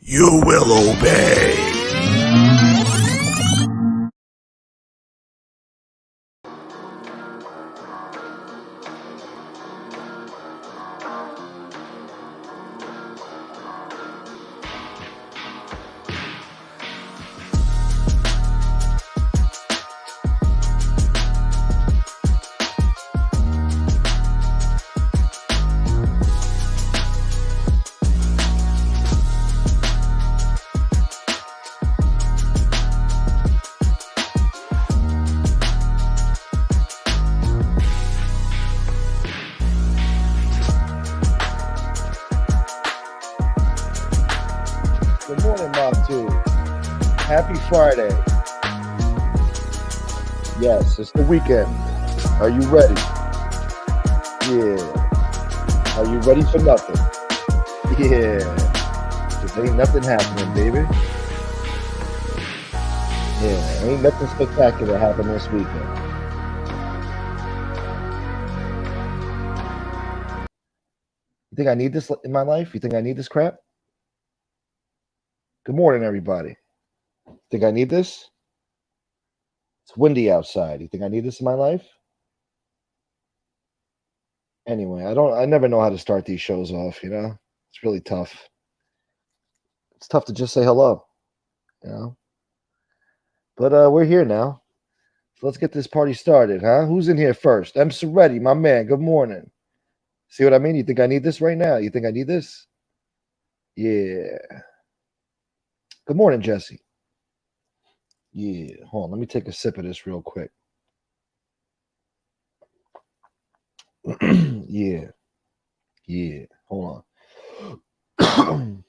You will obey. Good morning, Mack. Happy Friday. Yes, it's the weekend. Are you ready? Yeah. Are you ready for nothing? Yeah. Just ain't nothing happening, baby. Yeah, ain't nothing spectacular happening this weekend. You think I need this in my life? You think I need this crap? Good morning, everybody. Think I need this? It's windy outside. You think I need this in my life? Anyway, I never know how to start these shows off, you know? It's really tough. It's tough to just say hello, you know? But we're here now. So let's get this party started, huh? Who's in here first? M. Soretti, my man. Good morning. See what I mean? You think I need this right now? You think I need this? Yeah. Good morning, Jesse. Yeah. Hold on. Let me take a sip of this real quick. Yeah. Yeah. Hold on.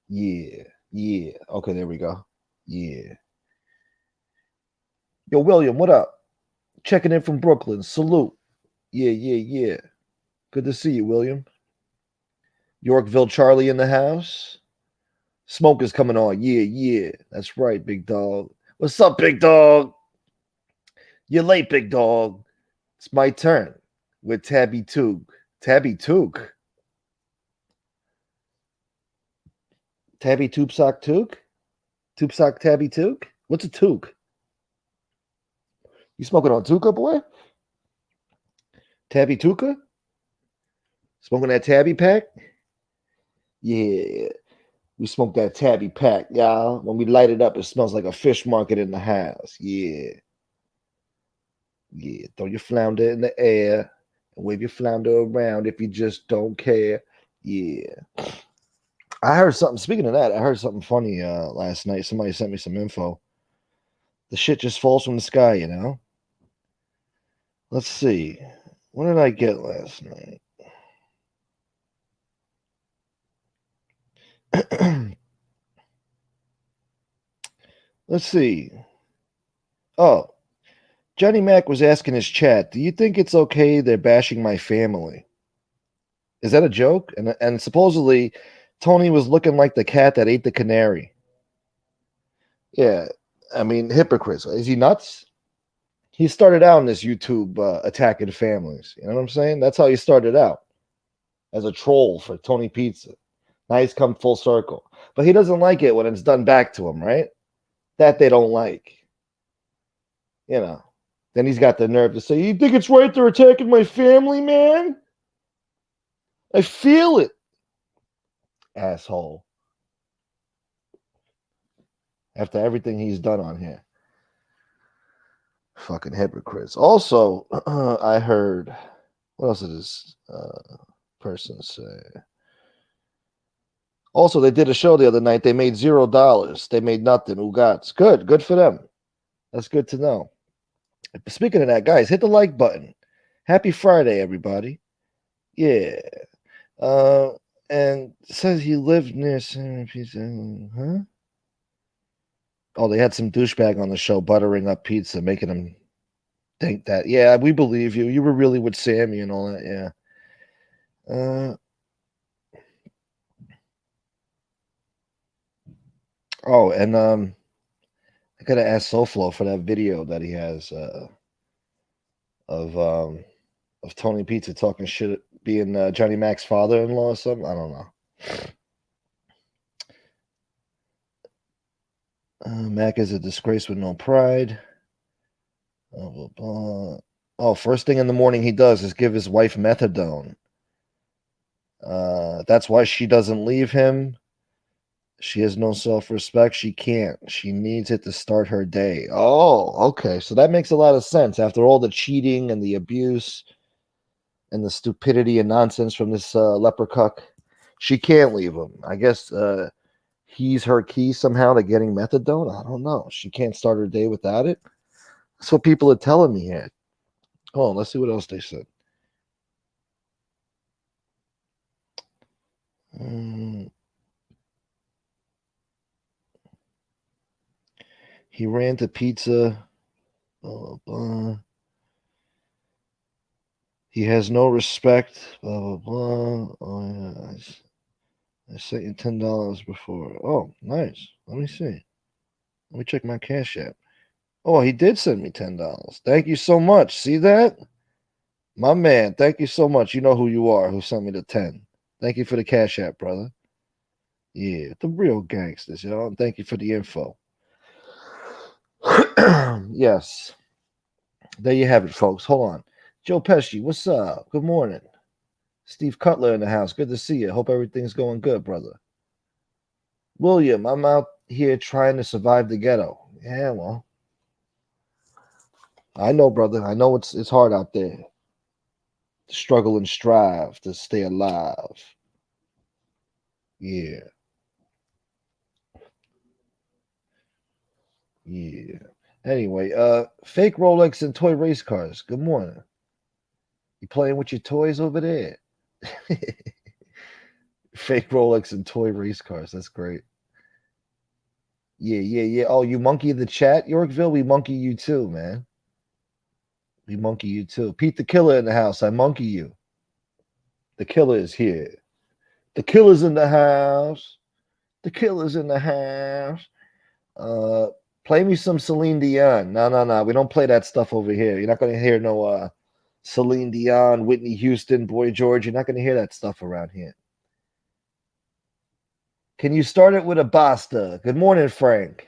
Yeah. Yeah. Okay, there we go. Yeah. Yo, William, what up? Checking in from Brooklyn. Salute. Yeah. Good to see you, William. Yorkville Charlie in the house. Smoke is coming on. Yeah, yeah. That's right, big dog. What's up, big dog? You're late, big dog. It's my turn with Tabby Toog. Tabby Toog. Tabby Toopsock Toog? Toopsock Tabby Toog? What's a Toog? You smoking on Tuka, boy? Tabby Tuka? Smoking that Tabby pack? Yeah. We smoke that Tabby pack, y'all. When we light it up, it smells like a fish market in the house. Yeah. Yeah. Throw your flounder in the air and wave your flounder around if you just don't care. Yeah. I heard something. Speaking of that, I heard something funny last night. Somebody sent me some info. The shit just falls from the sky, you know? Let's see. What did I get last night? Let's see. Oh, Johnny Mack was asking his chat, do you think it's okay they're bashing my family? Is that a joke? And supposedly Tony was looking like the cat that ate the canary. Yeah, I mean, hypocrites. Is he nuts? He started out in this YouTube attacking families. You know what I'm saying? That's how he started out, as a troll for Tony Pizza. Now he's come full circle. But he doesn't like it when it's done back to him, right? That they don't like. You know. Then he's got the nerve to say, you think it's right they're attacking my family, man? I feel it. Asshole. After everything he's done on here. Fucking hypocrites. Also, I heard, what else did this person say? Also, they did a show the other night. They made $0. They made nothing. Ugats. Good for them. That's good to know. Speaking of that, guys, hit the like button. Happy Friday, everybody. Yeah. And says he lived near huh? Oh, they had some douchebag on the show buttering up pizza, making him think that. Yeah, we believe you. You were really with Sammy and all that. Yeah. Oh, and I gotta ask SoFlo for that video that he has of Tony Pizza talking shit, being Johnny Mack's father-in-law or something. I don't know. Mack is a disgrace with no pride. Blah, blah, blah. Oh, first thing in the morning he does is give his wife methadone. That's why she doesn't leave him. She has no self-respect. She can't. She needs it to start her day. Oh, okay. So that makes a lot of sense. After all the cheating and the abuse and the stupidity and nonsense from this leprechaun, she can't leave him. I guess he's her key somehow to getting methadone. I don't know. She can't start her day without it. That's what people are telling me here. Oh, let's see what else they said. He ran to pizza. Blah, blah, blah. He has no respect. Blah, blah, blah. Oh, yeah. I sent you $10 before. Oh, nice. Let me see. Let me check my Cash App. Oh, he did send me $10. Thank you so much. See that? My man, thank you so much. You know who you are, who sent me the 10. Thank you for the Cash App, brother. Yeah, the real gangsters, y'all. And thank you for the info. Yes. There you have it, folks. Hold on. Joe Pesci, what's up? Good morning. Steve Cutler in the house. Good to see you. Hope everything's going good, brother. William, I'm out here trying to survive the ghetto. Yeah, well, I know, brother. I know it's hard out there to struggle and strive to stay alive. Yeah. Yeah. Anyway, fake Rolex and toy race cars. Good morning. You playing with your toys over there? Fake Rolex and toy race cars. That's great. Yeah. Oh, you monkey the chat, Yorkville? We monkey you too, man. We monkey you too. Pete the Killer in the house. I monkey you. The killer is here. The killer's in the house. The killer's in the house. Play me some Celine Dion. No. We don't play that stuff over here. You're not going to hear no Celine Dion, Whitney Houston, Boy George. You're not going to hear that stuff around here. Can you start it with a basta? Good morning, Frank.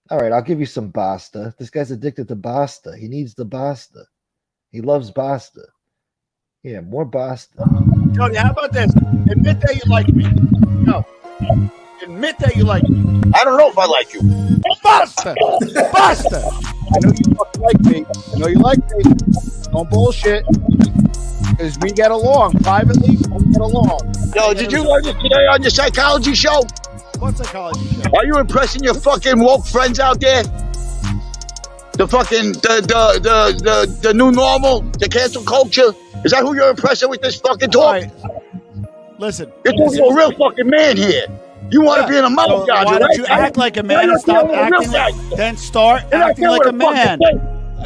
All right, I'll give you some basta. This guy's addicted to basta. He needs the basta. He loves basta. Yeah, more basta. Jody, how about this? Admit that you like me. No. Admit that you like me. I don't know if I like you. Basta! Basta! I know you fucking like me. I know you like me. Don't bullshit. Because we get along. Privately, we get along. Yo, did you learn this today on your psychology show? What psychology show? Are you impressing your fucking woke friends out there? The fucking the new normal, the cancel culture. Is that who you're impressing with this fucking talk? All right. Listen. You're talking to a real fucking man here. You want to be in a mouth guy, why right? don't you act like a man and stop acting like? Then start acting like a man.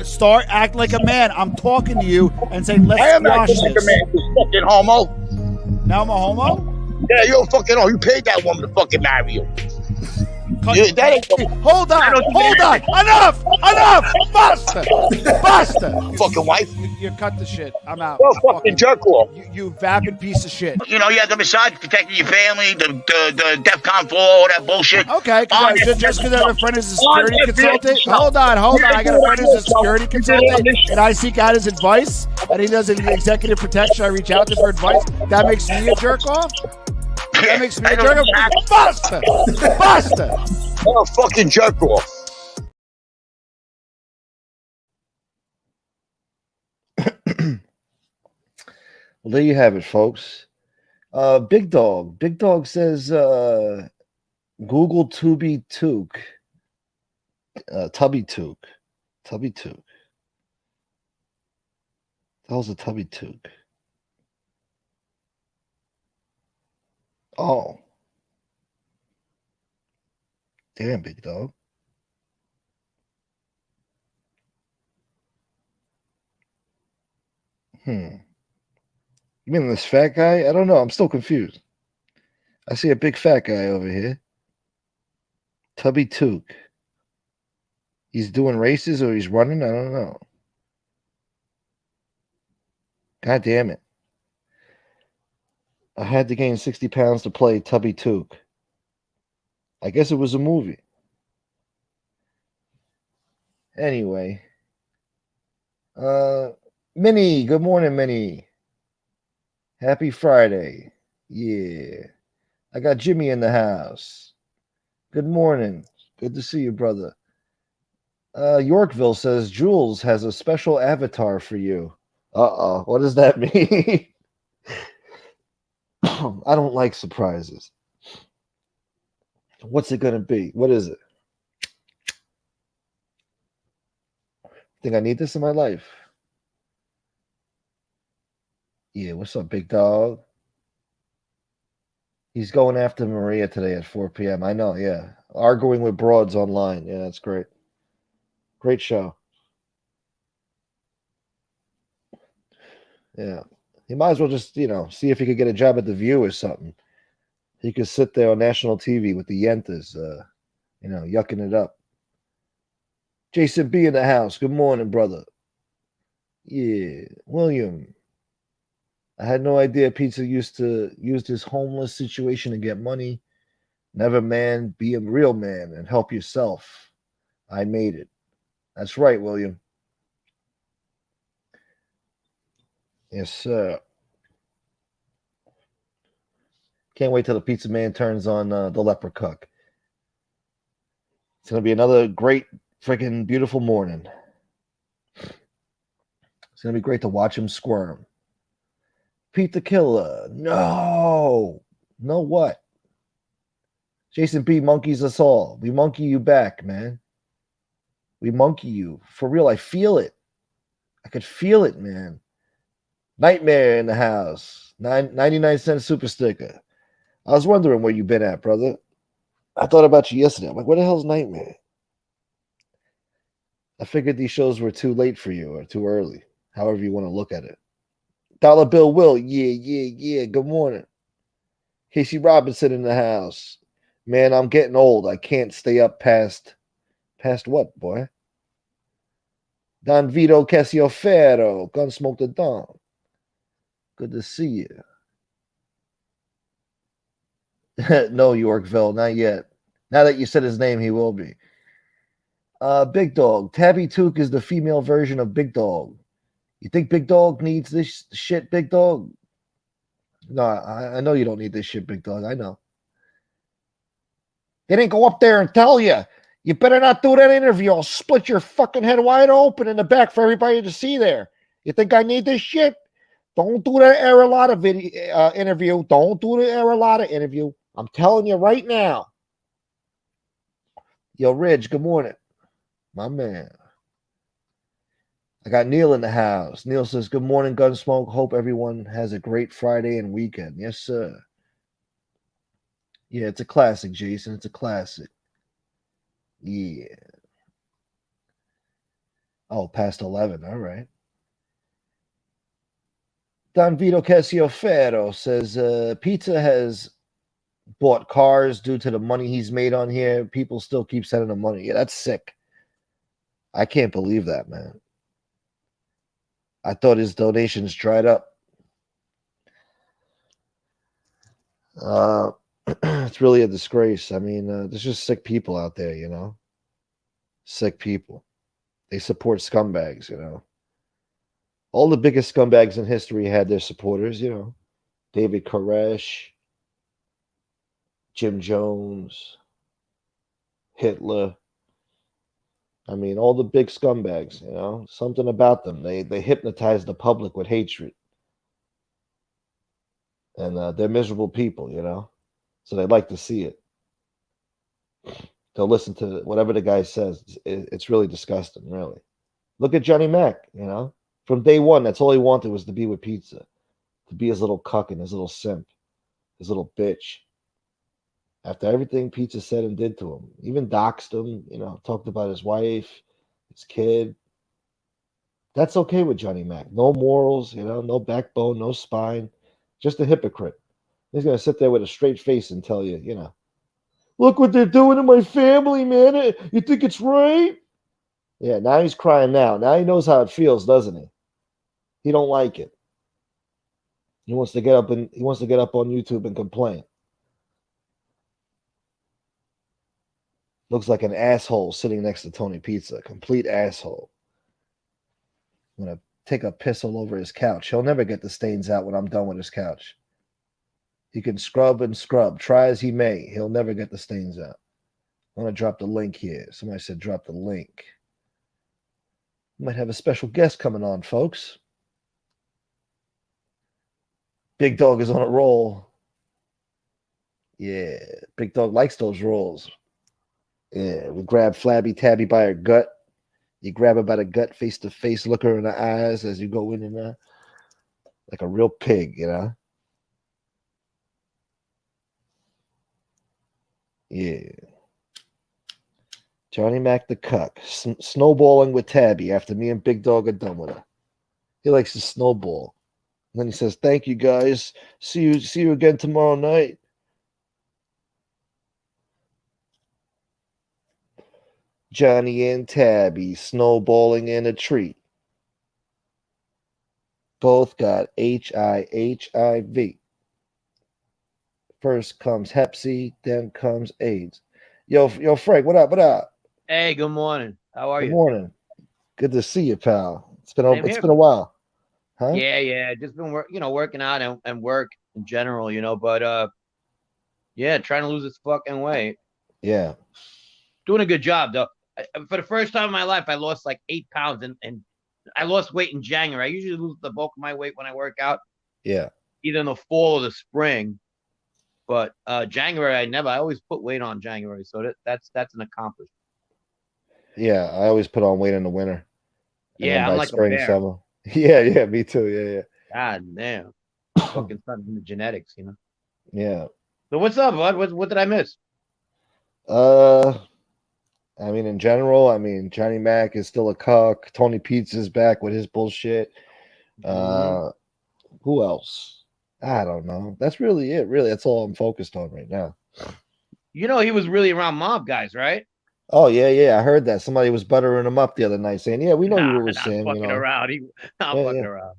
Start acting like a man. I'm talking to you and saying, let's I am squash acting like a this. man, you fucking homo. Now I'm a homo? Yeah, you're a fucking homo. You paid that woman to fucking marry you. That ain't Hold on. Enough. Basta. fucking wife. You cut the shit. I'm out. You're a fucking jerk off. You vapid piece of shit. You know, you have the massage protecting your family, the DEFCON 4, all that bullshit. Okay, just because I have a friend who's a security consultant. Hold on. I got a friend who's a security consultant, and I seek out his advice, and he does an executive protection. I reach out to him for advice. That makes me a jerk off? That makes me a jerk off? Basta! You're a fucking jerk off. Well, there you have it, folks. Big Dog. Big Dog says Google Tubby Took. Tubby Took. Tubby Took. The hell's a Tubby Took? Oh. Damn, Big Dog. You mean this fat guy? I don't know. I'm still confused. I see a big fat guy over here. Tubby Took. He's doing races or he's running? I don't know. God damn it. I had to gain 60 pounds to play Tubby Took. I guess it was a movie. Anyway. Minnie. Good morning, Minnie. Happy Friday. Yeah. I got Jimmy in the house. Good morning. Good to see you, brother. Yorkville says Jules has a special avatar for you. Uh-oh. What does that mean? I don't like surprises. What's it going to be? What is it? Think I need this in my life? Yeah, what's up, big dog? He's going after Maria today at 4 p.m. I know, yeah. Arguing with broads online. Yeah, that's great. Great show. Yeah. He might as well just, see if he could get a job at The View or something. He could sit there on national TV with the Yentas, yucking it up. Jason B in the house. Good morning, brother. Yeah. William. I had no idea Pizza used his homeless situation to get money. Never, man, be a real man and help yourself. I made it. That's right, William. Yes, sir. Can't wait till the pizza man turns on the leprechaun. It's going to be another great, freaking beautiful morning. It's going to be great to watch him squirm. Pete the Killer. No. No what? Jason B monkeys us all. We monkey you back, man. We monkey you. For real, I feel it. I could feel it, man. Nightmare in the house. 99-cent super sticker. I was wondering where you been at, brother. I thought about you yesterday. I'm like, where the hell's Nightmare? I figured these shows were too late for you or too early. However you want to look at it. Dollar Bill Will. Yeah. Good morning. Casey Robinson in the house. Man, I'm getting old. I can't stay up past what, boy? Don Vito Cassioferro, Gunsmoke the Don. Good to see you. No, Yorkville, not yet. Now that you said his name, he will be. Big Dog. Tabby Took is the female version of Big Dog. You think Big Dog needs this shit, Big Dog? No, I know you don't need this shit, Big Dog. I know. They didn't go up there and tell you. You better not do that interview. I'll split your fucking head wide open in the back for everybody to see there. You think I need this shit? Don't do that Aerolata video interview. Don't do the Aerolata interview. I'm telling you right now. Yo, Ridge, good morning. My man. I got Neil in the house. Neil says, good morning, Gunsmoke. Hope everyone has a great Friday and weekend. Yes, sir. Yeah, it's a classic, Jason. It's a classic. Yeah. Oh, past 11. All right. Don Vito Cassioferro says, Pizza has bought cars due to the money he's made on here. People still keep sending him money. Yeah, that's sick. I can't believe that, man. I thought his donations dried up. It's really a disgrace. I mean, there's just sick people out there, you know? Sick people. They support scumbags, you know? All the biggest scumbags in history had their supporters, you know? David Koresh, Jim Jones, Hitler. I mean, all the big scumbags, you know? Something about them. They hypnotize the public with hatred. And they're miserable people, you know? So they like to see it. They'll listen to whatever the guy says. It's really disgusting, really. Look at Johnny Mack, you know? From day one, that's all he wanted was to be with Pizza. To be his little cuck and his little simp. His little bitch. After everything Pizza said and did to him. Even doxed him, you know, talked about his wife, his kid. That's okay with Johnny Mack. No morals, you know, no backbone, no spine. Just a hypocrite. He's going to sit there with a straight face and tell you, you know, look what they're doing to my family, man. You think it's right? Yeah, now he's crying now. Now he knows how it feels, doesn't he? He don't like it. He wants to get up on YouTube and complain. Looks like an asshole sitting next to Tony Pizza. Complete asshole. I'm going to take a piss all over his couch. He'll never get the stains out when I'm done with his couch. He can scrub and scrub. Try as he may. He'll never get the stains out. I'm going to drop the link here. Somebody said drop the link. We might have a special guest coming on, folks. Big Dog is on a roll. Yeah, Big Dog likes those rolls. Yeah, we grab Flabby Tabby by her gut. You grab her by the gut, face to face, look her in the eyes as you go in and out. Like a real pig, you know? Yeah. Johnny Mac the cuck. Snowballing with Tabby after me and Big Dog are done with her. He likes to snowball. And then he says, thank you, guys. See you again tomorrow night. Johnny and Tabby snowballing in a tree. Both got HIV. First comes Hep C, then comes AIDS. Yo, Frank, what up? What up? Hey, good morning. How are you? Good morning. Good to see you, pal. It's been a while. Huh? Yeah. Just been working out and work in general, but yeah, trying to lose this fucking weight. Yeah. Doing a good job though. For the first time in my life, I lost like 8 pounds and I lost weight in January. I usually lose the bulk of my weight when I work out. Yeah. Either in the fall or the spring. But January, I always put weight on January. So that's an accomplishment. Yeah, I always put on weight in the winter. Yeah, I'm like spring, a bear. summer. Yeah, me too. Yeah. God damn. Fucking something in the genetics, Yeah. So what's up, bud? What did I miss? I mean, in general, Johnny Mac is still a cuck. Tony Pizza's back with his bullshit. Who else? I don't know. That's really it. Really, that's all I'm focused on right now. You know he was really around mob guys, right? Oh yeah. I heard that somebody was buttering him up the other night, saying, "Yeah, we know you Nah, were with not Sam." You fucking know, around. Not yeah, fucking yeah. around.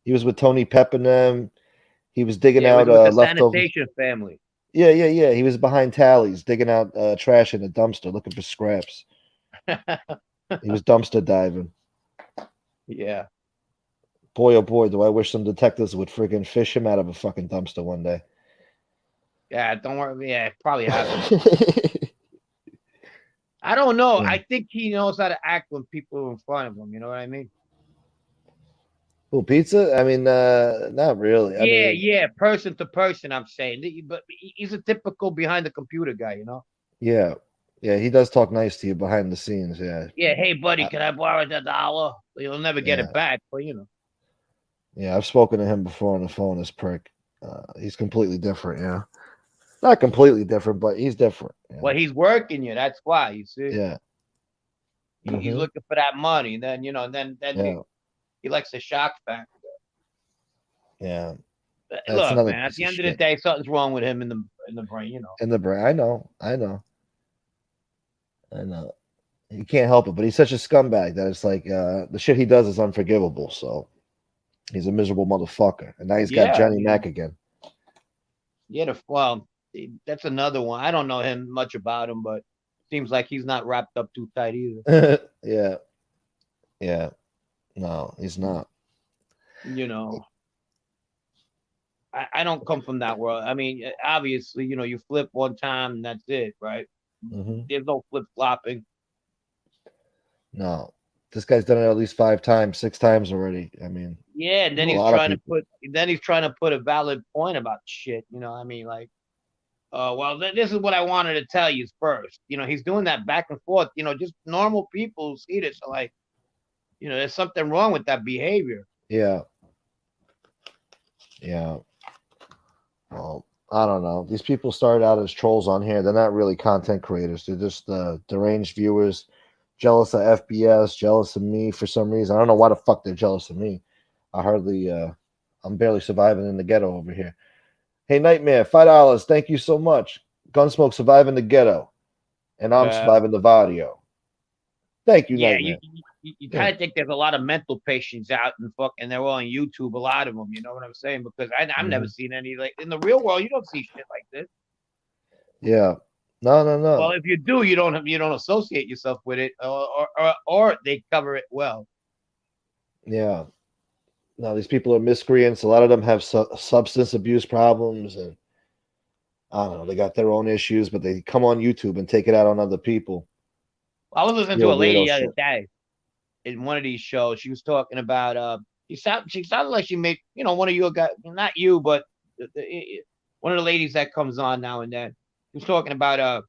He was with Tony Pep and them. He was digging Yeah, it was out with the leftovers. sanitation family. Yeah. He was behind tallies, digging out trash in a dumpster, looking for scraps. He was dumpster diving. Yeah. Boy, oh boy, do I wish some detectives would friggin' fish him out of a fucking dumpster one day. Yeah, don't worry. Yeah, it probably happened. I don't know. Yeah. I think he knows how to act when people are in front of him. You know what I mean? Well, pizza? I mean, not really. I mean, Yeah. Person to person, I'm saying. But he's a typical behind the computer guy, you know? yeah, he does talk nice to you behind the scenes. Yeah, Yeah, hey, buddy, I- can I borrow the $1? You'll never get yeah, it back, but, you know. yeah. I've spoken to him before on the phone. This prick, he's completely different. Yeah, not completely different, but he's different. Well, he's working you. That's why, you see? Yeah. He's Hmm. looking for that money. And then, you know, then Yeah. he likes the shock factor. Yeah. But That's look, another man, at piece the of end of the shit. day, something's wrong with him in the brain, you know. In the brain. I know. He can't help it, but he's such a scumbag that it's like the shit he does is unforgivable. So he's a miserable motherfucker, and now he's got Yeah, I Johnny mean, Mack again. yeah, well, that's another one. I don't know him much about him, but seems like he's not wrapped up too tight either. Yeah. No, he's not. You know, I don't come from that world. I mean, obviously, you know, you flip one time and that's it, right? Hmm. There's no flip flopping. No, this guy's done it at least 5 times, 6 times already. I mean, Yeah, and a then he's lot of trying to people. put a valid point about shit. You know, I mean, like, well, this is what I wanted to tell you first. You know, he's doing that back and forth. You know, just normal people see this, like, you know, there's something wrong with that behavior. Yeah. Well, I don't know. These people started out as trolls on here. They're not really content creators. They're just deranged viewers, jealous of FBS, jealous of me for some reason. I don't know why the fuck they're jealous of me. I'm barely surviving in the ghetto over here. Hey, Nightmare, $5. Thank you so much. Gunsmoke surviving the ghetto, and I'm surviving the Vadio. Thank you, Yeah, Nightmare. you kind of think there's a lot of mental patients out and they're all on YouTube. A lot of them, you know what I'm saying? Because I've never seen any, like, in the real world. You don't see shit like this. Yeah. No. Well, if you do, you don't associate yourself with it, or they cover it well. Yeah. No, these people are miscreants. A lot of them have substance abuse problems, and I don't know. They got their own issues, but they come on YouTube and take it out on other people. I was listening to Real a lady weirdo the other shit. day in one of these shows. She was talking about she sounded like she made, you know, one of your guys, not you, but one of the ladies that comes on now and then. She was talking about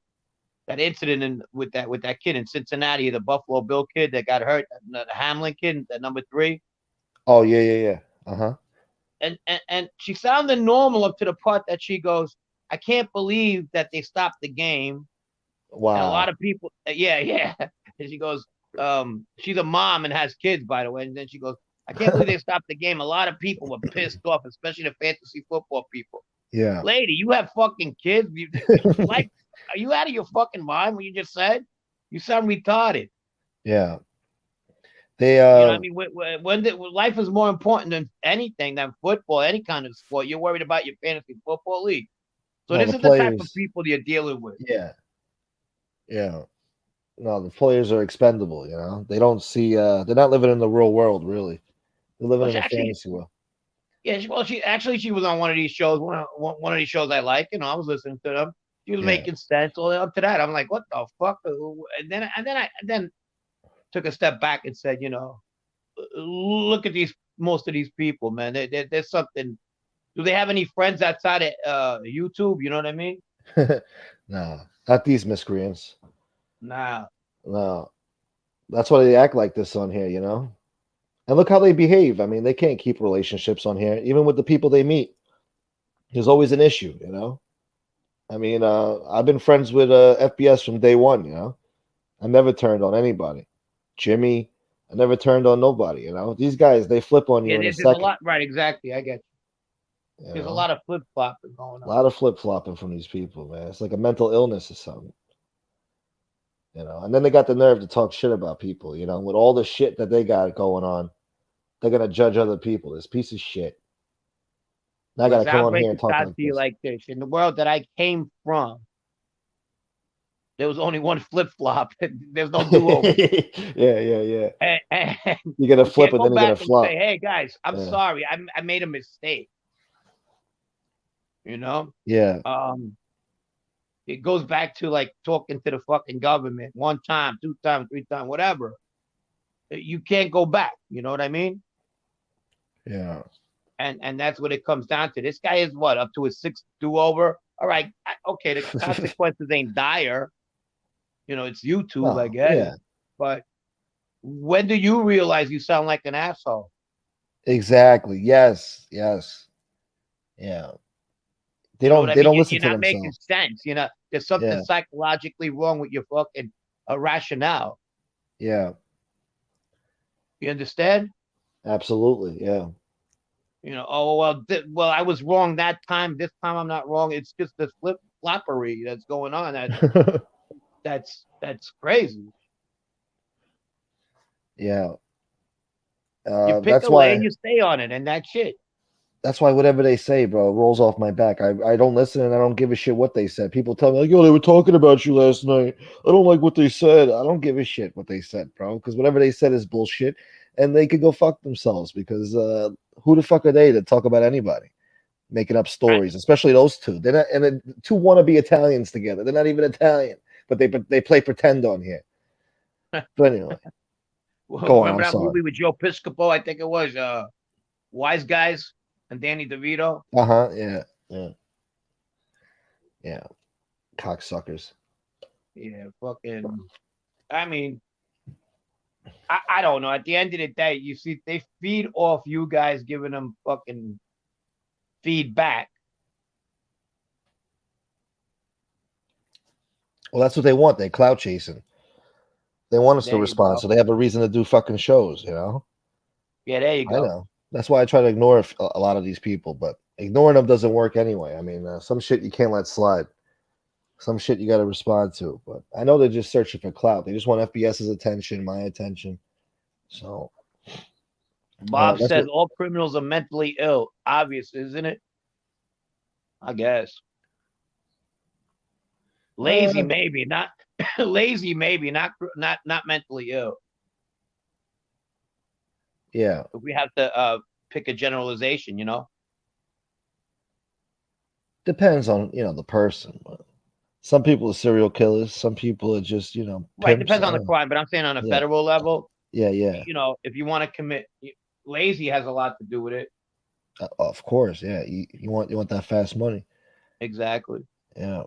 that incident with that kid in Cincinnati, the Buffalo Bill kid that got hurt, the Hamlin kid, that number 3. Oh yeah. Uh-huh. And she sounded normal up to the part that she goes, I can't believe that they stopped the game. And a lot Wow. of people, yeah. And she goes, she's a mom and has kids, by the way. And then she goes, I can't believe they stopped the game. A lot of people were pissed off, especially the fantasy football people. Yeah. Lady, you have fucking kids. Like, are you out of your fucking mind? What you just said? You sound retarded. Yeah. They You know what I mean? When life is more important than anything, than football, any kind of sport, you're worried about your fantasy football league. So no, this the is the type of players. people you're dealing with. Yeah. No, the players are expendable, you know. They don't see they're not living in the real world, really. They're living Well, in a fantasy world. yeah, she was on one of these shows, one of these shows I like. You know, I was listening to them. She was Yeah. making sense. All up to that, I'm like, what the fuck? And then took a step back and said, you know, look at most of these people, man. There's something. Do they have any friends outside of YouTube? You know what I mean? No, not these miscreants. Nah. No. That's why they act like this on here, you know? And look how they behave. I mean, they can't keep relationships on here, even with the people they meet. There's always an issue, you know? I mean, I've been friends with FBS from day one, you know? I never turned on anybody. Jimmy, I never turned on nobody, you know? These guys, they flip on you Yeah, in a there's a second. lot. Right, exactly. I get you. You There's a know? lot of flip flopping going A on. lot of flip flopping from these people, man. It's like a mental illness or something. You know, and then they got the nerve to talk shit about people, you know, with all the shit that they got going on, they're gonna judge other people. This piece of shit. Now I gotta Listen, come I'll on break here and it talk down like to you this. like this. In the world that I came from, there was only one flip flop. There's no do over. Yeah. And You're gonna you flip can't and go then you're gonna back and flop. say, "Hey guys, I'm Yeah. sorry. I made a mistake." You know, Yeah. it goes back to like talking to the fucking government one time, two times, three times, whatever. You can't go back. You know what I mean? Yeah. And that's what it comes down to. This guy is what, up to his sixth do over. All right, okay, the consequences ain't dire. You know, it's YouTube, I No, guess. yeah. But when do you realize you sound like an asshole? Exactly. Yes. Yes. Yeah. They You know what don't I they mean? don't listen You're to not making themselves. sense. You know, there's something Yeah. psychologically wrong with your fucking rationale. Yeah. You understand? Absolutely. Yeah. You know, oh well, I was wrong that time. This time I'm not wrong. It's just this flip floppery that's going on. That's crazy. Yeah. You pick That's a lane, why you stay on it, and that's it. whatever they say, bro, rolls off my back. I don't listen and I don't give a shit what they said. People tell me like, yo, they were talking about you last night. I don't like what they said. I don't give a shit what they said, bro, because whatever they said is bullshit, and they could go fuck themselves because who the fuck are they to talk about anybody? Making up I, stories, especially those two. They're not, and the two wannabe Italians together. They're not even Italian, but they play pretend on here. But anyway, go on. remember I'm that sorry. movie with Joe Piscopo? I think it was Wise Guys and Danny DeVito. Yeah. Yeah. Cocksuckers. Yeah, fucking. I mean, I don't know. At the end of the day, you see, they feed off you guys giving them fucking feedback. Well, that's what they want. They clout chasing. They want us to There you respond, go. so they have a reason to do fucking shows. You know. Yeah, there you I go. know. That's why I try to ignore a lot of these people, but ignoring them doesn't work anyway. I mean, some shit you can't let slide. Some shit you got to respond to. But I know they're just searching for clout. They just want FBS's attention, my attention. So Bob that's says what. all criminals are mentally ill. Obvious, isn't it? I guess. Lazy, Uh, maybe not. Lazy, maybe not mentally ill. yeah, If we have to pick a generalization, you know. depends on the person. But some people are serial killers. Some people are just Right, pimps. depends on the crime, but I'm saying on a Yeah, federal level, yeah. you know, if you want to commit, lazy has a lot to do with it. Of course, yeah. You want that fast money. Exactly. Yeah.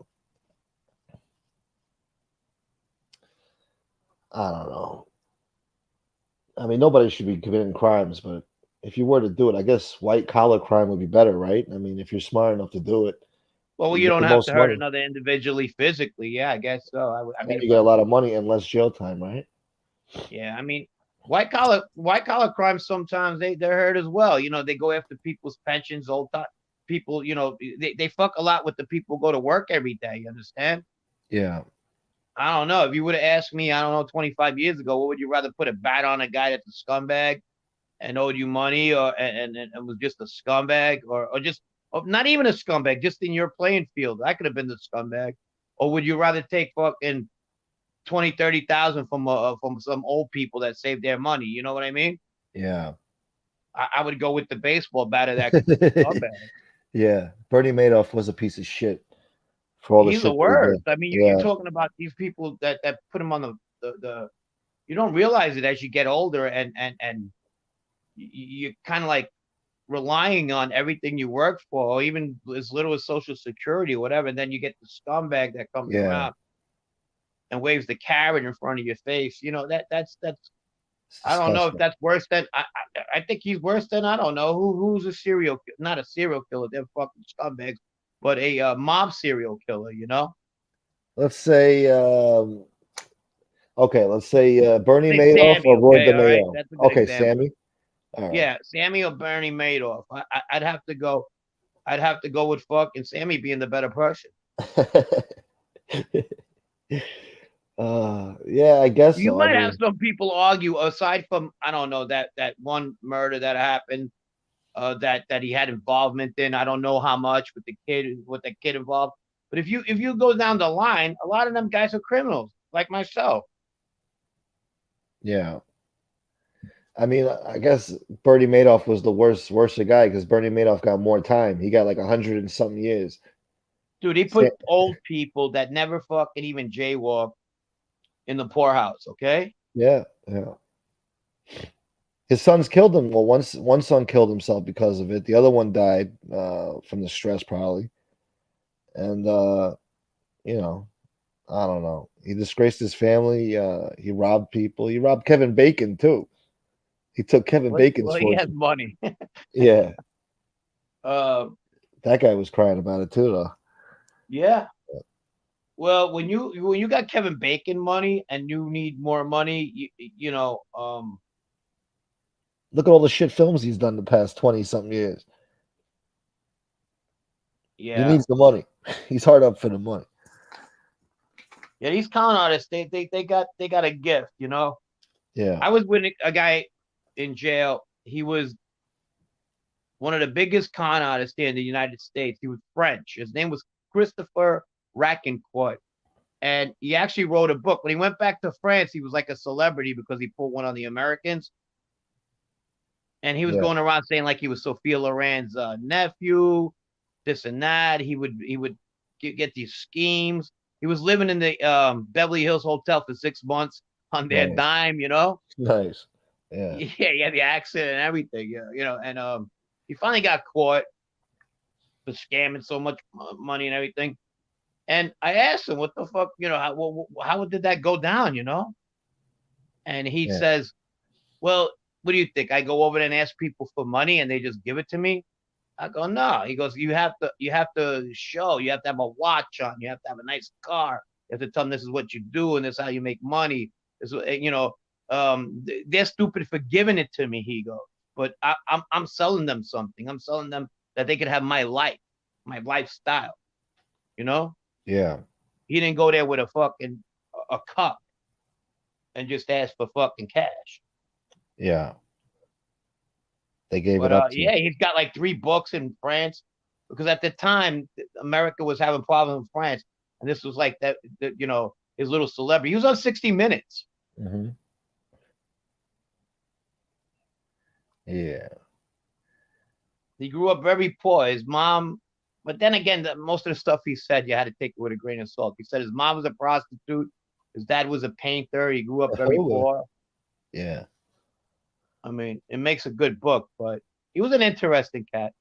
I don't know. I mean, nobody should be committing crimes, but if you were to do it, I guess white collar crime would be better, right? I mean, if you're smart enough to do it, Well, you you get don't the have to most hurt money another individually physically. Yeah, I guess so. I and mean, you get a lot of money and less jail time, right? yeah, I mean, white collar crimes sometimes they're hurt as well. You know, they go after people's pensions, old time people. You know, they fuck a lot with the people who go to work every day. You understand? Yeah. I don't know. If you would have asked me, I don't know, 25 years ago, what would you rather put a bat on a guy that's a scumbag and owed you money, or and was just a scumbag, or just not even a scumbag, just in your playing field? I could have been the scumbag. Or would you rather take fucking 20, 30,000 from some old people that saved their money? You know what I mean? Yeah. I would go with the baseball batter that could be a scumbag. Yeah. Bernie Madoff was a piece of shit for all the He's the shit that he worst. did. I mean, you're Yeah. talking about these people that put him on the you don't realize it as you get older, and you're kind of like relying on everything you worked for, or even as little as Social Security or whatever. And then you get the scumbag that comes Yeah. around and waves the carrot in front of your face. You know, that's It's I don't know if disgusting. that's worse than I think he's worse than, I don't know, who's a not a serial killer, they're fucking scumbags, but a mob serial killer. You know, Let's say okay, let's say Bernie say Madoff Sammy. or Roy Okay, all right, DeMeo. that's a good Okay, example. Sammy. All right. Yeah, Sammy or Bernie Madoff. I'd have to go. I'd have to go with fucking Sammy being the better person. Yeah, I guess You so. I might have mean, some people argue, aside from I don't know that one murder that happened, that he had involvement in. I don't know how much with the kid involved. But if you go down the line, a lot of them guys are criminals, like myself. yeah. I mean, I guess Bernie Madoff was the worst guy because Bernie Madoff got more time. He got like 100 and something years. Dude, he Sa- put old people that never fucking even jaywalk in the poorhouse. Okay. Yeah, yeah. His sons killed him. Well, one son killed himself because of it. The other one died from the stress, probably. And you know, I don't know. He disgraced his family. He robbed people. He robbed Kevin Bacon too. He took Kevin Bacon's Well, he has fortune. money. Yeah, uh, that guy was crying about it too, though. yeah. Well, when you got Kevin Bacon money and you need more money, Look at all the shit films he's done the past 20 something years. He yeah, needs the money. He's hard up for the money. yeah. These con artists, they got a gift. Yeah. I was with a guy in jail. He was one of the biggest con artists here in the United States. He was French. His name was Christopher Raconcourt. And he actually wrote a book. When he went back to France, he was like a celebrity because he pulled one on the Americans. And he was Yeah. going around saying like he was Sophia Loren's nephew, this and that. He would get these schemes. He was living in the Beverly Hills Hotel for 6 months on their Nice. dime. Nice. Yeah. Yeah, he had the accent and everything. Yeah, and he finally got caught for scamming so much money and everything. And I asked him, "What the fuck? How did that go down? And he Yeah. says, "Well, what do you think? I go over there and ask people for money and they just give it to me?" I go, "No." He goes, "You have to show. You have to have a watch on. You have to have a nice car. You have to tell them this is what you do and this is how you make money. This, they're stupid for giving it to me." He goes, "But I'm selling them something. I'm selling them that they could have my life, my lifestyle. You know." Yeah. He didn't go there with a cup and just ask for fucking cash. Yeah. They gave it But up to yeah, he's got like 3 books in France because at the time America was having problems with France, and this was like that. His little celebrity. He was on 60 Minutes. you. Yeah. He grew up very poor. His mom, but then again, most of the stuff he said, you had to take it with a grain of salt. He said his mom was a prostitute. His dad was a painter. He grew up very poor. Yeah. I mean, it makes a good book, but he was an interesting cat.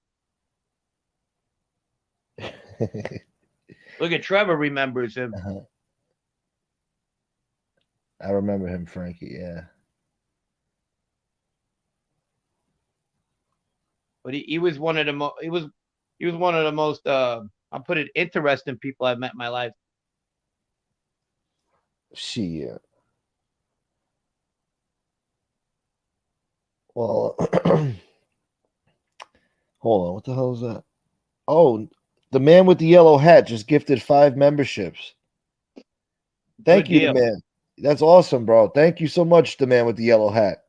Look at Trevor remembers him. Uh-huh. I remember him, Frankie. Yeah. But he was one of the most he was one of the most I'll put it interesting people I've met in my life. Shit. Well, hold on. What the hell is that? Oh, the man with the yellow hat just gifted 5 memberships. Thank Good you, deal. the man. That's awesome, bro. Thank you so much, the man with the yellow hat.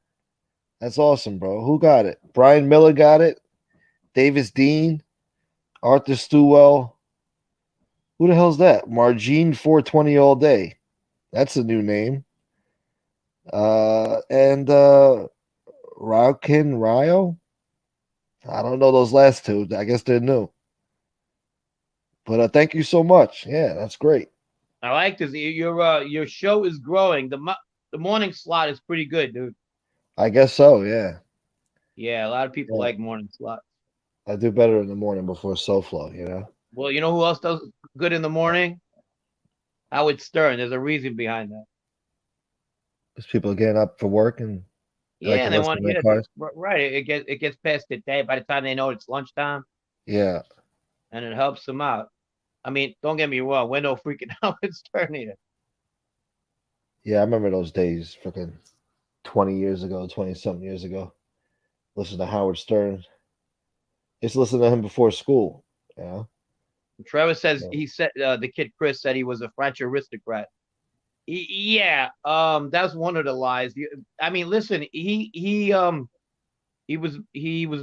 That's awesome, bro. Who got it? Brian Miller got it. Davis Dean, Arthur Stewell. Who the hell's that? Margine 420 all day. That's a new name. And Raukin Ryo. I don't know those last 2. I guess they're new. But thank you so much. Yeah, that's great. I like this. Your show is growing. The morning slot is pretty good, dude. I guess so, yeah. Yeah, a lot of people like morning slots. I do better in the morning before SoFlo, you know? Well, you know who else does good in the morning? Howard Stern. There's a reason behind that. Because people are getting up for work and Yeah, like to and they listen want to their cars. right. It gets past the day. By the time they know it's lunchtime, Yeah. and it helps them out. I mean, don't get me wrong. We're no freaking Howard Stern either. Yeah, I remember those days, freaking 20 years ago, 20-something years ago. Listen to Howard Stern. Just listen to him before school. Yeah. Trevor says Yeah. he said the kid Chris said he was a French aristocrat. Yeah, that's one of the lies. I mean, listen, he was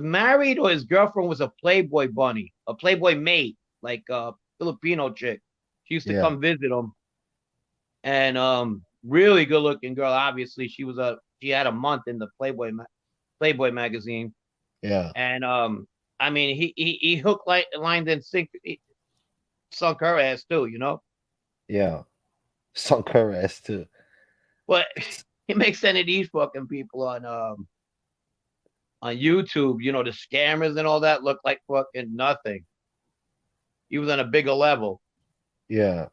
married, or his girlfriend was a Playboy bunny, a Playboy mate, like a Filipino chick. She used to Yeah. come visit him, and really good looking girl. Obviously, she had a month in the Playboy magazine, Yeah. and I mean, he hook, line, and sunk her ass too, you know. Yeah. Sunk her ass too. But he makes any of these fucking people on YouTube, you know, the scammers and all that, look like fucking nothing. He was on a bigger level. Yeah.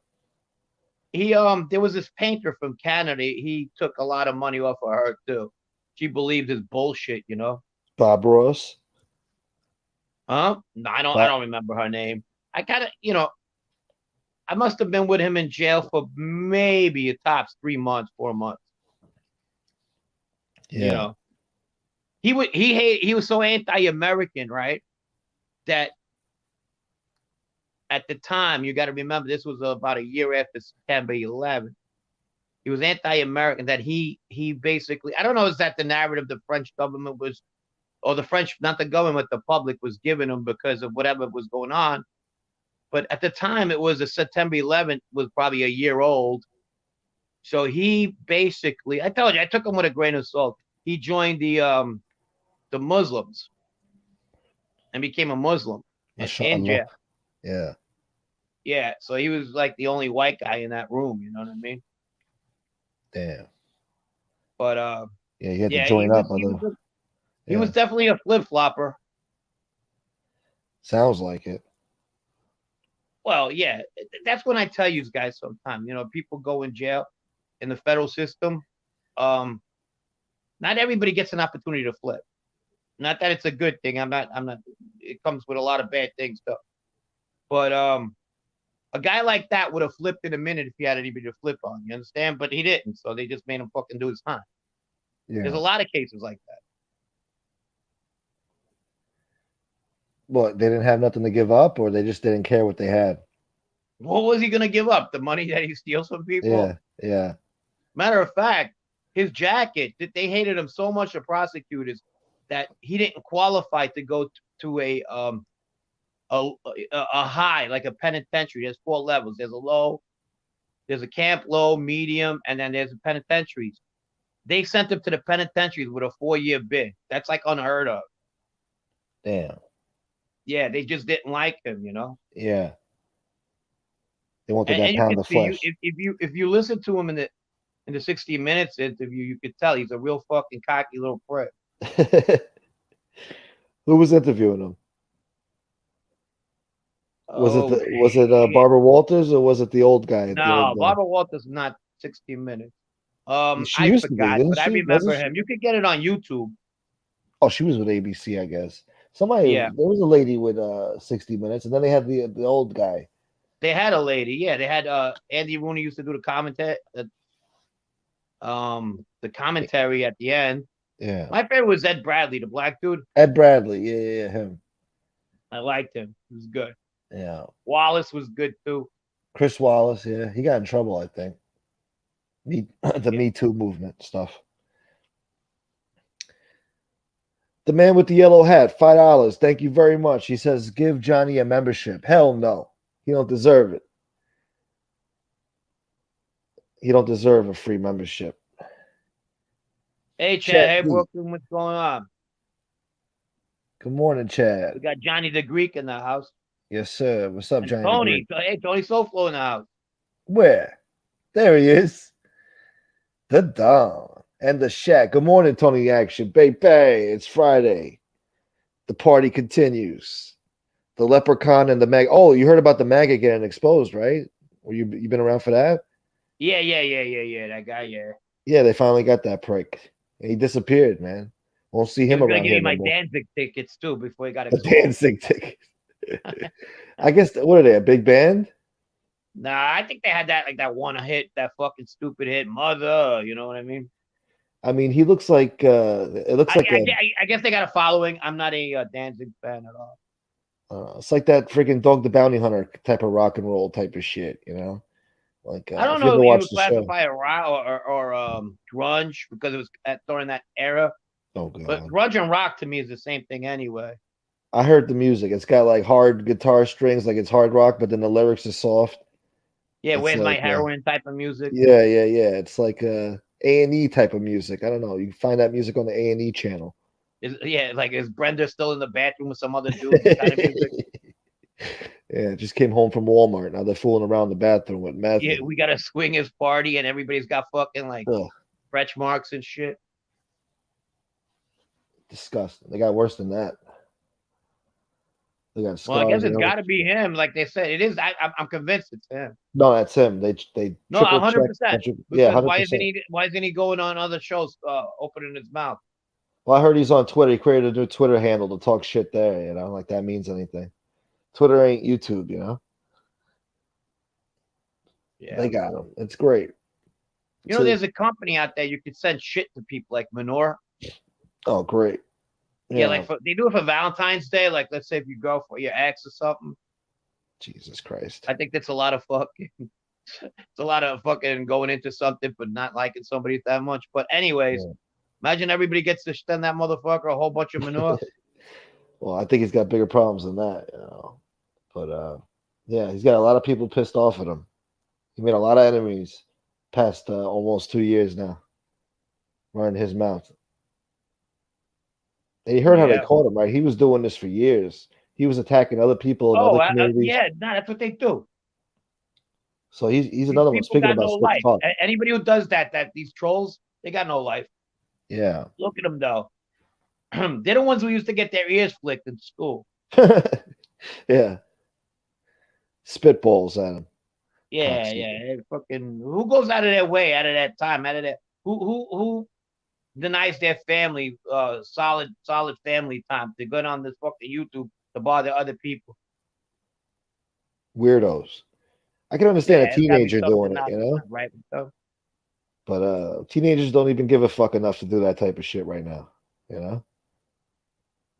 There was this painter from Canada. He took a lot of money off of her too. She believed his bullshit, you know. Bob Ross. Huh? No, I don't remember her name. I kind of, you know, I must have been with him in jail for maybe a tops 3 months, 4 months. Yeah. You know, he was so anti-American, right? That at the time, you got to remember, this was about a year after September 11th. He was anti-American. That he basically, I don't know, is that the narrative the French government was, or the French, not the government, the public was giving him because of whatever was going on. But at the time, it was a September 11th, was probably a year old. So he basically, I told you, I took him with a grain of salt. He joined the Muslims and became a Muslim in jail. Yeah. Yeah, so he was like the only white guy in that room. You know what I mean? Damn. But yeah, you had to join up. He was definitely a flip flopper. Sounds like it. Well, yeah, that's when I tell you guys sometimes, you know, people go in jail in the federal system. Not everybody gets an opportunity to flip. Not that it's a good thing. I'm not. It comes with a lot of bad things, though. But a guy like that would have flipped in a minute if he had anybody to flip on. You understand? But he didn't, so they just made him fucking do his time. Yeah. There's a lot of cases like that. What, they didn't have nothing to give up, or they just didn't care what they had? What was he gonna give up? The money that he steals from people? Yeah. Yeah. Matter of fact, his jacket, they hated him so much, the prosecutors, that he didn't qualify to go to a high, like a penitentiary. There's 4 levels. There's a low, there's a camp low, medium, and then there's a penitentiaries. They sent him to the penitentiaries with a 4-year bid. That's like unheard of. Damn. Yeah, they just didn't like him, you know. Yeah. They wanted And that you pound can of see, flesh. if you listen to him in the 60 Minutes interview, you could tell he's a real fucking cocky little prick. Who was interviewing him? Was it shit. Barbara Walters, or was it the old guy? No, Barbara Walters is not 60 Minutes. She I used to be, forgot, didn't but I she? remember Wasn't she? him. You could get it on YouTube. Oh, she was with ABC, I guess. Somebody, Yeah. there was a lady with 60 Minutes, and then they had the old guy. They had a lady, yeah. They had Andy Rooney used to do the commentary, the commentary at the end. Yeah. My favorite was Ed Bradley, the black dude. Ed Bradley, yeah, him. I liked him. He was good. Yeah. Wallace was good too. Chris Wallace, yeah, he got in trouble, I think. The Me Too movement stuff. The man with the yellow hat, $5. Thank you very much. He says, give Johnny a membership. Hell no. He don't deserve it. He don't deserve a free membership. Hey, Chad. Hey, Brooklyn. What's going on? Good morning, Chad. We got Johnny the Greek in the house. Yes, sir. What's up, And Johnny? Tony. Hey, Tony Soflo in the house. Where? There he is. The Don and the Shack. Good morning, Tony Action. Baby, it's Friday. The party continues. The leprechaun and the mag. Oh, you heard about the maggot getting exposed, right? Or you been around for that? Yeah. That guy, yeah. Yeah, they finally got that prick. He disappeared, man. Won't see him He was around gonna give here me my no more. Danzig tickets too before he got The exposed. Danzig ticket. I guess, what are they, a big band? Nah, I think they had that one hit, that fucking stupid hit, Mother. You know what I mean? I mean, he looks like it looks like I guess they got a following. I'm not a Danzig fan at all. It's like that freaking Dog the Bounty Hunter type of rock and roll type of shit, you know. Like I don't if you know ever if you watched would the show. classify it rock or grunge because it was during that era. Oh But god, grunge and rock to me is the same thing anyway. I heard the music. It's got like hard guitar strings, like it's hard rock, but then the lyrics are soft. Yeah, It's where's my like heroin type of music? yeah. It's like A&E type of music. I don't know. You can find that music on the A&E channel. Is Brenda still in the bathroom with some other dude? What kind of music? Yeah, just came home from Walmart. Now they're fooling around the bathroom with meth. Yeah, we got a swingers party and everybody's got fucking like Ugh, stretch marks and shit. disgusting. They got worse than that. They got scars. Well, I guess and it's got to everything. be him. Like they said, it is. I'm convinced it's him. No, that's him. They No, triple check. 100%. Yeah, Because 100%. why isn't he going on other shows, opening his mouth? Well, I heard he's on Twitter. He created a new Twitter handle to talk shit there. You know, like that means anything. Twitter ain't YouTube. You know. Yeah, They got him. It's great. you know, there's a company out there you could send shit to people like Manure. Oh, great. Yeah, like they do it for Valentine's Day. Like, let's say if you go for your ex or something. Jesus Christ. I think that's a lot of fucking. It's a lot of fucking going into something but not liking somebody that much. But anyways, imagine everybody gets to send that motherfucker a whole bunch of manure. Well, I think he's got bigger problems than that, you know. But yeah, he's got a lot of people pissed off at him. He made a lot of enemies past almost 2 years now. Running his mouth. And you heard how they caught him, right? He was doing this for years. He was attacking other people in other communities. That's what they do. So he's another one. Speaking about no life. Anybody who does that these trolls, they got no life. Yeah. Look at them though. They're the ones who used to get their ears flicked in school. Yeah. Spitballs at him. Yeah, yeah. Fucking who goes out of their way, out of that time, out of that who denies their family solid family time to go on this fucking YouTube to bother other people. Weirdos. I can understand a teenager doing it, you know? Right. But teenagers don't even give a fuck enough to do that type of shit right now, you know?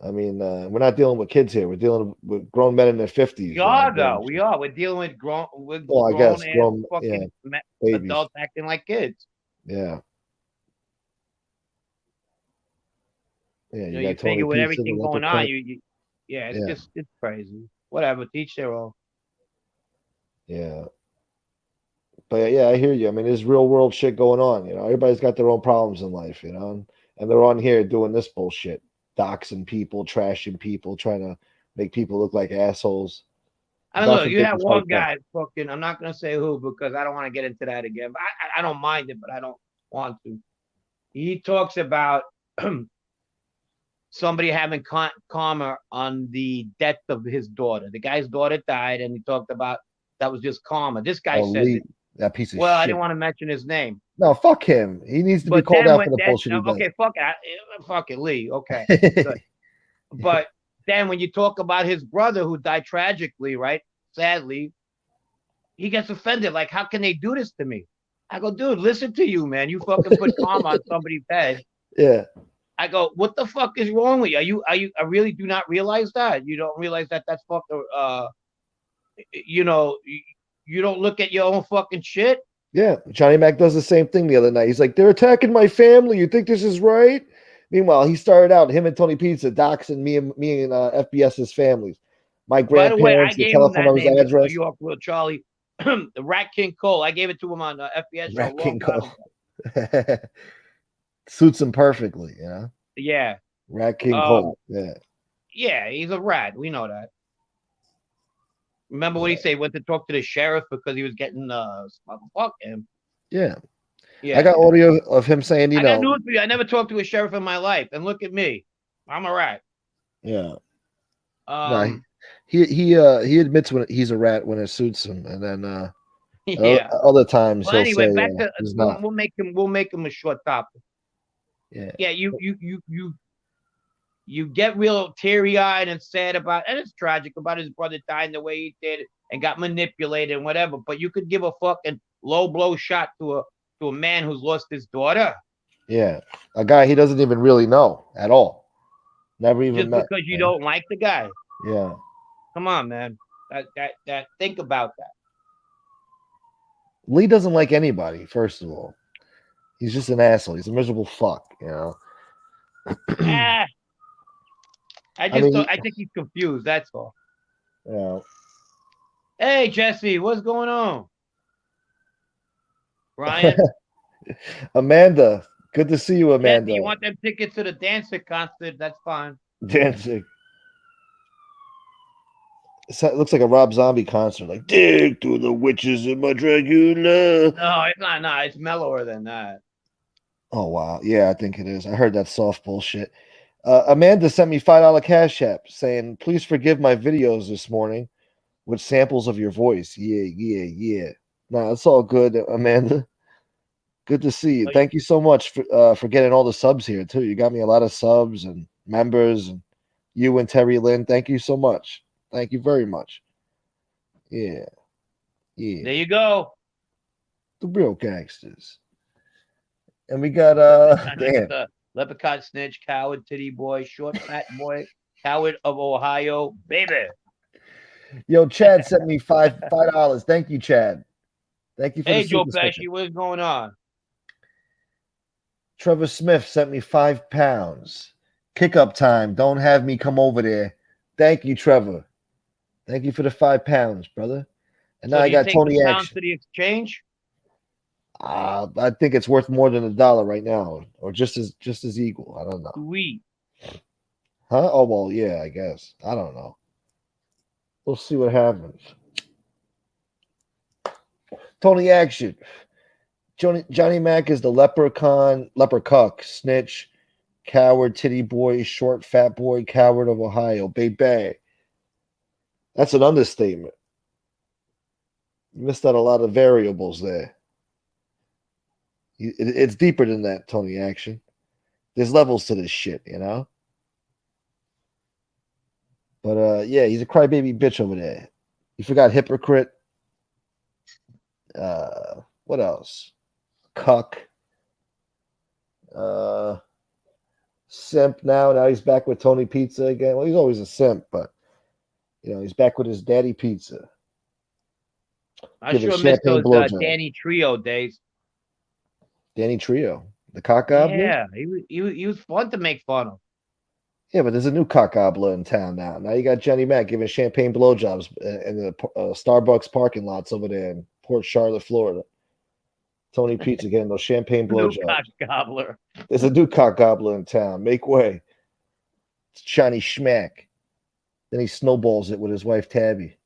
I mean, we're not dealing with kids here. We're dealing with grown men in their 50s. We are, though. We are. We're dealing with grown fucking adults acting like kids. Yeah. Yeah, you figure with everything going on, it's crazy. Whatever, teach their own. Yeah. But yeah, I hear you. I mean, there's real world shit going on. You know, everybody's got their own problems in life, you know, and they're on here doing this bullshit, doxing people, trashing people, trying to make people look like assholes. I don't know. You have one guy, fucking. I'm not gonna say who because I don't want to get into that again. But I don't mind it, but I don't want to. He talks about somebody having karma on the death of his daughter. The guy's daughter died, and he talked about that was just karma. This guy said that piece of shit. Well, I didn't want to mention his name. No, fuck him. He needs to be called out for the bullshit he does. Okay, fuck it, Lee. Okay, but then when you talk about his brother who died tragically, right? Sadly, he gets offended. Like, how can they do this to me? I go, dude, listen to you, man. You fucking put karma on somebody's head. Yeah. I go, what the fuck is wrong with you? I really do not realize that. You don't realize that that's fucking, you know, you don't look at your own fucking shit. Yeah. Johnny Mack does the same thing the other night. He's like, they're attacking my family. You think this is right? Meanwhile, he started out, him and Tony Pizza doxing me and FBS's families. My grandparents, the telephone number's address. New York, Will Charlie, the Rat King Cole. I gave it to him on FBS. Rat King Cole. Suits him perfectly, you know? Yeah. Rat King Cole. Yeah. Yeah, he's a rat. We know that. Remember what he said? He went to talk to the sheriff because he was getting fuck him. Yeah. Yeah. I got audio of him saying, you know. I got news for you. I never talked to a sheriff in my life. And look at me. I'm a rat. Yeah. No, he admits when he's a rat when it suits him, and then other times he'll anyway, say, back to we'll make him a short topic. Yeah. Yeah, you get real teary-eyed and sad about, and it's tragic about his brother dying the way he did and got manipulated and whatever. But you could give a fucking low blow shot to a man who's lost his daughter. Yeah, a guy he doesn't even really know at all. Never even just met. Because you don't like the guy. Yeah. Come on, man. That. Think about that. Lee doesn't like anybody. First of all, he's just an asshole. He's a miserable fuck. You know. Ah, I I just mean, don't. I think he's confused. That's all. you know, Hey, Jesse, what's going on? Brian, Amanda. Good to see you, Jesse, Amanda. you want them tickets to the Dancer concert? That's fine. Dancing. It looks like a Rob Zombie concert. Like, dig through the witches in my Dracula. No, it's not. No, it's mellower than that. Oh wow, yeah, I think it is. I heard that soft bullshit. Amanda sent me $5 cash app saying, "Please forgive my videos this morning with samples of your voice." Yeah. Nah, it's all good, Amanda. Good to see you. Oh, Thank you so much for getting all the subs here too. You got me a lot of subs and members, and you and Terry Lynn. Thank you so much. Thank you very much. Yeah. There you go. The real gangsters. And we got damn. Leprechaun, snitch, coward, titty boy, short fat boy, coward of Ohio, baby. Yo, Chad sent me $5. Thank you, Chad. Thank you for Hey, the Joe super sticker. Pesci, what's going on? Trevor Smith sent me £5. Kick up time. Don't have me come over there. Thank you, Trevor. Thank you for the £5, brother. And now So I do you got take Tony the pounds Action. to the exchange? I think it's worth more than $1 right now, or just as equal. I don't know. Sweet. Huh? Oh well, yeah, I guess. I don't know. We'll see what happens. Tony Action. Johnny Mack is the leprechaun, leprechuck, snitch, coward, titty boy, short fat boy, coward of Ohio. Baby. That's an understatement. You missed out a lot of variables there. It's deeper than that, Tony Action. There's levels to this shit, you know? But yeah, he's a crybaby bitch over there. You forgot hypocrite. What else? Cuck. Simp now. Now he's back with Tony Pizza again. Well, he's always a simp, but he's back with his daddy pizza. I Give a sure miss champagne those blowjob. Danny Trio days. Danny Trio. The cock gobbler? Yeah, he was fun to make fun of. Yeah, but there's a new cock gobbler in town now. Now you got Johnny Mack giving champagne blowjobs in the Starbucks parking lots over there in Port Charlotte, Florida. Tony Pizza getting those champagne New blowjobs. cock gobbler. There's a new cock gobbler in town. Make way. It's Johnny Schmack. Then he snowballs it with his wife Tabby.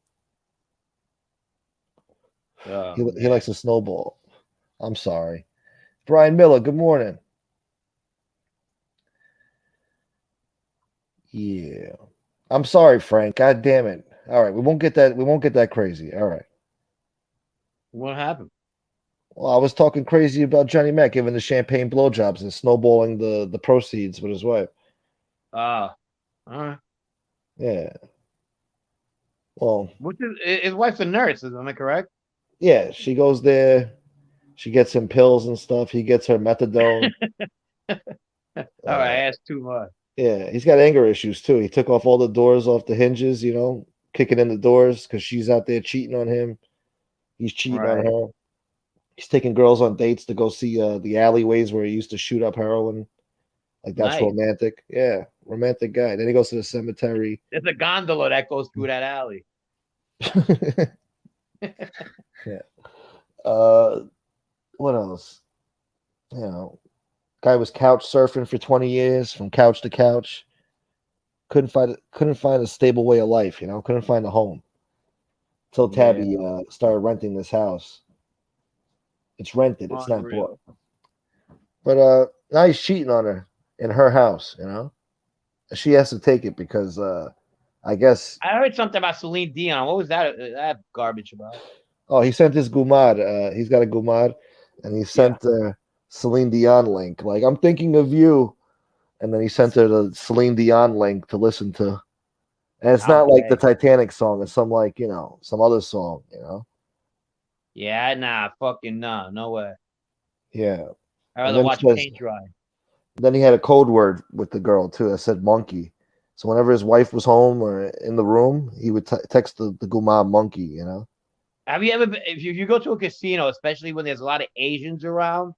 Oh, He likes to snowball. I'm sorry. Brian Miller, good morning. Yeah. I'm sorry, Frank. God damn it. All right, we won't get that crazy. All right. what happened? Well, I was talking crazy about Johnny Mack giving the champagne blowjobs and snowballing the proceeds with his wife. All right. Yeah. Well, His wife's a nurse, am I correct? yeah, she goes there. She gets him pills and stuff. He gets her methadone. All right, I asked too much. Yeah, he's got anger issues too. He took off all the doors off the hinges, kicking in the doors because she's out there cheating on him. He's cheating on Right. her. He's taking girls on dates to go see the alleyways where he used to shoot up heroin. Like that's Nice. romantic. Yeah, romantic guy. Then he goes to the cemetery. There's a gondola that goes through that alley. Yeah. What else? Guy was couch surfing for 20 years, from couch to couch. Couldn't find a stable way of life. Couldn't find a home. Till Tabby started renting this house. It's rented. It's not Unreal. bought. But now he's cheating on her in her house. She has to take it because I guess. I heard something about Celine Dion. What was that garbage about? Oh, he sent his gumad. He's got a gumad, and he sent Celine Dion link. Like, I'm thinking of you, and then he sent her the Celine Dion link to listen to. And it's not like the Titanic song. It's some some other song. Yeah, nah, fucking nah, no way. Yeah. I'd rather watch paint dry. Then he had a code word with the girl too that said monkey. So whenever his wife was home or in the room, he would text the Guma monkey, you know? Have you ever been, if you go to a casino, especially when there's a lot of Asians around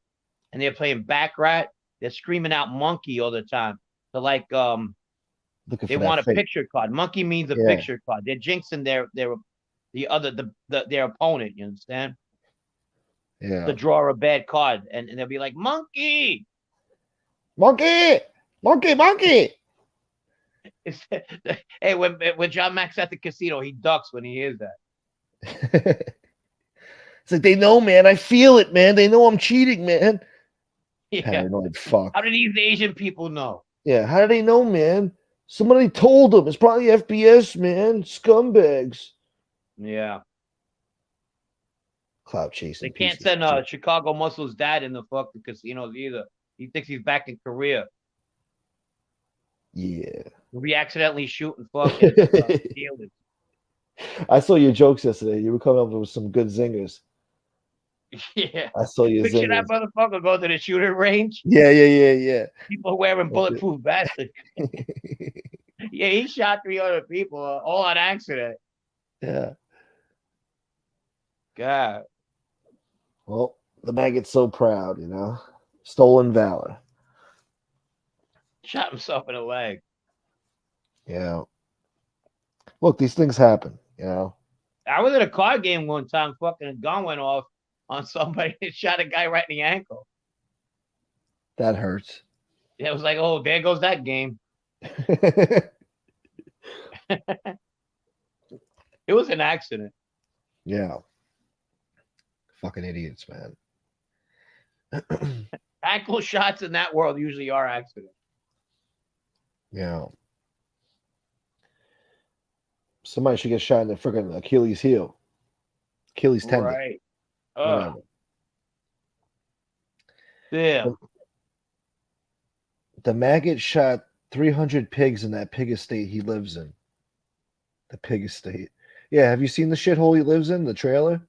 and they're playing baccarat, they're screaming out monkey all the time. They're like Looking they for want that a fake. picture card. Monkey means a Yeah. picture card. They're jinxing their opponent, you understand? Yeah. To draw a bad card. And they'll be like, monkey. Monkey! Monkey, monkey! Hey, when John Mack's at the casino, he ducks when he hears that. It's like, they know, man. I feel it, man. They know I'm cheating, man. Yeah. Paranoid fuck. How do these Asian people know? Yeah, how do they know, man? Somebody told them. It's probably FBS, man. Scumbags. Yeah. Cloud chasing. They can't send Chicago Muscle's dad in the fucking casinos either. He thinks he's back in Korea. Yeah. We'll be accidentally shooting fucking dealers. I saw your jokes yesterday. You were coming up with some good zingers. Yeah. I saw your Picture zingers. that motherfucker go to the shooting range. Yeah. People wearing bulletproof vests. Yeah, he shot 300 people all on accident. Yeah. God. Well, the maggot's so proud, you know. Stolen valor. Shot himself in the leg. Yeah. Look, these things happen, you know. I was at a card game one time, fucking a gun went off on somebody and shot a guy right in the ankle. That hurts. It was like, oh, there goes that game. It was an accident. Yeah. Fucking idiots, man. Ankle shots in that world usually are accidents. Yeah. Somebody should get shot in the freaking Achilles heel. Achilles tendon. Right. Whatever. Yeah. The maggot shot 300 pigs in that pig estate he lives in. The pig estate. Yeah, have you seen the shithole he lives in? The trailer?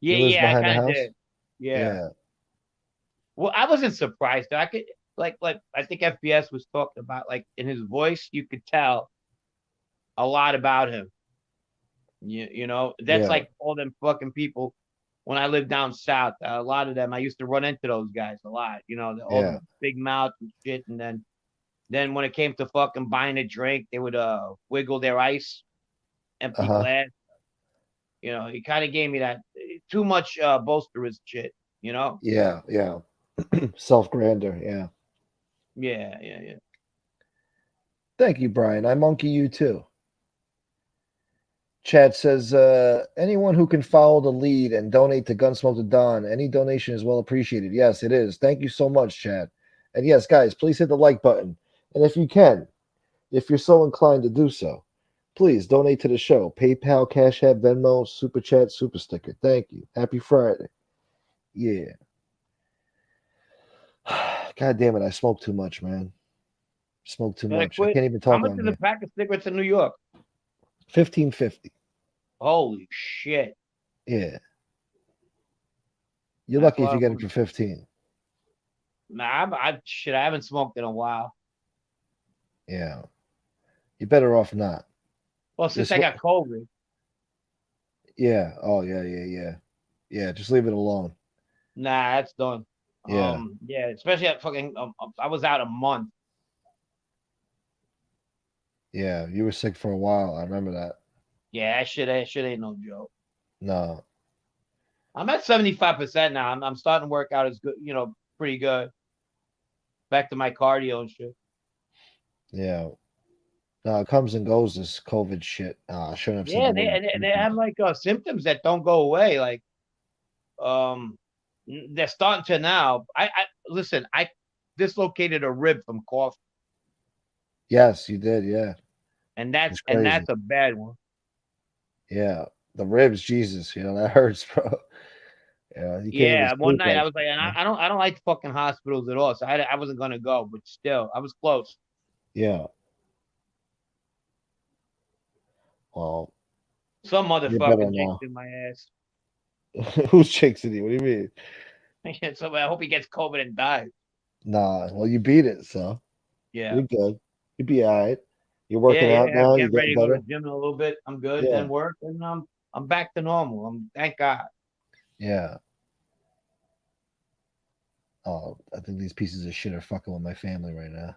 Yeah, I kind of did. Yeah. Well, I wasn't surprised. I could like I think FBS was talking about, like, in his voice, you could tell a lot about him. You know, that's like all them fucking people. When I lived down south, a lot of them, I used to run into those guys a lot. You know, all the big mouths and shit. And then when it came to fucking buying a drink, they would wiggle their ice, empty glass. You know, he kind of gave me that too much boisterous shit. You know? Yeah. Self-grander, Yeah. Thank you, Brian. I monkey you too. Chad says, anyone who can follow the lead and donate to Gunsmoke to Don, any donation is well appreciated. Yes, it is. Thank you so much, Chad. And yes, guys, please hit the like button. And if you can, if you're so inclined to do so, please donate to the show. PayPal, Cash App, Venmo, Super Chat, Super Sticker. Thank you. Happy Friday. Yeah. God damn it, I smoke too much, man. Smoke too much. I can't even talk. How much is a pack of cigarettes in New York? $15.50. Holy shit. Yeah. You're lucky if you get it for 15. Nah, I haven't smoked in a while. Yeah. You're better off not. Well, since I got COVID. Yeah. Oh, yeah. Yeah, just leave it alone. Nah, that's done. Yeah. Yeah, especially at fucking I was out a month. Yeah, you were sick for a while. I remember that. Yeah, that shit ain't no joke. No. I'm at 75% now. I'm starting to work out as good, you know, pretty good. Back to my cardio and shit. Yeah. No, it comes and goes, this COVID shit. I shouldn't have said they have like symptoms that don't go away. Like, they're starting to now. Listen, I dislocated a rib from cough. Yes, you did, yeah. And that's a bad one. Yeah. The ribs, Jesus, you know, that hurts, bro. Yeah, one night I was like, and I don't like fucking hospitals at all. So I wasn't gonna go, but still, I was close. Yeah. Well, some motherfucker jinxed in my ass. Who's jinxing you? What do you mean? So I hope he gets COVID and dies. Nah, well, you beat it, so yeah, you're good. You'd be all right. You're working out I'm now. You're getting ready getting to go to better. the gym in a little bit. I'm good. Yeah. Then work, and I'm back to normal. Thank God. Yeah. Oh, I think these pieces of shit are fucking with my family right now.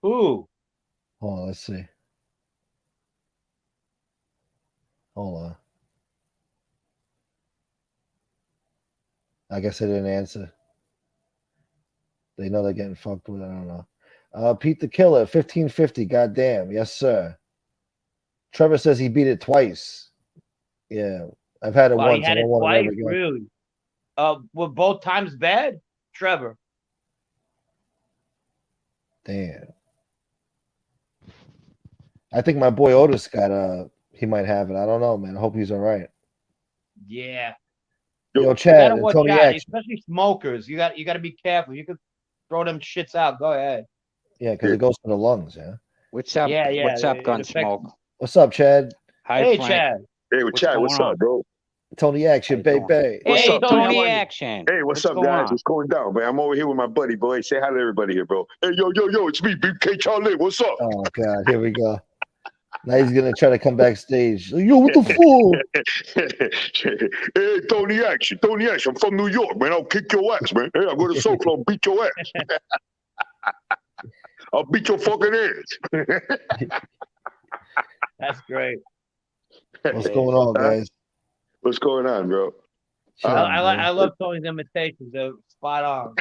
Ooh. Hold on, let's see. Hold on. I guess I didn't answer. They know they're getting fucked with. I don't know. Pete the Killer, 1550. Goddamn. Yes, sir. Trevor says he beat it twice. Yeah. I've had it Well, once. he I had it don't want it twice, ever again. really. Were both times bad, Trevor? Damn. I think my boy Otis got he might have it. I don't know, man. I hope he's all right. Yeah. Yo, You Chad gotta and watch Tony out, Action. especially smokers. You got to be careful. You could throw them shits out. Go ahead. Yeah, because it goes to the lungs, yeah. What's up? Yeah, What's up, it affects- Gunsmoke? What's up, Chad? Hi, Hey, Frank. Chad. Hey, What's Chad, going what's on? up, bro? Tony Action, How you doing? baby. What's Hey, up, Tony, how Tony are you? Action. Hey, what's up, going guys? on? What's going down, man? I'm over here with my buddy, boy. Say hi to everybody here, bro. Hey, yo, it's me, BK Charlie. What's up? Oh God, here we go. Now he's gonna try to come backstage. Yo, what the fuck? Hey, Tony Action. I'm from New York, man. I'll kick your ass, man. Hey, I'll go to Soul Club, beat your ass. I'll beat your fucking ass. That's great. What's going on, guys? What's going on, bro? I love Tony's imitations. They're spot on.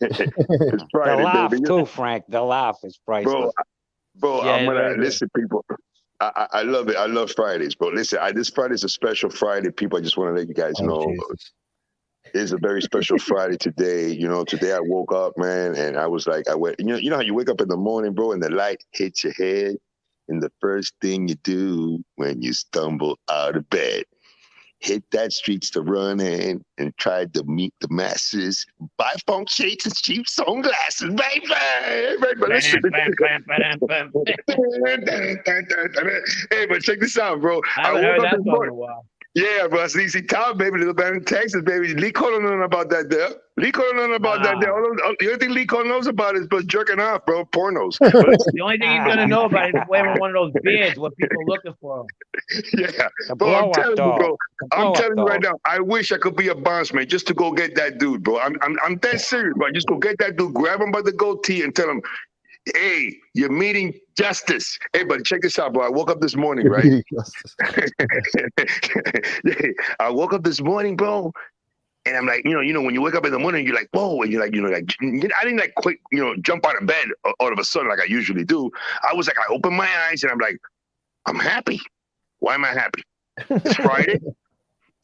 It's Friday, The laugh baby. too, Frank. The laugh is priceless. Bro, Yeah, I'm gonna very good. listen, people. I love it. I love Fridays, bro. Listen, this Friday is a special Friday. People, I just want to let you guys Oh, know Jesus. it's a very special Friday today. You know, today I woke up, man, and I was like, I went. You know how you wake up in the morning, bro, and the light hits your head, and the first thing you do when you stumble out of bed, hit that streets to run in and try to meet the masses. Buy funk shades and cheap sunglasses, baby. Baby, listen. Hey, but check this out, bro. I haven't heard that song in a morning. while. Yeah, bro. It's easy top, baby. Little band in Texas, baby. Lee Cole don't know about that there. Lee Cole don't know about that there. The only thing Lee Cole knows about is but jerking off, bro. Pornos. But listen, The only thing he's gonna know about is wearing one of those beards. What people are looking for. yeah. The Bro, I'm blow-up telling you, dog. bro. The I'm blow-up telling you right dog. now, I wish I could be a bondsman just to go get that dude, bro. I'm dead serious, bro. Just go get that dude, grab him by the goatee and tell him, hey, you're meeting justice. Hey, buddy, check this out, bro. I woke up this morning, right? I woke up this morning, bro, and I'm like, you know, when you wake up in the morning, you're like, whoa, and you're like, I didn't like quick, jump out of bed all of a sudden like I usually do. I was like, I opened my eyes and I'm like, I'm happy. Why am I happy? It's Friday.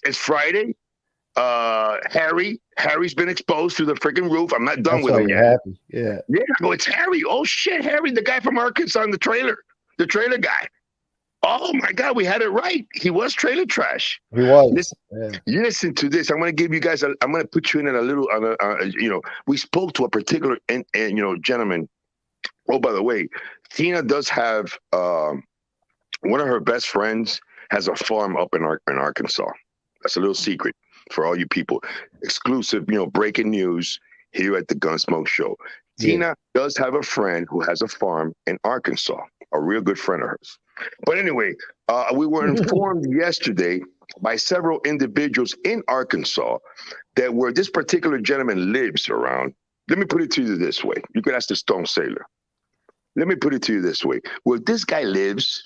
It's Friday. Harry's been exposed to the freaking roof. I'm not done That's with why him you're yet. happy. Yeah. Yeah, I go, it's Harry. Oh shit, Harry, the guy from Arkansas in the trailer guy. Oh my God, we had it right. He was trailer trash. He was. Yeah. Listen to this. I'm going to give you guys. I'm going to put you in a little. We spoke to a particular, gentleman. Oh, by the way, Tina does have one of her best friends has a farm up in Arkansas. That's a little secret for all you people. Exclusive, breaking news here at the Gunsmoke Show. Yeah. Tina does have a friend who has a farm in Arkansas, a real good friend of hers. But anyway, we were informed yesterday by several individuals in Arkansas that where this particular gentleman lives around, let me put it to you this way. You can ask the Stone Sailor. Let me put it to you this way. Where this guy lives,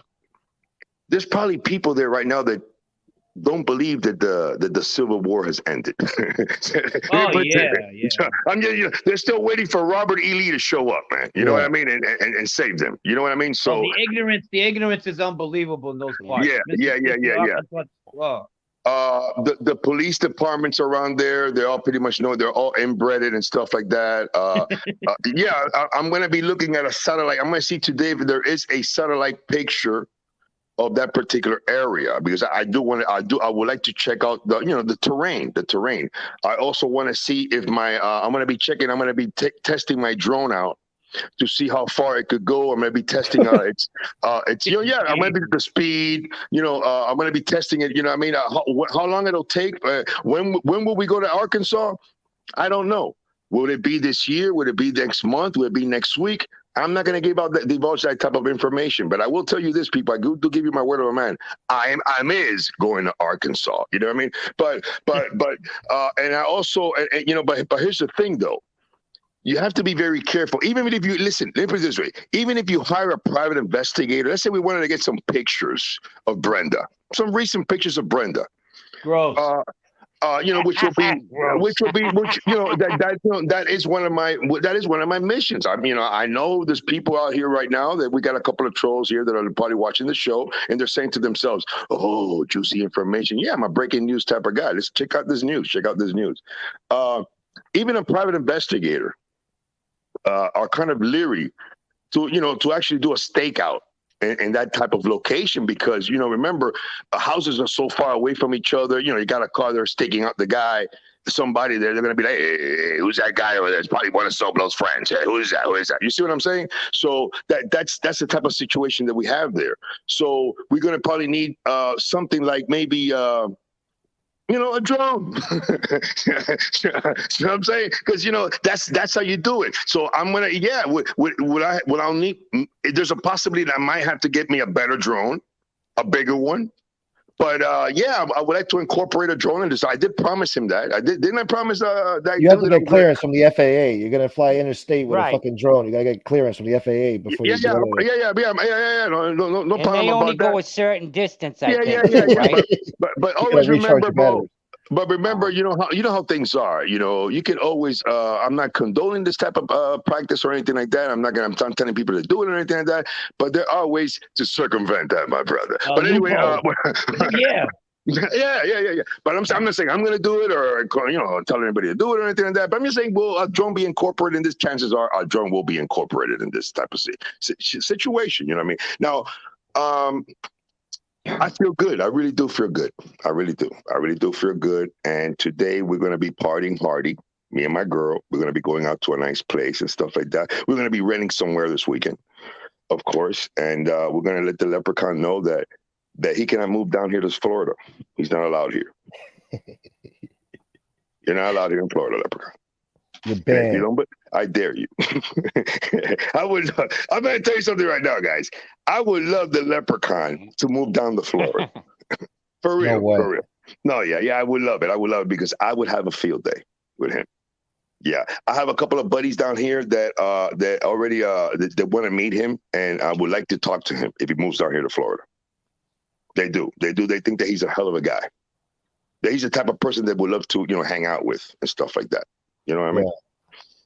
there's probably people there right now that don't believe that the Civil War has ended. Oh yeah. They're still waiting for Robert E. Lee to show up, man. You know what I mean, and save them. You know what I mean? So the ignorance is unbelievable in those parts. Yeah. Wow. The police departments around there, they all pretty much know they're all inbred and stuff like that. I'm going to be looking at a satellite. I'm going to see today if there is a satellite picture of that particular area, because I would like to check out the terrain. I also want to see if I'm going to be testing my drone out to see how far it could go. I'm going to be testing I'm going to be the speed, I'm going to be testing it, how long it'll take. When will we go to Arkansas? I don't know. Will it be this year? Will it be next month? Will it be next week? I'm not going to divulge that type of information, but I will tell you this, people. I do give you my word of a man. I'm going to Arkansas. You know what I mean? But and I also, and, you know, but here's the thing, though. You have to be very careful. Even if you listen, let me put it this way: even if you hire a private investigator, let's say we wanted to get some pictures of Brenda, some recent pictures of Brenda. Gross. You know, which you know, that is one of my missions. I know there's people out here right now that we got a couple of trolls here that are probably watching the show, and they're saying to themselves, "Oh, juicy information." Yeah, I'm a breaking news type of guy. Let's check out this news. Even a private investigator are kind of leery to actually do a stakeout in that type of location, because, you know, remember, houses are so far away from each other. You know, you got a car there staking out the guy, somebody there. They're going to be like, hey, who's that guy over there? It's probably one of Soblo's friends. Hey, who is that? You see what I'm saying? So that's the type of situation that we have there. So we're going to probably need something like maybe a drone. You know what I'm saying? Because, you know, that's how you do it. So I'm gonna, I'll need. There's a possibility that I might have to get me a better drone, a bigger one. But I would like to incorporate a drone in this. I did promise him that. Didn't I promise that? You have to get clearance from the FAA. You're gonna fly interstate with a fucking drone. You gotta get clearance from the FAA before you go. Yeah. No and problem they only about go that. a certain distance. I think. Right? But always remember, bro. battery. But remember, you know how things are. You know, you can always. I'm not condoning this type of practice or anything like that. I'm not telling people to do it or anything like that. But there are ways to circumvent that, my brother. But anyway, yeah. Yeah. But I'm not saying I'm going to do it or tell anybody to do it or anything like that. But I'm just saying, will a drone be incorporated in this? Chances are a drone will be incorporated in this type of situation. You know what I mean? Now, I feel good. I really do feel good. I really do feel good. And today we're going to be partying hardy. Me and my girl, we're going to be going out to a nice place and stuff like that. We're going to be renting somewhere this weekend, of course. And we're going to let the leprechaun know that he cannot move down here to Florida. He's not allowed here. You're not allowed here in Florida, leprechaun. You're banned. You know, but I dare you. I'm going to tell you something right now, guys. I would love the leprechaun to move down to Florida. For real. No, yeah, I would love it. I would love it because I would have a field day with him. Yeah, I have a couple of buddies down here that already that want to meet him, and I would like to talk to him if he moves down here to Florida. They do. They think that he's a hell of a guy. That he's the type of person that would love to, hang out with and stuff like that. You know what I mean?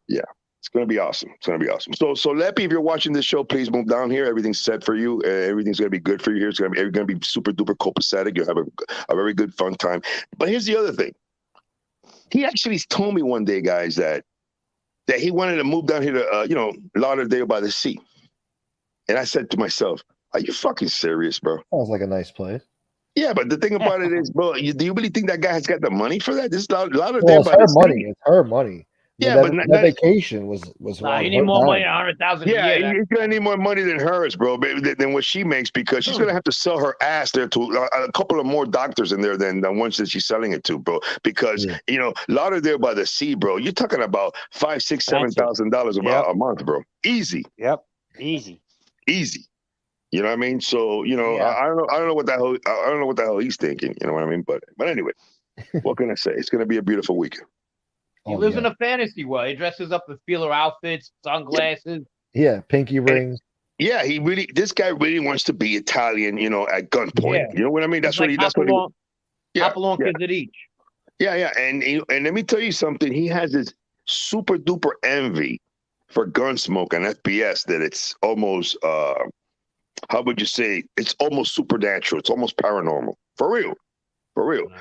Yeah. It's going to be awesome. So Leppy, if you're watching this show, please move down here. Everything's set for you. Everything's going to be good for you here. It's going to be super duper copacetic. You'll have a very good fun time. But here's the other thing. He actually told me one day, guys, that he wanted to move down here to, Lauderdale by the sea. And I said to myself, are you fucking serious, bro? Sounds like a nice place. Yeah, but the thing about it is, bro, do you really think that guy has got the money for that? This is Lauderdale it's by the sea. money. It's her money. Yeah, that vacation was. You need more money, 100,000. Yeah, he's gonna need more money than hers, bro, than what she makes, because she's gonna have to sell her ass there to a couple of more doctors in there than the ones that she's selling it to, bro. Because Lauderdale by the sea, bro, you're talking about $5,000, $6,000, $7,000 a month, bro. Easy. Yep. Easy. You know what I mean? So I don't know what the hell he's thinking. You know what I mean? But anyway, what can I say? It's gonna be a beautiful weekend. He lives in a fantasy world. He dresses up with feeler outfits, sunglasses. Yeah, pinky rings. Yeah, this guy really wants to be Italian, at gunpoint. Yeah. You know what I mean? That's what he. Hop along kids at each. Yeah. And let me tell you something. He has this super duper envy for Gunsmoke and FPS that it's almost how would you say? It's almost supernatural. It's almost paranormal. For real.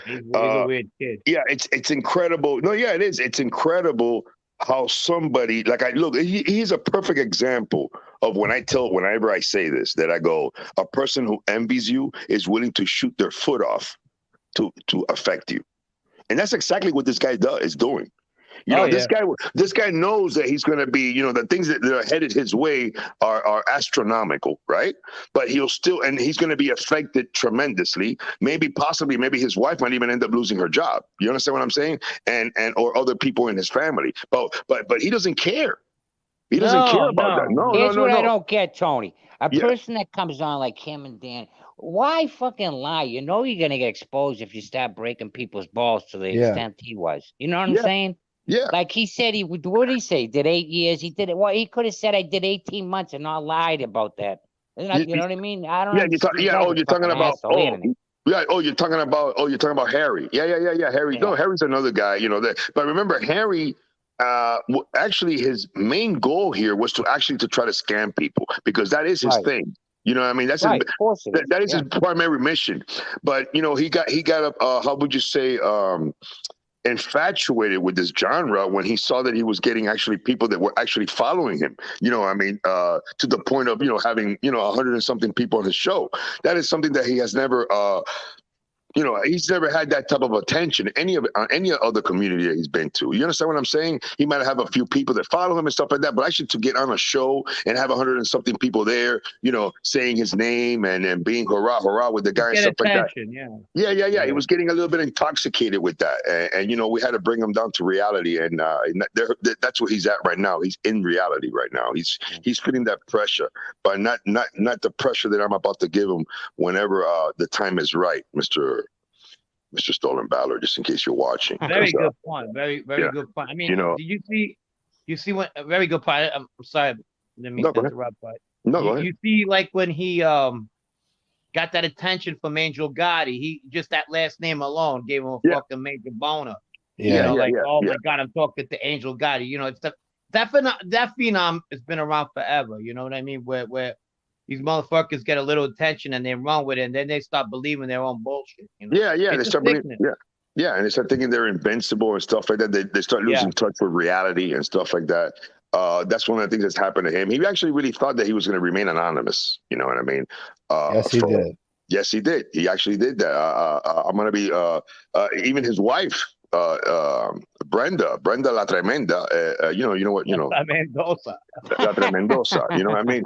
He's a weird kid. Yeah, it's incredible. No, yeah, it is. It's incredible how somebody he's a perfect example of whenever I say this, that I go, a person who envies you is willing to shoot their foot off to affect you. And that's exactly what this guy is doing. This guy knows that he's going to be, the things that are headed his way are astronomical, right? But he's going to be affected tremendously. Maybe his wife might even end up losing her job. You understand what I'm saying? And or other people in his family. But he doesn't care. He doesn't care about that. No, Here's no, what no, I no. don't get, Tony. A Yeah. person that comes on like him and Dan, why fucking lie? You know you're gonna get exposed if you start breaking people's balls to the extent he was. You know what I'm Yeah. saying? Yeah. Like he said he would. What did he say? He did 8 years. He did it. Well, he could have said I did 18 months and not lied about that. You know what I mean? I don't. Yeah, understand. yeah. Oh, you're talking about. Asshole, Yeah. Oh, you're talking about Harry. Yeah. Harry. No, Harry's another guy. You know that. But remember, Harry. Actually, his main goal here was to try to scam people because that is his thing. You know what I mean? That's right. Of course that is his primary mission. But you know, he got how would you say infatuated with this genre when he saw that he was getting actually people that were actually following him. You know, I mean, to the point of having 100 and something people on his show. That is something that he has never. He's never had that type of attention any other community that he's been to. You understand what I'm saying? He might have a few people that follow him and stuff like that, but actually to get on a show and have 100 and something people there, saying his name and being hurrah with the guy and stuff like that. Yeah. He was getting a little bit intoxicated with that, and we had to bring him down to reality, and that's where he's at right now. He's in reality right now. He's feeling that pressure, but not the pressure that I'm about to give him whenever the time is right, Mr. Stolen Valor, just in case you're watching. Very good point. Very good point. I mean, did you see what a very good point. I'm sorry, let me interrupt, but go ahead. You see, like when he got that attention from Angel Gotti, he just that last name alone gave him a fucking major boner. My God, I'm talking to Angel Gotti. It's that phenom has been around forever. You know what I mean? Where these motherfuckers get a little attention and they run with it, and then they start believing their own bullshit. Yeah, they start believing. Yeah, and they start thinking they're invincible and stuff like that. They start losing touch with reality and stuff like that. That's one of the things that's happened to him. He actually really thought that he was going to remain anonymous. You know what I mean? Yes, he did. Yes, he did. He actually did that. I'm going to be even his wife. Brenda La Tremenda, you know what, La Mendoza. La Tremendosa, you know what I mean?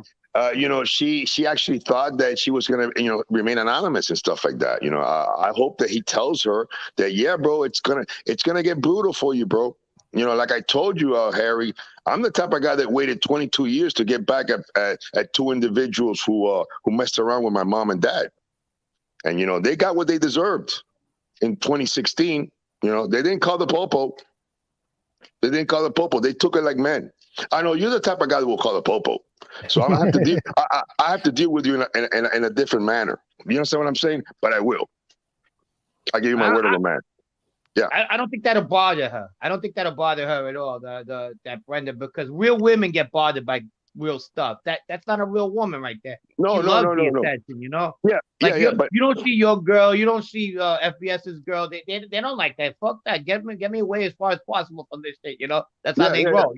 She actually thought that she was going to, remain anonymous and stuff like that. I hope that he tells her that, yeah, bro, it's going to get brutal for you, bro. Like I told you, Harry, I'm the type of guy that waited 22 years to get back at two individuals who messed around with my mom and dad. And, they got what they deserved in 2016. They didn't call the popo. They didn't call the popo. They took it like men. I know you're the type of guy that will call the popo. So I'm gonna have to deal. I have to deal with you in a different manner. You understand what I'm saying? But I will. I give you my word of a man. Yeah. I don't think that'll bother her. I don't think that'll bother her at all. That Brenda, because real women get bothered by real stuff. That's not a real woman right there. No. Attention, Yeah. But you don't see your girl, you don't see FBS's girl. They don't like that. Fuck that. Get me away as far as possible from this shit. That's how they roll.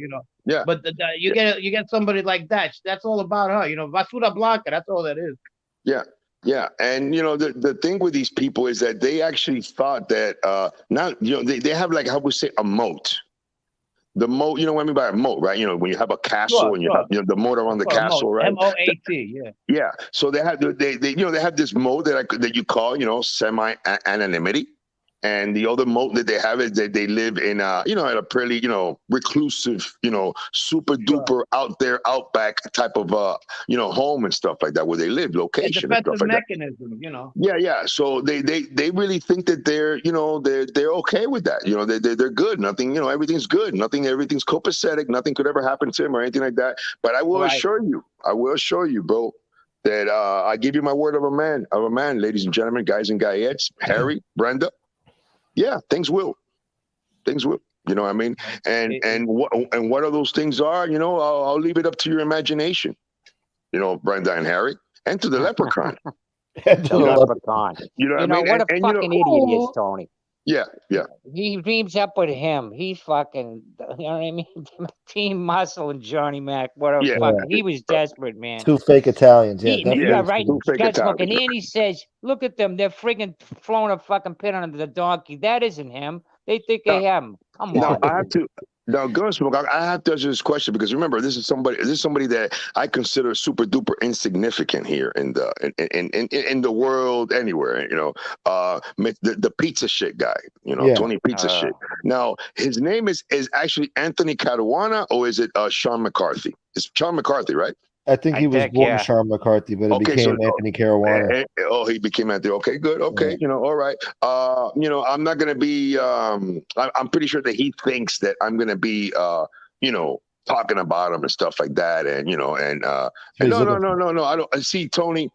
Yeah. But you get somebody like that. That's all about her. Basura Blanca. That's all that is. Yeah. Yeah, and the thing with these people is that they actually thought that they have, like, how we say, a moat. The moat, you know what I mean by a moat, right? When you have a castle and you have the moat around the castle, right? MOAT, yeah. Yeah. So they have they have this moat that you call semi-anonymity, and the other moat that they have is that they live in at a pretty reclusive super duper out there outback type of home and stuff like that where they live, location and stuff like mechanism, that. Yeah. So they really think that they're okay with that. They're good. Nothing, everything's good. Everything's copacetic. Nothing could ever happen to him or anything like that. But I will assure you, bro, that I give you my word of a man, ladies and gentlemen, guys and guyettes, Harry, Brenda. Yeah, things will. You know what I mean? And what are those things are? I'll leave it up to your imagination. Brenda and Harry, and to the leprechaun. Leprechaun. You know what I mean? What a fucking idiot he is, Tony. Yeah. He dreams up with him. He's fucking, you know what I mean? Team Muscle and Johnny Mack. He was desperate, man. Two fake Italians. Yeah, right. Gunsmoke. And Andy says, look at them. They're friggin' throwing a fucking pin under the donkey. That isn't him. They think they have him. Come on. Now, Gunsmoke, I have to answer this question because remember, this is somebody that I consider super duper insignificant here in the world anywhere. The pizza shit guy. Tony Pizza shit. Now, his name is actually Anthony Caruana, or is it Sean McCarthy? It's Sean McCarthy, right? I think he was born yeah. Sean McCarthy, but it Okay, became so Anthony Caruana. he became Anthony. Okay, good. Okay, Yeah. all right. I'm not gonna be. I'm pretty sure that he thinks that I'm gonna be. Talking about him and stuff like that, and no. I don't see Tony.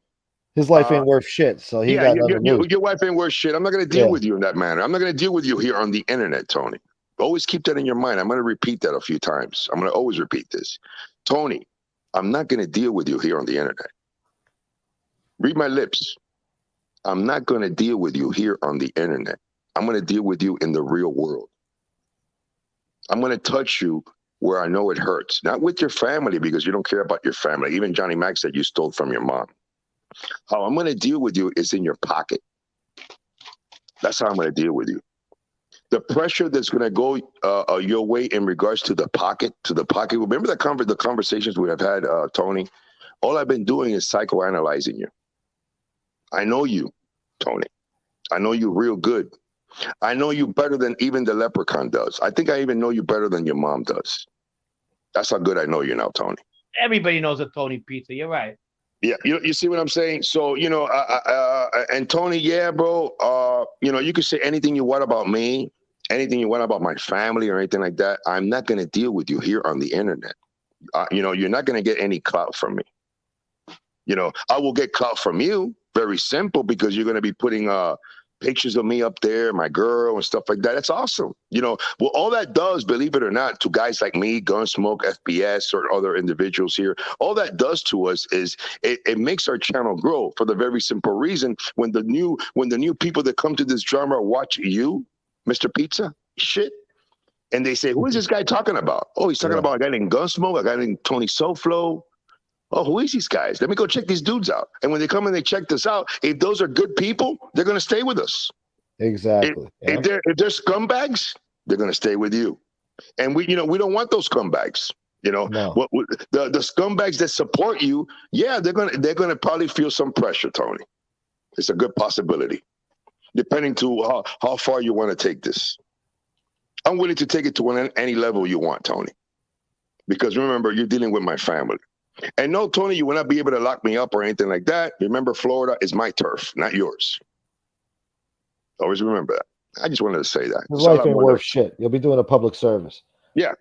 His life ain't worth shit, so he got nothing to lose. Your wife ain't worth shit. I'm not gonna deal with you in that manner. I'm not gonna deal with you here on the internet, Tony. Always keep that in your mind. I'm gonna repeat that a few times. I'm gonna always repeat this, Tony. I'm not gonna deal with you here on the internet. Read my lips. I'm not going to deal with you here on the internet. I'm going to deal with you in the real world. I'm going to touch you where I know it hurts. Not with your family, because you don't care about your family. Even Johnny Mack said you stole from your mom. How I'm going to deal with you is in your pocket. That's how I'm going to deal with you. The pressure that's going to go your way in regards to the pocket. Remember the conversations we have had, Tony? All I've been doing is psychoanalyzing you. I know you, Tony. I know you real good. I know you better than even the leprechaun does. I think I even know you better than your mom does. That's how good I know you now, Tony. Everybody knows a Tony Pizza. You're right. Yeah, you see what I'm saying? So, and Tony, yeah, bro, you can say anything you want about me, anything you want about my family or anything like that. I'm not going to deal with you here on the internet. You're not going to get any clout from me. I will get clout from you. Very simple, because you're going to be putting pictures of me up there, my girl and stuff like that. That's awesome. Well, all that does, believe it or not, to guys like me, Gunsmoke, FPS, or other individuals here, all that does to us is it makes our channel grow, for the very simple reason, when the new people that come to this drama watch you, Mr. Pizza, shit, and they say, who is this guy talking about? Oh, he's talking about a guy named Gunsmoke, a guy named Tony SoFlo. Oh, who is these guys? Let me go check these dudes out. And when they come and they check this out, if those are good people, they're going to stay with us. Exactly. If they're scumbags, they're going to stay with you. And we don't want those scumbags. No. The scumbags that support you, yeah, they're gonna probably feel some pressure, Tony. It's a good possibility, depending to how far you want to take this. I'm willing to take it to any level you want, Tony. Because remember, you're dealing with my family. And no, Tony, you will not be able to lock me up or anything like that. Remember, Florida is my turf, not yours. Always remember that. I just wanted to say that. His life ain't worth shit. You'll be doing a public service. Yeah.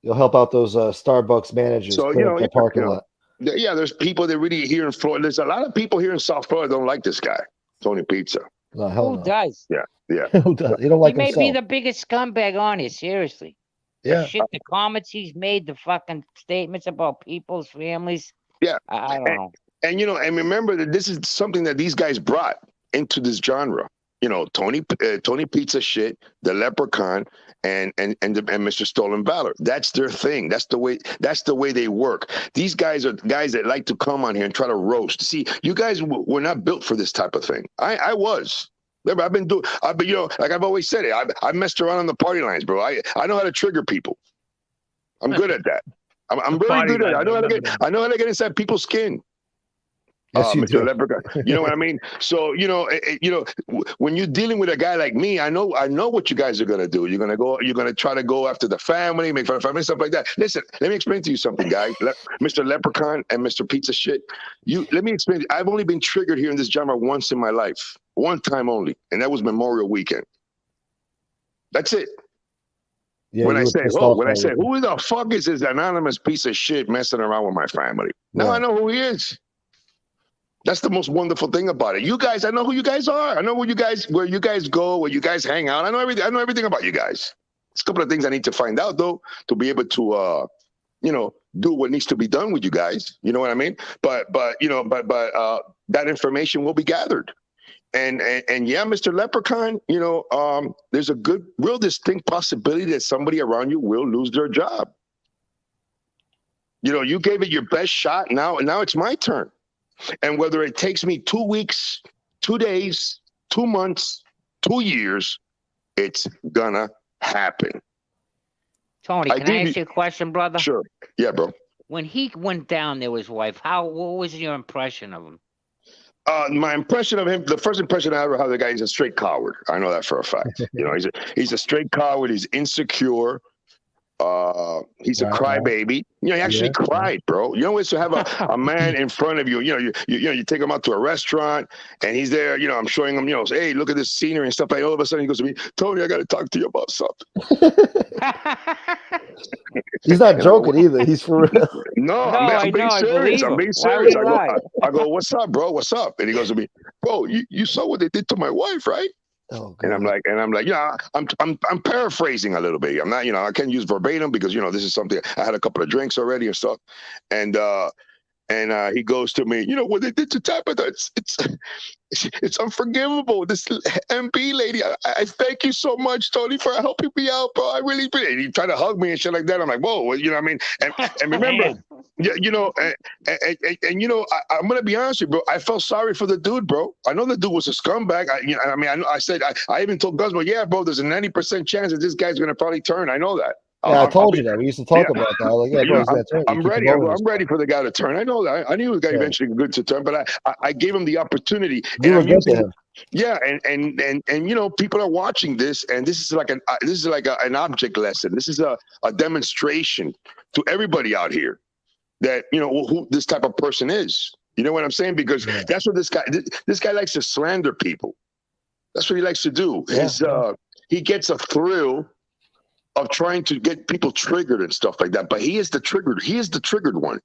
You'll help out those Starbucks managers in the parking lot. Yeah, there's people that really here in Florida. There's a lot of people here in South Florida don't like this guy, Tony Pizza. No, hell Who no. does? Yeah. Who does? He don't like He may himself. be the biggest scumbag on here, seriously. Yeah. The shit, the comments he's made, the fucking statements about people's families. Yeah. I don't know. And and remember that this is something that these guys brought into this genre. Tony Pizza shit, the Leprechaun, and Mr. Stolen Valor. That's their thing. That's the way they work. These guys are guys that like to come on here and try to roast. See, you guys were not built for this type of thing. I was. Remember, I've been like I've always said it. I messed around on the party lines, bro. I know how to trigger people. I'm good at that. I'm very good at it. I know how to get inside people's skin. Yes, you Mr. do. Leprechaun. You know what I mean? So, when you're dealing with a guy like me, I know what you guys are going to do. You're going to try to go after the family, make fun of family, stuff like that. Listen, let me explain to you something, guys. Mr. Leprechaun and Mr. Pizza shit. Let me explain. I've only been triggered here in this genre once in my life. One time only. And that was Memorial Weekend. That's it. Yeah, when I say, who the fuck is this anonymous piece of shit messing around with my family? Now I know who he is. That's the most wonderful thing about it. You guys, I know who you guys are. I know where you guys go, where you guys hang out. I know everything about you guys. There's a couple of things I need to find out though, to be able to do what needs to be done with you guys. You know what I mean? But that information will be gathered. And yeah, Mr. Leprechaun, there's a good, real distinct possibility that somebody around you will lose their job. You gave it your best shot. Now it's my turn. And whether it takes me 2 weeks, 2 days, 2 months, 2 years, it's gonna happen. Tony, can I ask you a question, brother? Sure. Yeah, bro. When he went down there with his wife, what was your impression of him? My impression of him, the first impression I ever had of the guy, he's a straight coward. I know that for a fact. He's a straight coward. He's insecure. He's a crybaby. He actually cried, bro. You know, it's to have a man in front of you. You take him out to a restaurant, and he's there. I'm showing him. Say, hey, look at this scenery and stuff. Like all of a sudden, he goes to me, Tony, I got to talk to you about something. He's not joking either. He's for real. No, I'm being serious. I'm being serious. I go, what's up, bro? What's up? And he goes to me, bro, you saw what they did to my wife, right? Oh, and I'm like, yeah, I'm paraphrasing a little bit. I'm not, I can't use verbatim because this is something I had a couple of drinks already and stuff. And he goes to me, what they did to Tabitha, it's unforgivable. This MP lady, I thank you so much, Tony, for helping me out, bro. I really appreciate it. And he tried to hug me and shit like that. I'm like, whoa, you know what I mean? And remember, I'm gonna be honest with you, bro. I felt sorry for the dude, bro. I know the dude was a scumbag. I even told Gunsmoke, yeah, bro, there's a 90% chance that this guy's gonna probably turn. I know that. Yeah, I told you that. We used to talk about that. Like, bro, he's gonna turn. I'm ready. I'm ready for the guy to turn. I know that. I knew the guy eventually good to turn, but I gave him the opportunity. You were good to him. Yeah, and people are watching this, and this is like an object lesson. This is a demonstration to everybody out here that who this type of person is. You know what I'm saying? Because that's what this guy likes to slander people. That's what he likes to do. He gets a thrill of trying to get people triggered and stuff like that. But he is the triggered one.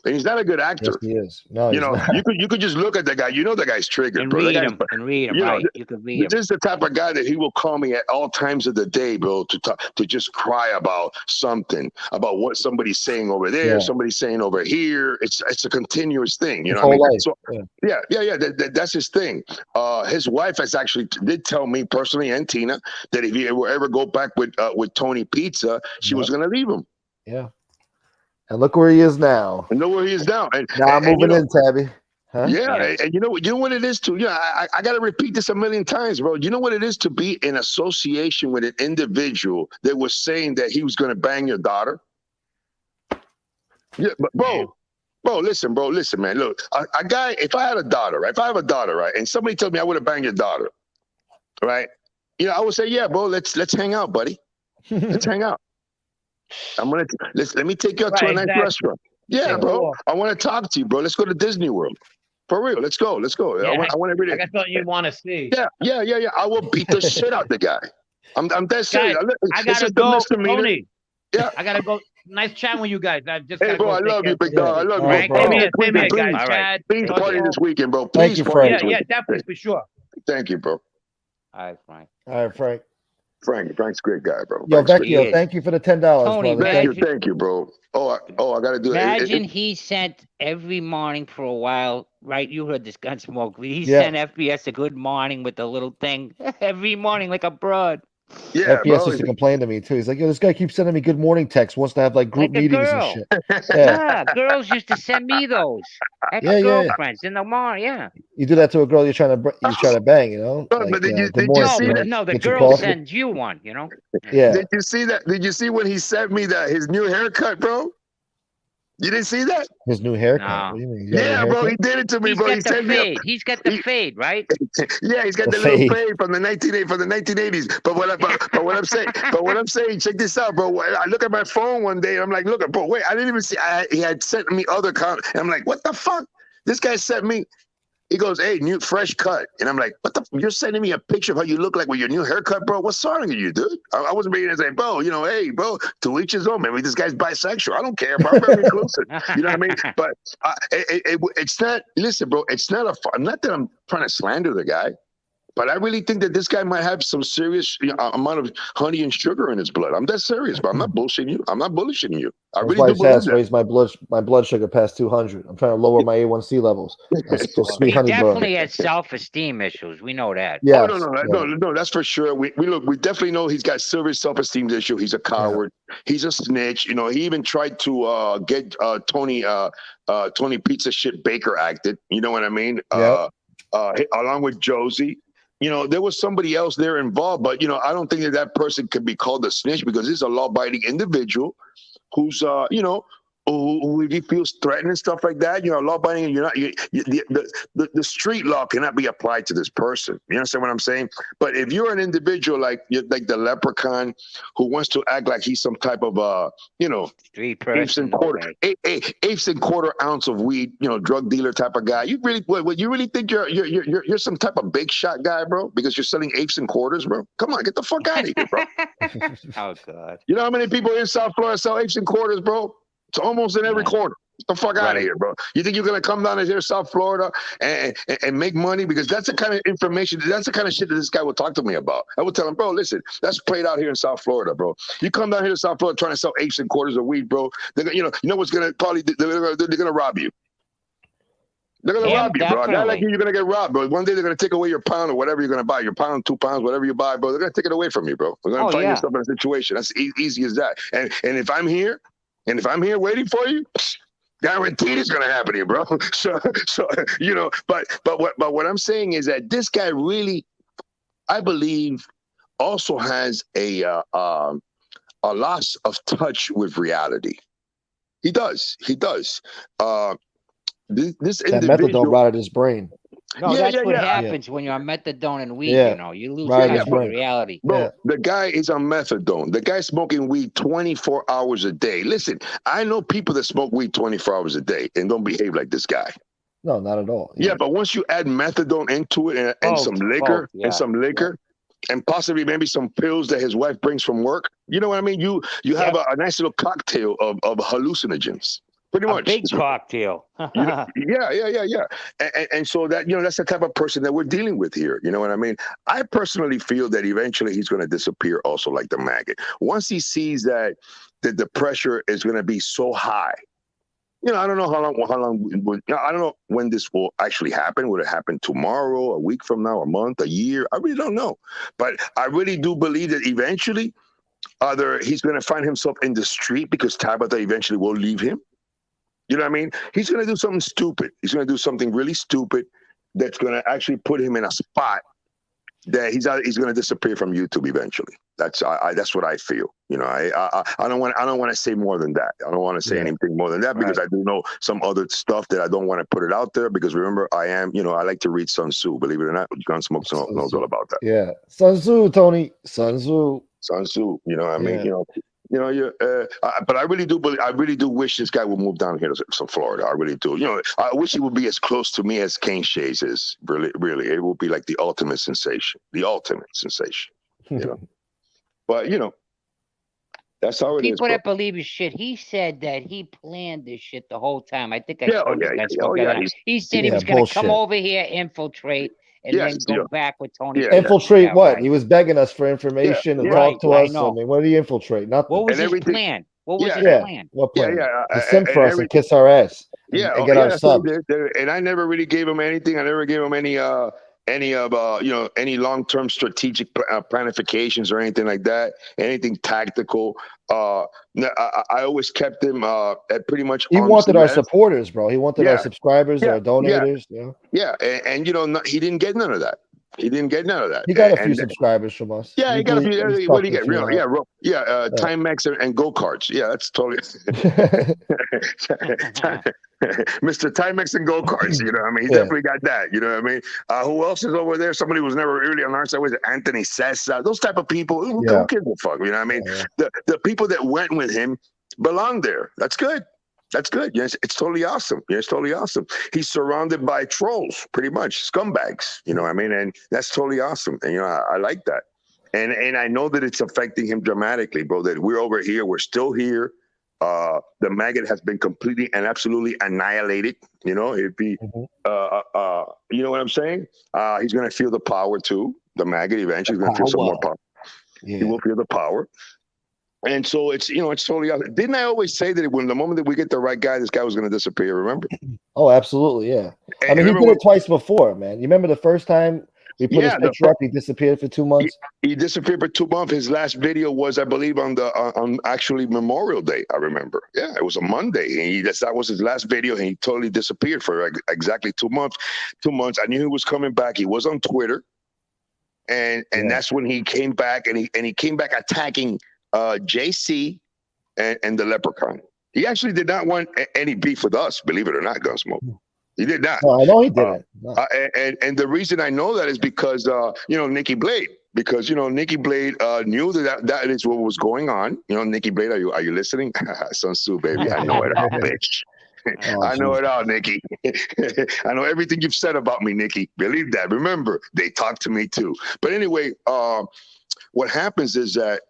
And he's not a good actor. Yes, he is. No, you could just look at the guy. The guy's triggered. And bro. read him. Right. You can read him. This is the type of guy that he will call me at all times of the day, bro, to just cry about something, about what somebody's saying over there, somebody's saying over here. It's a continuous thing. You know what I mean? So, that's his thing. His wife did tell me personally, and Tina, that if he ever go back with Tony Pizza, she was gonna leave him. Yeah. And look where he is now. And now I'm moving in, Tabby. Huh? Yeah, and you know what it is to, I got to repeat this a million times, bro. You know what it is to be in association with an individual that was saying that he was going to bang your daughter? Yeah, but bro, listen, man. Look, a guy, if I had a daughter, right? If I have a daughter, right? And somebody told me I would have banged your daughter, right? I would say, yeah, bro, let's hang out, buddy. Let's hang out. Let me take you out to a nice restaurant. Yeah, bro. I want to talk to you, bro. Let's go to Disney World. For real. Let's go. Yeah, I want every day. I thought you'd want to see. Yeah. I will beat the shit out the guy. I'm that serious. I gotta go, Tony. Yeah. I gotta go. Nice chatting with you guys. Hey, bro, I love you, big dog. I love you, Frank, bro. Same here, guys. Chad, please party this weekend, bro. Thank you, Frank. Yeah, definitely, for sure. Thank you, bro. All right, Frank. All right, Frank. Frank's a great guy, bro. Yo, Vecchio, thank you for the $10, Tony, brother. Thank you, bro. Oh, I gotta do it. Imagine he sent every morning for a while, right? You heard this Gunsmoke. He sent FBS a good morning with the little thing every morning, like a broad. Yeah, FPS used to complain to me too. He's like, yo, this guy keeps sending me good morning texts. Wants to have like group meetings and shit. Yeah, girls used to send me those. Ex-girlfriends in the morning. Yeah. You do that to a girl you're trying to bang, No, like, but did you see that? No, the girl sends you one, Yeah. Did you see that? Did you see when he sent me his new haircut, bro? You didn't see that? His new haircut? No. What do you mean? Yeah, bro, he did it to me, bro. He's got the fade. He's got the fade, right? Yeah, he's got the little fade from the 1980s. But what I'm saying, check this out, bro. I look at my phone one day and I'm like, look, bro, wait, I didn't even see. He had sent me other comments, and I'm like, what the fuck? This guy sent me. He goes, hey, new fresh cut. And I'm like, what the? You're sending me a picture of how you look like with your new haircut, bro? What's wrong with you, dude? I wasn't being to say, bro, hey, bro, to each his own. Maybe this guy's bisexual. I don't care, bro. I'm very inclusive. You know what I mean? But it's not, listen, bro, it's not not that I'm trying to slander the guy, but I really think that this guy might have some serious amount of honey and sugar in his blood. I'm that serious, but I'm not bullshitting you. I'm not bullshitting you. I really do believe that. Raised my blood sugar past 200. I'm trying to lower my A1C levels. He definitely has self-esteem issues. We know that. Yeah. No, that's for sure. We definitely know he's got serious self-esteem issue. He's a coward. Yeah. He's a snitch. He even tried to get Tony Pizza Shit Baker acted. You know what I mean? Yeah. Along with Josie. There was somebody else there involved, but, I don't think that person could be called a snitch because he's a law-abiding individual who's, if he feels threatened and stuff like that, law abiding, the street law cannot be applied to this person. You understand what I'm saying? But if you're an individual like the leprechaun who wants to act like he's some type of street eighths and person. quarter ounce of weed, drug dealer type of guy, you really think you're some type of big shot guy, bro? Because you're selling eighths and quarters, bro? Come on, get the fuck out of here, bro. Oh God. You know how many people in South Florida sell eighths and quarters, bro? It's almost in every corner. Get the fuck out of here, bro. You think you're going to come down here to South Florida and make money? Because that's the kind of information, that's the kind of shit that this guy would talk to me about. I would tell him, bro, listen, that's played out here in South Florida, bro. You come down here to South Florida trying to sell eighths and quarters of weed, bro. They're gonna, you know what's going to probably, they're going to rob you. They're going to rob you, bro. A guy like you're going to get robbed, bro. One day they're going to take away your pound or whatever you're going to buy, your pound, 2 pounds, whatever you buy, bro. They're going to take it away from you, bro. They're going to find yourself in a situation. That's easy as that. And if I'm here waiting for you, guaranteed it's gonna happen here, bro. So but what I'm saying is that this guy really, I believe, also has a loss of touch with reality. He does. This that individual methadone rotted his brain. No, that's what happens when you're on methadone and weed. You lose touch with reality. Bro, the guy is on methadone. The guy's smoking weed 24 hours a day. Listen, I know people that smoke weed 24 hours a day and don't behave like this guy. No, not at all. Yeah, but once you add methadone into it and some liquor and possibly maybe some pills that his wife brings from work, you know what I mean? You have a nice little cocktail of hallucinogens. Pretty much. A big cocktail. Yeah. And so that, that's the type of person that we're dealing with here. You know what I mean? I personally feel that eventually he's going to disappear also like the maggot. Once he sees that the pressure is going to be so high, I don't know how long, I don't know when this will actually happen. Would it happen tomorrow, a week from now, a month, a year? I really don't know. But I really do believe that eventually either he's going to find himself in the street because Tabitha eventually will leave him. You know what I mean? He's going to do something stupid. He's going to do something really stupid that's going to actually put him in a spot that he's going to disappear from YouTube eventually. That's what I feel. I don't want to say more than that. I don't want to say anything more than that because I do know some other stuff that I don't want to put it out there because remember I am, I like to read Sun Tzu. Believe it or not, Gunsmoke knows all about that. Yeah, Sun Tzu, Tony. Sun Tzu. You know what I mean? But I really do wish this guy would move down here to Florida. I really do. I wish he would be as close to me as Kane Shays is. Really, it would be like the ultimate sensation. But that's how it is. People that believe his shit. He said that he planned this shit the whole time. I think I He said he was going to come over here, infiltrate, and then go back with Tony. Infiltrate what? He was begging us for information and talk to us. I mean, what did he infiltrate? Nothing. What was his plan? What was his plan? What plan? To simp for us and kiss our ass. And get our subs. And I never really gave him anything. I never gave him any long-term strategic planifications or anything like that. Anything tactical. I always kept him at pretty much. He wanted our supporters, bro. He wanted our subscribers, our donators. And he didn't get none of that. He got a few subscriers from us. Yeah, he got a few. What do you get? Timex and go-karts. Yeah, that's totally. Mr. Timex and go-karts, you know what I mean? He definitely got that, you know what I mean? Who else is over there? Somebody who was never really on our side. Was it Anthony Sessa? Those type of people. Who gives a fuck, you know what I mean? The people that went with him belong there. That's good. Yes, it's totally awesome. He's surrounded by trolls, pretty much scumbags. You know what I mean? And that's totally awesome. And I like that. And I know that it's affecting him dramatically, bro. That we're over here, we're still here. The maggot has been completely and absolutely annihilated. It'd be, you know what I'm saying? He's gonna feel the power too. The maggot eventually is gonna feel some more power. Yeah. He will feel the power. And so it's totally awesome. Didn't I always say that when the moment that we get the right guy, this guy was going to disappear? Remember? Oh, absolutely, yeah. I mean, he did it twice before, man. You remember the first time we put his picture up? He disappeared for 2 months. He disappeared for 2 months. His last video was, I believe, on actually Memorial Day. I remember. Yeah, it was a Monday. And that was his last video, and he totally disappeared for exactly 2 months. 2 months. I knew he was coming back. He was on Twitter, and that's when he came back, and he came back attacking JC and the leprechaun. He actually did not want any beef with us, believe it or not, Gunsmoke. He did not. No, I know he didn't. No. And the reason I know that is because Nikki Blade. Because Nikki Blade knew that is what was going on. Nikki Blade, are you listening? Sun Tzu, baby. I know it all, bitch. I know it all, Nikki. I know everything you've said about me, Nikki. Believe that. Remember, they talk to me too. But anyway, what happens is that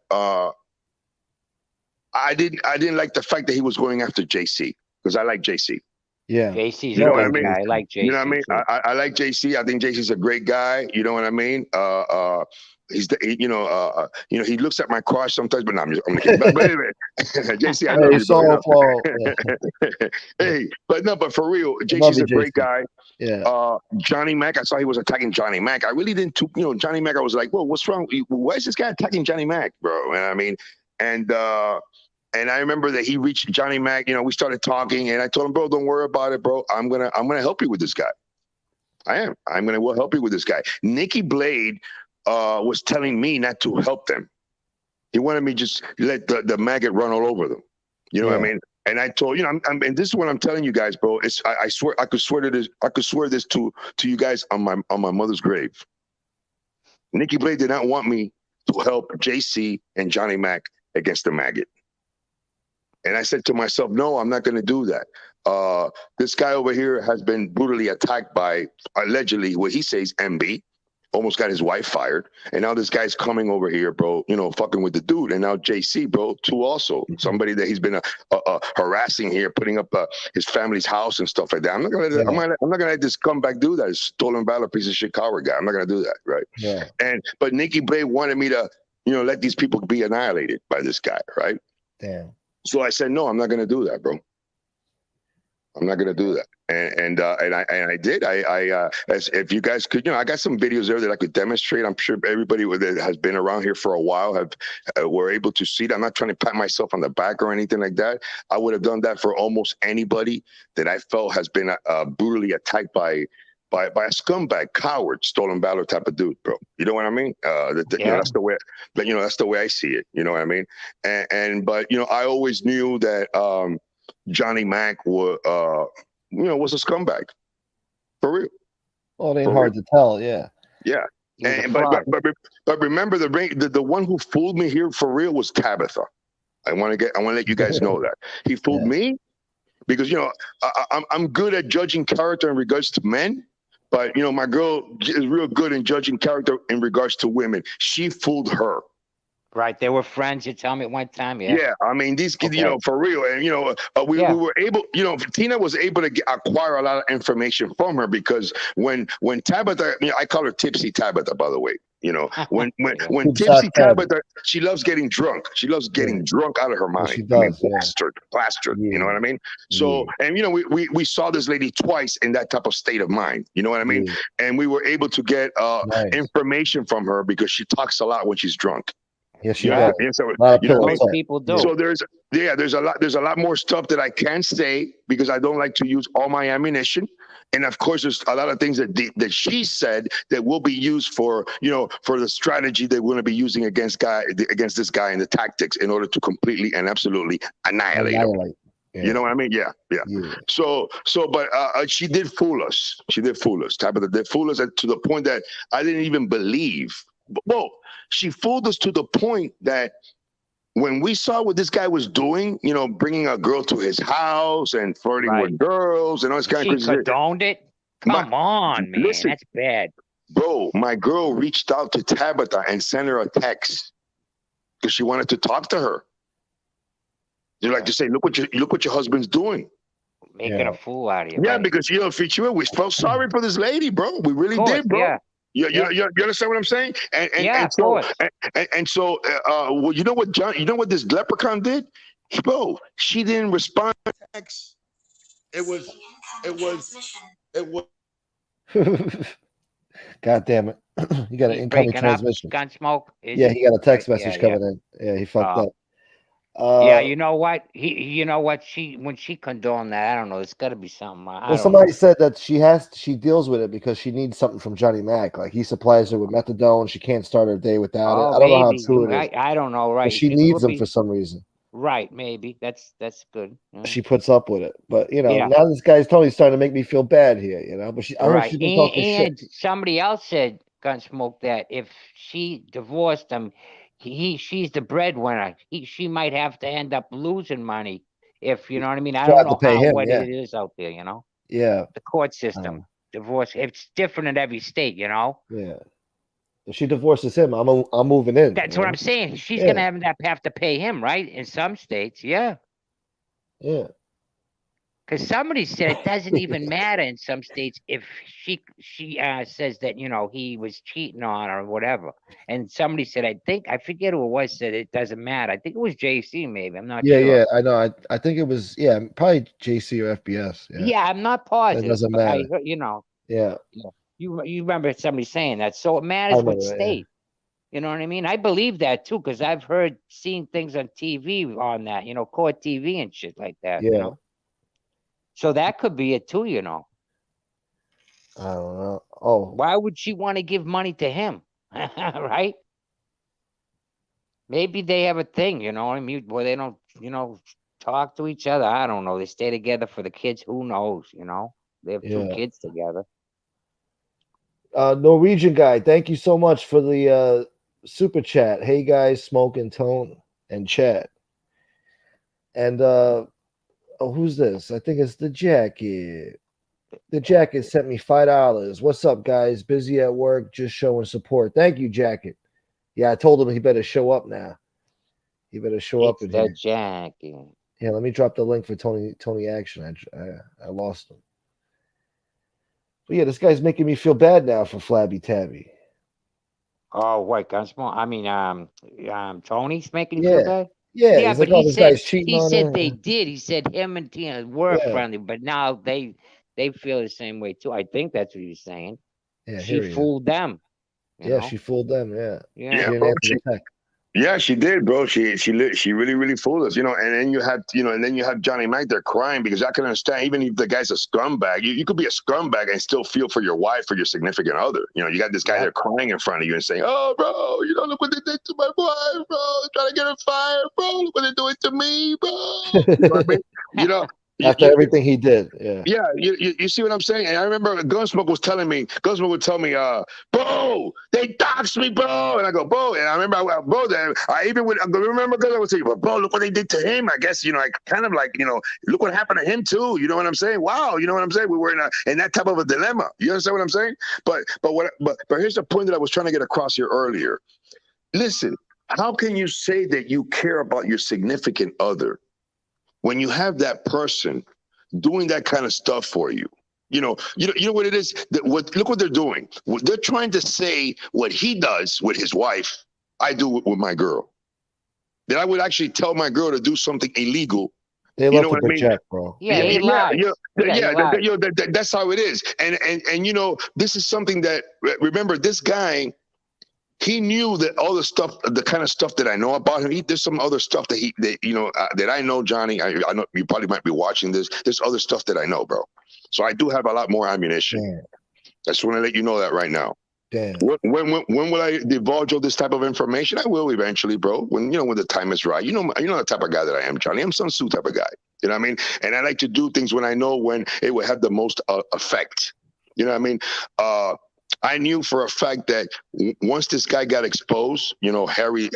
I didn't like the fact that he was going after JC because I like JC. Yeah. JC's You know a what I good mean? guy. I like JC. You know what I mean? too. I like JC. I think JC's a great guy. You know what I mean? He's he looks at my crotch sometimes, but no, I'm gonna keep. But anyway, JC, I love you, bro. Hey, but for real, JC's a great guy. Yeah. Johnny Mack, I saw he was attacking Johnny Mack. I really didn't, Johnny Mack. I was like, well, what's wrong? Why is this guy attacking Johnny Mack, bro? You know what I mean? And I remember that he reached Johnny Mack. We started talking, and I told him, bro, don't worry about it, bro. I'm gonna help you with this guy. I am. We'll help you with this guy. Nikki Blade was telling me not to help them. He wanted me just let the maggot run all over them. You know what I mean? And I told and this is what I'm telling you guys, bro. I swear I could swear this to you guys on my mother's grave. Nikki Blade did not want me to help JC and Johnny Mack against the maggot. And I said to myself, no, I'm not going to do that. This guy over here has been brutally attacked by, allegedly, what he says, MB. Almost got his wife fired. And now this guy's coming over here, bro, fucking with the dude. And now JC, bro, too also. Somebody that he's been harassing here, putting up his family's house and stuff like that. I'm not going to let this comeback do that. Stolen valor, piece of shit, coward guy. I'm not going to do that, right? Yeah. But Nikki Blade wanted me to, let these people be annihilated by this guy, right? Damn. So I said, no, I'm not going to do that, bro. I'm not going to do that. And I did. As if you guys could, I got some videos there that I could demonstrate. I'm sure everybody that has been around here for a while were able to see that. I'm not trying to pat myself on the back or anything like that. I would have done that for almost anybody that I felt has been brutally attacked by a scumbag, coward, stolen valor type of dude, bro. You know what I mean? That's the way. That's the way I see it. You know what I mean? But I always knew that Johnny Mack was a scumbag, for real. Well, it ain't hard to tell. Yeah. Yeah. But remember, the one who fooled me here for real was Tabitha. I want to let you guys know that he fooled me because I'm good at judging character in regards to men. But, my girl is real good in judging character in regards to women. She fooled her. Right. They were friends. You tell me at one time. Yeah. Yeah. I mean, these kids, for real. And, we were able, Tina was able to acquire a lot of information from her because when Tabitha, I call her Tipsy Tabitha, by the way. When Tipsy Tabitha, she loves getting drunk. She loves getting drunk out of her mind. She does, plastered. You know what I mean? So, and we saw this lady twice in that type of state of mind. You know what I mean? And we were able to get information from her because she talks a lot when she's drunk. Yes, she does. Most people do. So there's a lot more stuff that I can't say because I don't like to use all my ammunition. And of course, there's a lot of things that she said that will be used for the strategy that we're going to be using against this guy and the tactics in order to completely and absolutely annihilate him. Yeah. You know what I mean? Yeah. But she did fool us. Tabitha did fool us to the point that I didn't even believe. Well, she fooled us to the point that when we saw what this guy was doing, bringing a girl to his house and flirting with girls and all this kind of crazy. She condoned it? Come on, man. Listen, that's bad. Bro, my girl reached out to Tabitha and sent her a text because she wanted to talk to her. You like to say, look what your husband's doing. Making a fool out of you. Yeah, right? because we felt sorry for this lady, bro. We really did, bro. Yeah. You understand what I'm saying? And so, well, you know what this leprechaun did, bro? She didn't respond to text. It was. God damn it! You got an incoming transmission. Gunsmoke. He got a text message coming in. Yeah, he fucked up. You know what? When she condoned that, I don't know. It's got to be something. Well, somebody said that she deals with it because she needs something from Johnny Mack. Like he supplies her with methadone. She can't start her day without it. I don't know how true it is. I don't know. Right? But she needs them for some reason. Right, maybe. That's good. She puts up with it. But Yeah. now this guy's totally starting to make me feel bad here. But I heard Right. she's been talking shit. And somebody else said, Gunsmoke, that if she divorced him, she's the breadwinner. She might have to end up losing money if you know what I mean. I She'll don't have to know pay him, what yeah. it is out there, Yeah. the court system. Divorce, it's different in every state, Yeah. If she divorces him, I'm moving in. That's what I'm saying. She's Yeah. gonna have to pay him, right? In some states, yeah. Yeah. Because somebody said it doesn't even matter in some states if she says that he was cheating on her or whatever. And somebody said, I forget who it was, said it doesn't matter. I think it was JC, maybe. I'm not sure. Yeah, I know. I think it was probably JC or FBS. Yeah, I'm not positive. It doesn't but matter. Yeah. You remember somebody saying that, so it matters what state. You know what I mean? I believe that too, because I've seen things on TV on that, court TV and shit like that. Yeah. So that could be it too, I don't know. Oh. Why would she want to give money to him? Right? Maybe they have a thing, what I mean, where they don't, talk to each other. I don't know. They stay together for the kids. Who knows, They have 2 kids together. Norwegian guy, thank you so much for the super chat. Hey guys, Smoke and Tone and chat. And who's this? I think it's the Jacket. The Jacket sent me $5. What's up, guys? Busy at work, just showing support. Thank you, Jacket. Yeah, I told him he better show up now. He better show up in here. Jacket. Yeah, let me drop the link for Tony Action. I lost him. But yeah, this guy's making me feel bad now for Flabby Tabby. Oh, what, Gunsmoke? I mean, Tony's making you feel bad? Yeah, but he said they did. He said him and Tina were friendly, but now they feel the same way too. I think that's what he was saying. Yeah, she fooled them. She fooled them. Yeah. Yeah, she did, bro. She really fooled us, And then you have Johnny Mack there crying because I can understand, even if the guy's a scumbag, you could be a scumbag and still feel for your wife or your significant other. You got this guy there crying in front of you and saying, "Oh, bro, look what they did to my wife, bro. They're trying to get her fired, bro. Look what they're doing to me, bro." You know what I mean? After everything he did, yeah, you see what I'm saying? And I remember Gunsmoke would tell me, bro, they doxed me, bro. And I go, bro. And I remember, bro, I even would remember because I would say, but bro, look what they did to him. I guess, I kind of like, look what happened to him too. You know what I'm saying? Wow, you know what I'm saying? We were in that type of a dilemma. You understand what I'm saying? But here's the point that I was trying to get across here earlier. Listen, how can you say that you care about your significant other when you have that person doing that kind of stuff for you? You know what it is? Look what they're doing. They're trying to say what he does with his wife, I do with my girl. That I would actually tell my girl to do something illegal. They love to project, bro. Yeah, he lies. That's how it is. And this is something that, remember, this guy, he knew that all the kind of stuff that I know about him. There's some other stuff that I know, Johnny. I know you probably might be watching this. There's other stuff that I know, bro. So I do have a lot more ammunition. Damn. I just want to let you know that right now. Damn. When will I divulge all this type of information? I will eventually, bro. When the time is right. You know the type of guy that I am, Johnny. I'm Sun Tzu type of guy. You know what I mean? And I like to do things when I know when it will have the most effect. You know what I mean? I knew for a fact that once this guy got exposed, Harry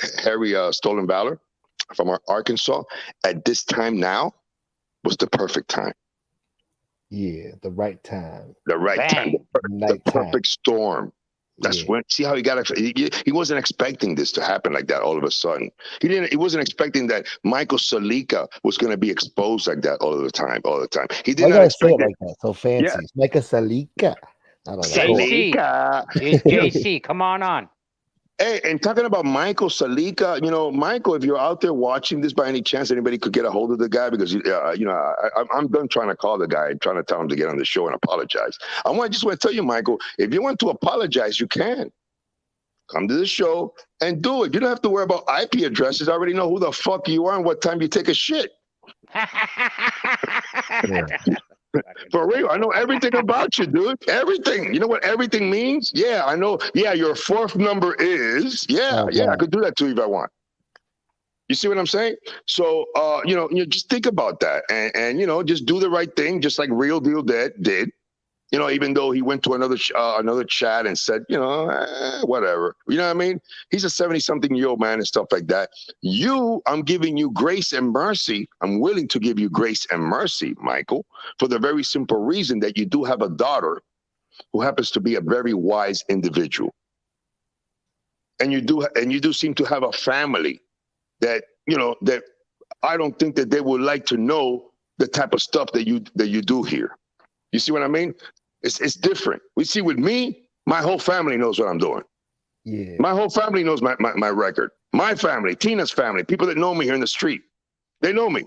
Stolen Valor from Arkansas, at this time now was the perfect time. Yeah, the right time. The right time. The perfect storm. That's when. See how he wasn't expecting this to happen like that all of a sudden. He wasn't expecting that Michael Salika was going to be exposed like that all the time. He did not expect it like that. So fancy. Yeah. Michael Salika. I don't know. JC, come on. Hey, and talking about Michael Salika, Michael, if you're out there watching this by any chance, anybody could get a hold of the guy because, I'm done trying to call the guy, trying to tell him to get on the show and apologize. I just want to tell you, Michael, if you want to apologize, you can. Come to the show and do it. You don't have to worry about IP addresses. I already know who the fuck you are and what time you take a shit. For real, I know everything about you, dude. Everything. You know what everything means? Yeah, I know. Yeah, your fourth number is. Yeah, I could do that to you if I want. You see what I'm saying? So, you just think about that, and just do the right thing, just like Real Deal did. Even though he went to another chat and said, whatever. You know what I mean? He's a 70-something-year-old man and stuff like that. I'm giving you grace and mercy. I'm willing to give you grace and mercy, Michael, for the very simple reason that you do have a daughter who happens to be a very wise individual. And you do seem to have a family that, that I don't think that they would like to know the type of stuff that you do here. You see what I mean? It's different. We see with me, my whole family knows what I'm doing. Yeah. My whole family knows my record. My family, Tina's family, people that know me here in the street, they know me.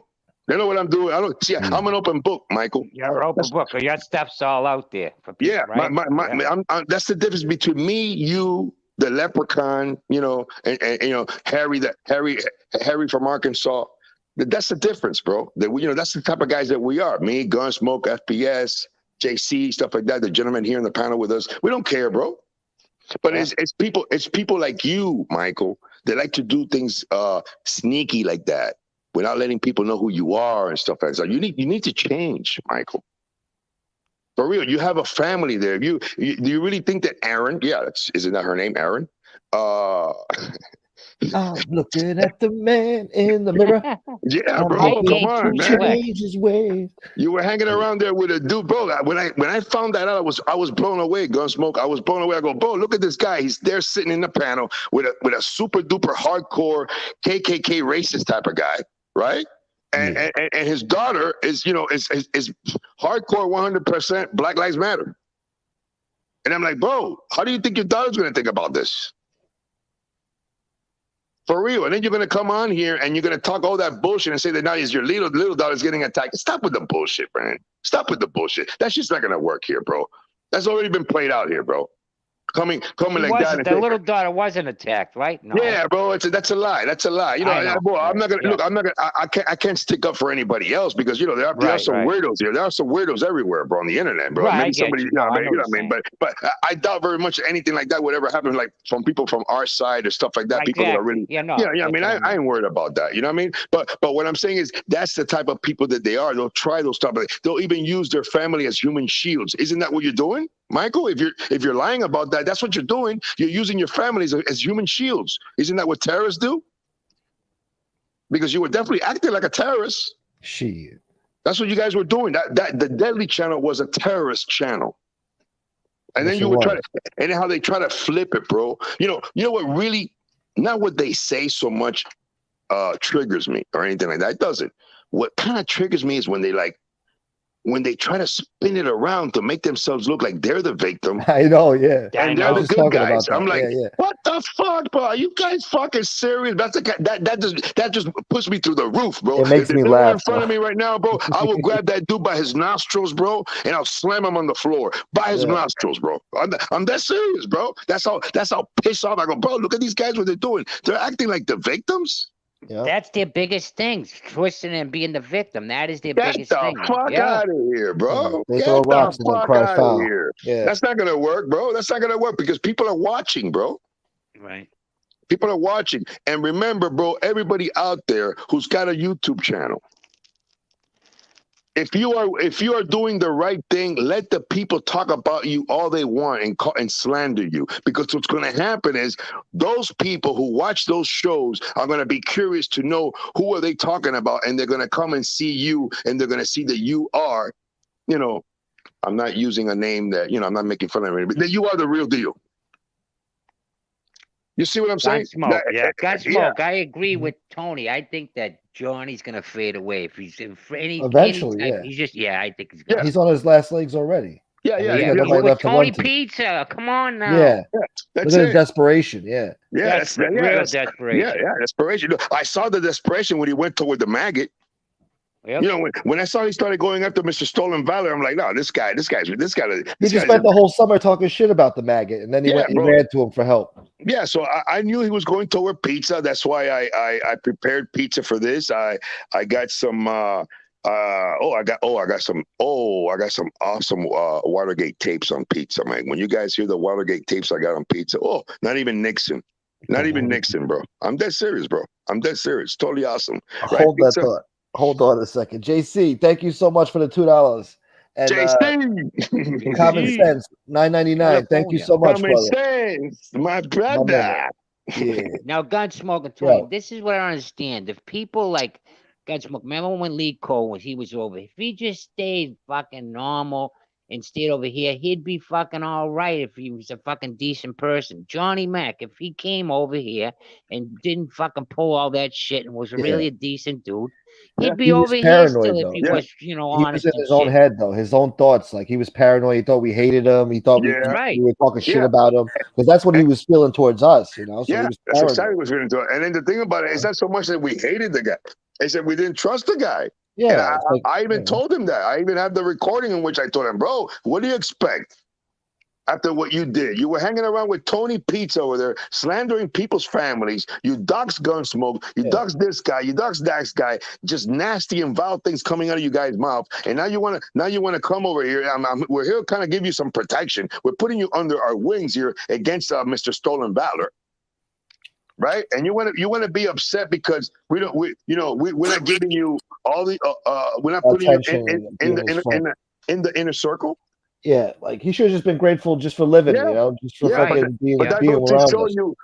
They know what I'm doing. I'm an open book, Michael. You're an open book. Your stuff's all out there for people, Yeah, right? that's the difference between me, you, the leprechaun, and Harry from Arkansas. That's the difference, bro. That's the type of guys that we are. Me, Gunsmoke, FPS, JC, stuff like that. The gentleman here in the panel with us. We don't care, bro. But it's people like you, Michael, that like to do things sneaky like that without letting people know who you are and stuff like that. You need to change, Michael. For real, you have a family there. Do you really think that Aaron? Yeah, isn't that her name, Aaron? I'm looking at the man in the mirror. Yeah, bro, come on, man. Change his ways. You were hanging around there with a dude, bro. When I found that out, I was blown away. Gunsmoke, I was blown away. I go, bro, look at this guy. He's there sitting in the panel with a super duper hardcore KKK racist type of guy, right? And his daughter is hardcore 100% Black Lives Matter. And I'm like, bro, how do you think your daughter's gonna think about this? For real. And then you're going to come on here and you're going to talk all that bullshit and say that now is your little daughter's getting attacked. Stop with the bullshit, man. Stop with the bullshit. That's just not going to work here, bro. That's already been played out here, bro. Coming like that. The little daughter wasn't attacked, right? No. Yeah, bro. That's a lie. That's a lie. Boy, I'm not gonna look. I'm not gonna. I can't stick up for anybody else because there are some weirdos here. There are some weirdos everywhere, bro, on the internet, bro. Right, Maybe somebody, you know what I mean. But I doubt very much anything like that would ever happen, like from people from our side or stuff like that. People that are really, I mean, I ain't worried about that. You know what I mean? But what I'm saying is that's the type of people that they are. They'll try those stuff. They'll even use their family as human shields. Isn't that what you're doing, Michael? If you're lying about that, that's what you're doing. You're using your families as human shields. Isn't that what terrorists do? Because you were definitely acting like a terrorist. Shit. That's what you guys were doing. The Deadly channel was a terrorist channel. And then you were trying to, and how they try to flip it, bro. You know what really, not what they say so much triggers me or anything like that. It doesn't. What kind of triggers me is when they try to spin it around to make themselves look like they're the victim. I know, yeah. And they're the good guys. I'm like, what the fuck, bro? Are you guys fucking serious? That just puts me through the roof, bro. It makes me laugh. In front of me right now, bro, I will grab that dude by his nostrils, bro, and I'll slam him on the floor by his nostrils, bro. I'm that serious, bro. That's how pissed off I go, bro. Look at these guys, what they're doing. They're acting like the victims. Yep. That's their biggest thing, twisting and being the victim. That is their biggest thing. Get the fuck out of here, bro. They throw rocks and then cry foul. Yeah. That's not gonna work, bro. That's not gonna work because people are watching, bro. Right. People are watching. And remember, bro, everybody out there who's got a YouTube channel, if you are doing the right thing, let the people talk about you all they want and slander you. Because what's going to happen is those people who watch those shows are going to be curious to know who are they talking about, and they're going to come and see you, and they're going to see that you are, I'm not using a name that, I'm not making fun of anybody, that you are the real deal. You see what I'm saying? Gunsmoke, Gunsmoke. I agree with Tony. I think that Johnny's gonna fade away if he's in for any. Eventually, any type, he's just. I think he's. Gonna. He's on his last legs already. With Tony Pizza, come on now. Yeah, that's it. Desperation. That's real desperation. Yeah, desperation. I saw the desperation when he went toward the maggot. Yep. When I saw he started going after Mr. Stolen Valor, I'm like, no, this guy. He just spent the whole summer talking shit about the maggot, and then he ran to him for help. Yeah, so I knew he was going toward pizza. That's why I prepared pizza for this. I got some. I got some awesome Watergate tapes on pizza, man. When you guys hear the Watergate tapes I got on pizza, not even Nixon. Not even Nixon, bro. I'm dead serious, bro. I'm dead serious. Totally awesome. Right? Hold that thought. Hold on a second. JC, thank you so much for the $2. And JC. Common Sense, $9.99. Thank you California. so much, Common brother. sense, my My brother. man. Yeah. Now, Gunsmoke and Tony, Yo. this is what I don't understand. If people like Gunsmoke, remember when Lee Cole, when he was over, if he just stayed fucking normal and stayed over here, he'd be fucking all right if he was a fucking decent person. Johnny Mack, if he came over here and didn't fucking pull all that shit and was really a decent dude, he'd Yeah. be He was over here paranoid, still if though. he Yeah. was, He honest was in and his own shit. head, though. His own thoughts. Like, he was paranoid. He thought we hated him. He thought Yeah. Right. we were talking shit Yeah. about him. Because that's what he was feeling towards us, So Yeah, he was that's exactly paranoid. what's going to do it. And then the thing about it is not so much that we hated the guy. It's that we didn't trust the guy. And Yeah. It's like, I even told him that. I even have the recording in which I told him, bro, what do you expect after what you did? You were hanging around with Tony Pizza over there, slandering people's families. You doxed Gunsmoke. You doxed this guy. You doxed that guy. Just nasty and vile things coming out of you guys' mouth. And now you want to come over here. We're here to kind of give you some protection. We're putting you under our wings here against Mr. Stolen Valor. Right, and you want to be upset because we're not giving you all the we're not putting attention you in the inner circle. Yeah, like he should have just been grateful just for living, just for fucking being but that being goes to around show us. you,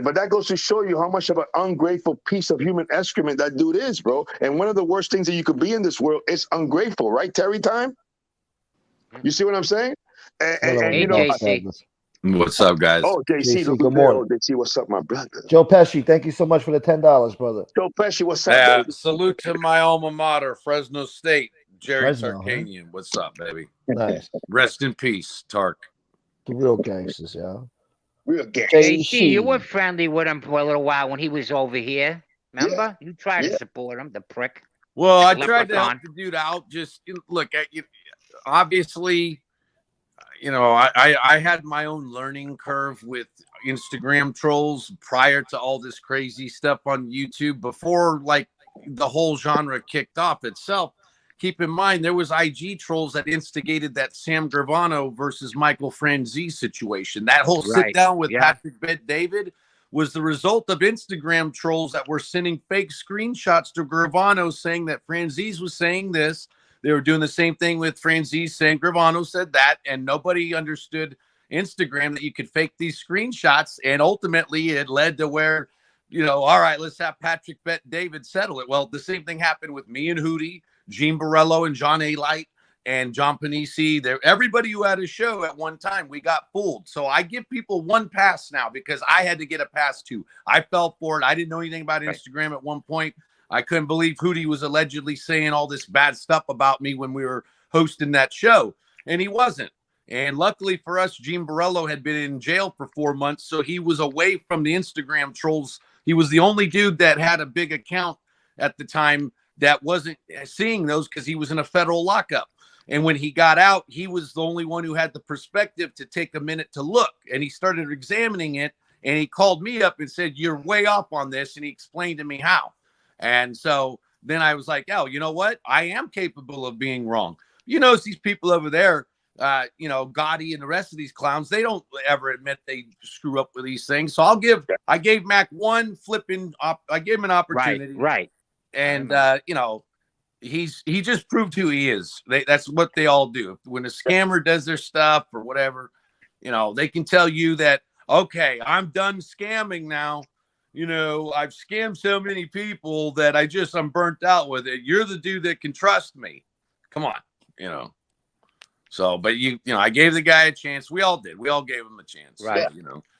but that goes to show you how much of an ungrateful piece of human excrement that dude is, bro. And one of the worst things that you could be in this world is ungrateful, right, Terry Time? You see what I'm saying? And Hey, JC. What's up, guys? Oh, JC, JC, look good there. morning. Oh, JC, what's up, my brother? Joe Pesci, thank you so much for the $10, brother. Joe Pesci, what's up, baby? Salute to my alma mater, Fresno State. Jerry Fresno, Tarkanian. What's up, baby? Nice. Rest in peace, Tark. The real gangsters, Real gangsters. JC, you were friendly with him for a little while when he was over here. Remember? You tried to support him, the prick. Well, I Leprechaun. tried to help the dude out. Just look at you. Obviously, I had my own learning curve with Instagram trolls prior to all this crazy stuff on YouTube. Before like the whole genre kicked off itself, keep in mind there was IG trolls that instigated that Sam Gravano versus Michael Franzese situation. That whole sit down with Patrick Bet-David was the result of Instagram trolls that were sending fake screenshots to Gravano saying that Franzese was saying this. They were doing the same thing with Franzese saying Gravano said that, and nobody understood Instagram that you could fake these screenshots, and ultimately it led to where, all right, let's have Patrick Bet-David settle it. Well, the same thing happened with me and Hootie, Gene Borello and John A. Light and John Panisi. Everybody who had a show at one time, we got fooled. So I give people one pass now because I had to get a pass too. I fell for it. I didn't know anything about Instagram at one point. I couldn't believe Hootie was allegedly saying all this bad stuff about me when we were hosting that show, and he wasn't. And luckily for us, Gene Borello had been in jail for 4 months, so he was away from the Instagram trolls. He was the only dude that had a big account at the time that wasn't seeing those because he was in a federal lockup. And when he got out, he was the only one who had the perspective to take a minute to look, and he started examining it, and he called me up and said, "You're way off on this," and he explained to me how. And so then I was like, oh, you know what? I am capable of being wrong. It's these people over there, Gotti and the rest of these clowns, they don't ever admit they screw up with these things. So I gave Mac one I gave him an opportunity. Right. And, he just proved who he is. That's what they all do. When a scammer does their stuff or whatever, they can tell you that, okay, I'm done scamming now. I've scammed so many people that I'm burnt out with it. You're the dude that can trust me. Come on, So, but I gave the guy a chance. We all did. We all gave him a chance. Right.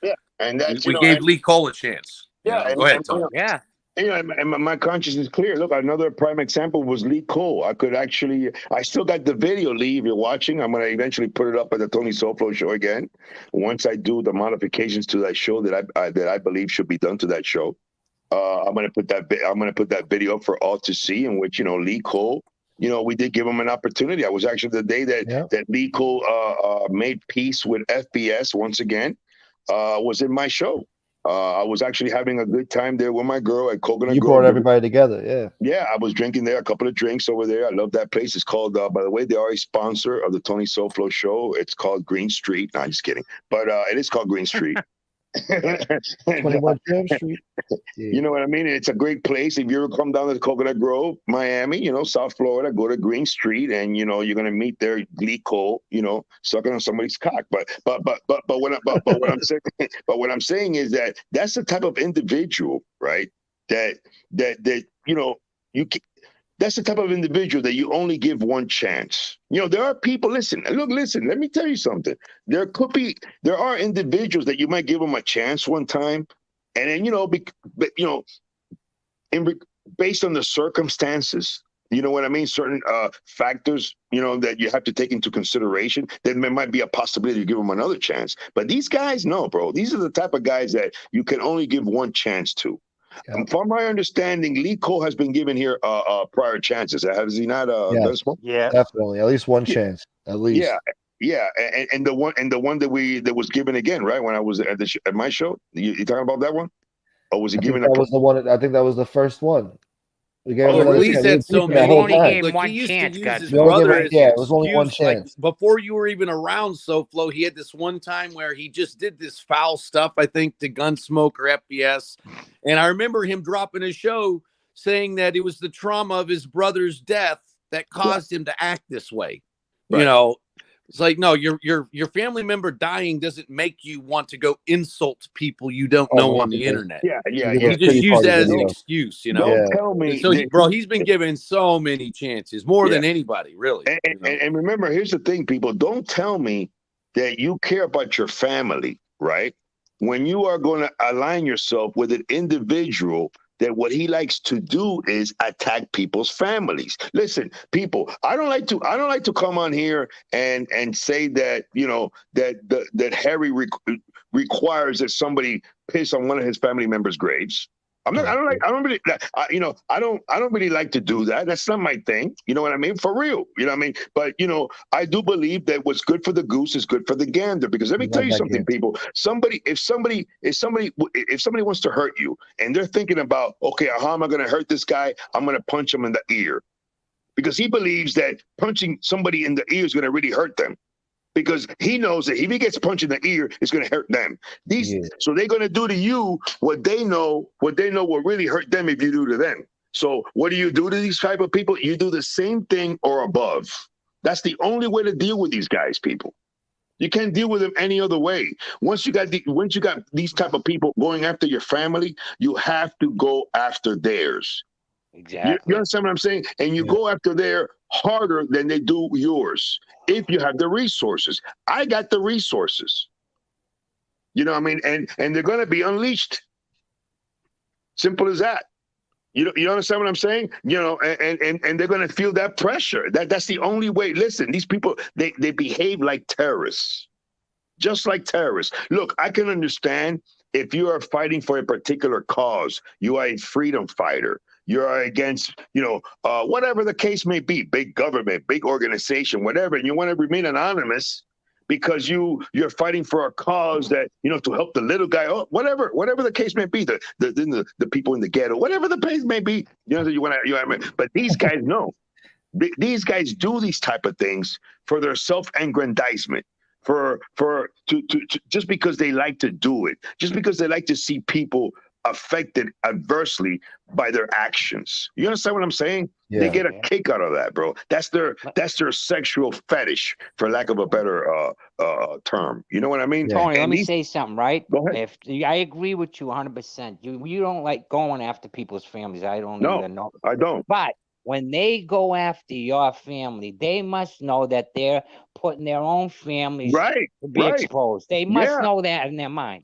Yeah. And that's, we gave Lee Cole a chance. Yeah. Go ahead, Tom. Yeah. And my conscience is clear. Look, another prime example was Lee Cole. I still got the video, Lee, if you're watching. I'm going to eventually put it up at the Tony Soflo show again. Once I do the modifications to that show that I believe should be done to that show. I'm going to put that video up for all to see, in which, Lee Cole, we did give him an opportunity. I was actually the day that Lee Cole made peace with FBS once again, was in my show. I was actually having a good time there with my girl at Coconut Grove. You brought everybody together, yeah. Yeah, I was drinking there, a couple of drinks over there. I love that place. It's called, by the way, they are a sponsor of the Tony Soflo show. It's called Green Street. No, I'm just kidding. But it is called Green Street. 21 Jump Street. You know what I mean? It's a great place. If you ever come down to Coconut Grove, Miami, South Florida, go to Green Street, and you're gonna meet there Lee Cole, sucking on somebody's cock. But what I'm saying is that that's the type of individual, right? That that's the type of individual that you only give one chance. There are people. Listen. Let me tell you something. There are individuals that you might give them a chance one time, and then based on the circumstances, you know what I mean. Certain factors, that you have to take into consideration. Then there might be a possibility to give them another chance. But these guys, no, bro. These are the type of guys that you can only give one chance to. Yeah. From my understanding, Lee Cole has been given here prior chances. Has he not? Gunsmoke? Yeah, definitely. At least one chance. At least. Yeah. And the one that was given again, right? When I was at my show, you talking about that one? Or was he given? That was the one. I think that was the first one. Release had so many. He only gave one he used chance, to use his brother brother as it was only one chance. Like, before you were even around, SoFlo, he had this one time where he just did this foul stuff, I think, to Gunsmoke or FBS. And I remember him dropping a show saying that it was the trauma of his brother's death that caused him to act this way. Right. It's like, no, your family member dying doesn't make you want to go insult people you don't know on the internet. Yeah. You just use that as an excuse, Don't tell me. So, he's been given so many chances, more than anybody, really. And remember, here's the thing, people. Don't tell me that you care about your family, right? When you are going to align yourself with an individual that what he likes to do is attack people's families. Listen, people, I don't like to come on here and say that, that Harry requires that somebody piss on one of his family members' graves. I don't really like to do that. That's not my thing. You know what I mean? For real. You know what I mean? But, I do believe that what's good for the goose is good for the gander, because let me tell you something, people. If somebody wants to hurt you and they're thinking about, okay, how am I going to hurt this guy? I'm going to punch him in the ear, because he believes that punching somebody in the ear is going to really hurt them. Because he knows that if he gets punched in the ear, it's going to hurt them. So they're going to do to you what they know will really hurt them if you do to them. So what do you do to these type of people? You do the same thing or above. That's the only way to deal with these guys, people. You can't deal with them any other way. Once you got these type of people going after your family, you have to go after theirs. Exactly. You understand what I'm saying? And you go after their harder than they do yours, if you have the resources. I got the resources. You know what I mean? And they're going to be unleashed. Simple as that. You understand what I'm saying? And they're going to feel that pressure. That's the only way. Listen, these people, they behave like terrorists. Just like terrorists. Look, I can understand if you are fighting for a particular cause. You are a freedom fighter. You're against, whatever the case may be, big government, big organization, whatever, and you want to remain anonymous because you're fighting for a cause that, to help the little guy, whatever the case may be, the people in the ghetto, whatever the case may be, but these guys know. These guys do these type of things for their self-aggrandizement. Just because they like to do it, just because they like to see people affected adversely by their actions. You understand what I'm saying? Yeah. They get a kick out of that, bro. That's their sexual fetish, for lack of a better term. You know what I mean? Tony, let me say something, right? Go ahead. I agree with you 100%. You don't like going after people's families. I don't even know. I don't. But when they go after your family, they must know that they're putting their own families to be exposed. They must know that in their mind.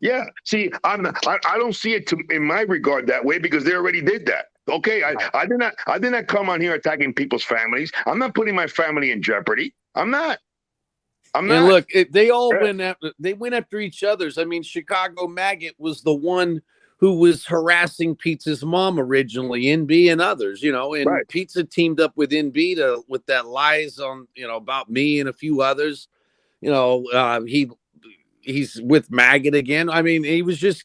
Yeah. See, I don't see it in my regard that way, because they already did that. Okay. I did not come on here attacking people's families. I'm not putting my family in jeopardy. I'm not. And look, they all went after each other's. I mean, Chicago Maggot was the one who was harassing Pizza's mom originally, NB and others, and Pizza teamed up with NB with that lies on, about me and a few others. He's with Maggot again. I mean, he was just,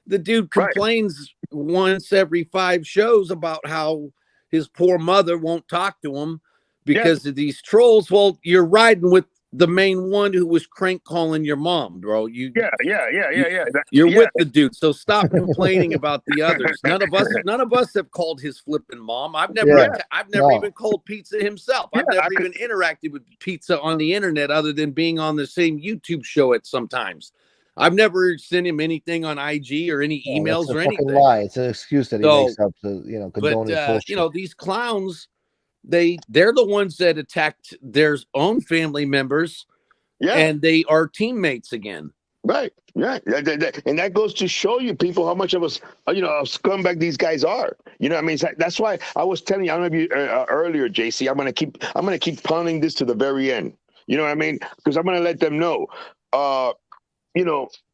the dude complains once every 5 shows about how his poor mother won't talk to him because of these trolls. Well, you're riding with the main one who was crank calling your mom, bro. Yeah. You're Yeah. with the dude, so stop complaining about the others. None of us have called his flipping mom. I've never No. even called Pizza himself. I've never even interacted with Pizza on the internet other than being on the same YouTube show at sometimes. I've never sent him anything on IG or any emails or anything. Lie. It's an excuse that he makes up to, condone his bullshit. But these clowns, they're the ones that attacked their own family members, and they are teammates again. Right. And that goes to show you people how much of us, a scumbag these guys are. You know what I mean? That's why I was telling you, I don't know if you earlier, JC, I'm gonna keep pounding this to the very end. You know what I mean? Because I'm gonna let them know.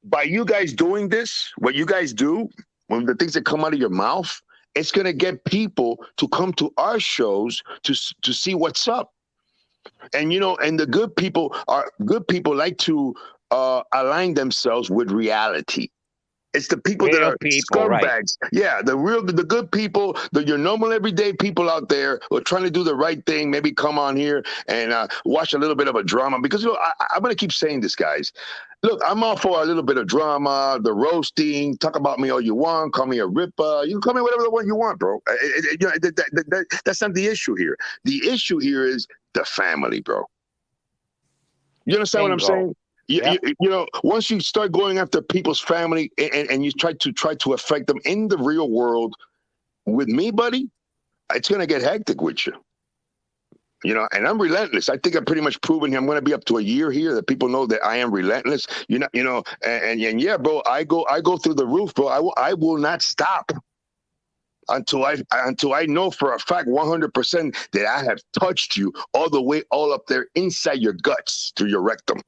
By you guys doing this, what you guys do, when the things that come out of your mouth, it's gonna get people to come to our shows to see what's up. And and the good people like to align themselves with reality. It's the people that are scumbags. Right. Yeah, the good people, your normal everyday people out there who are trying to do the right thing, maybe come on here and watch a little bit of a drama. Because I'm going to keep saying this, guys. Look, I'm all for a little bit of drama, the roasting, talk about me all you want, call me a ripper. You can call me whatever the one you want, bro. That's not the issue here. The issue here is the family, bro. You understand what I'm saying? Once you start going after people's family and you try to affect them in the real world with me, buddy, it's going to get hectic with you. And I'm relentless. I think I've pretty much proven here. I'm going to be up to a year here that people know that I am relentless. And yeah, bro, I go through the roof, bro. I will not stop until I know for a fact 100% that I have touched you all up there inside your guts through your rectum.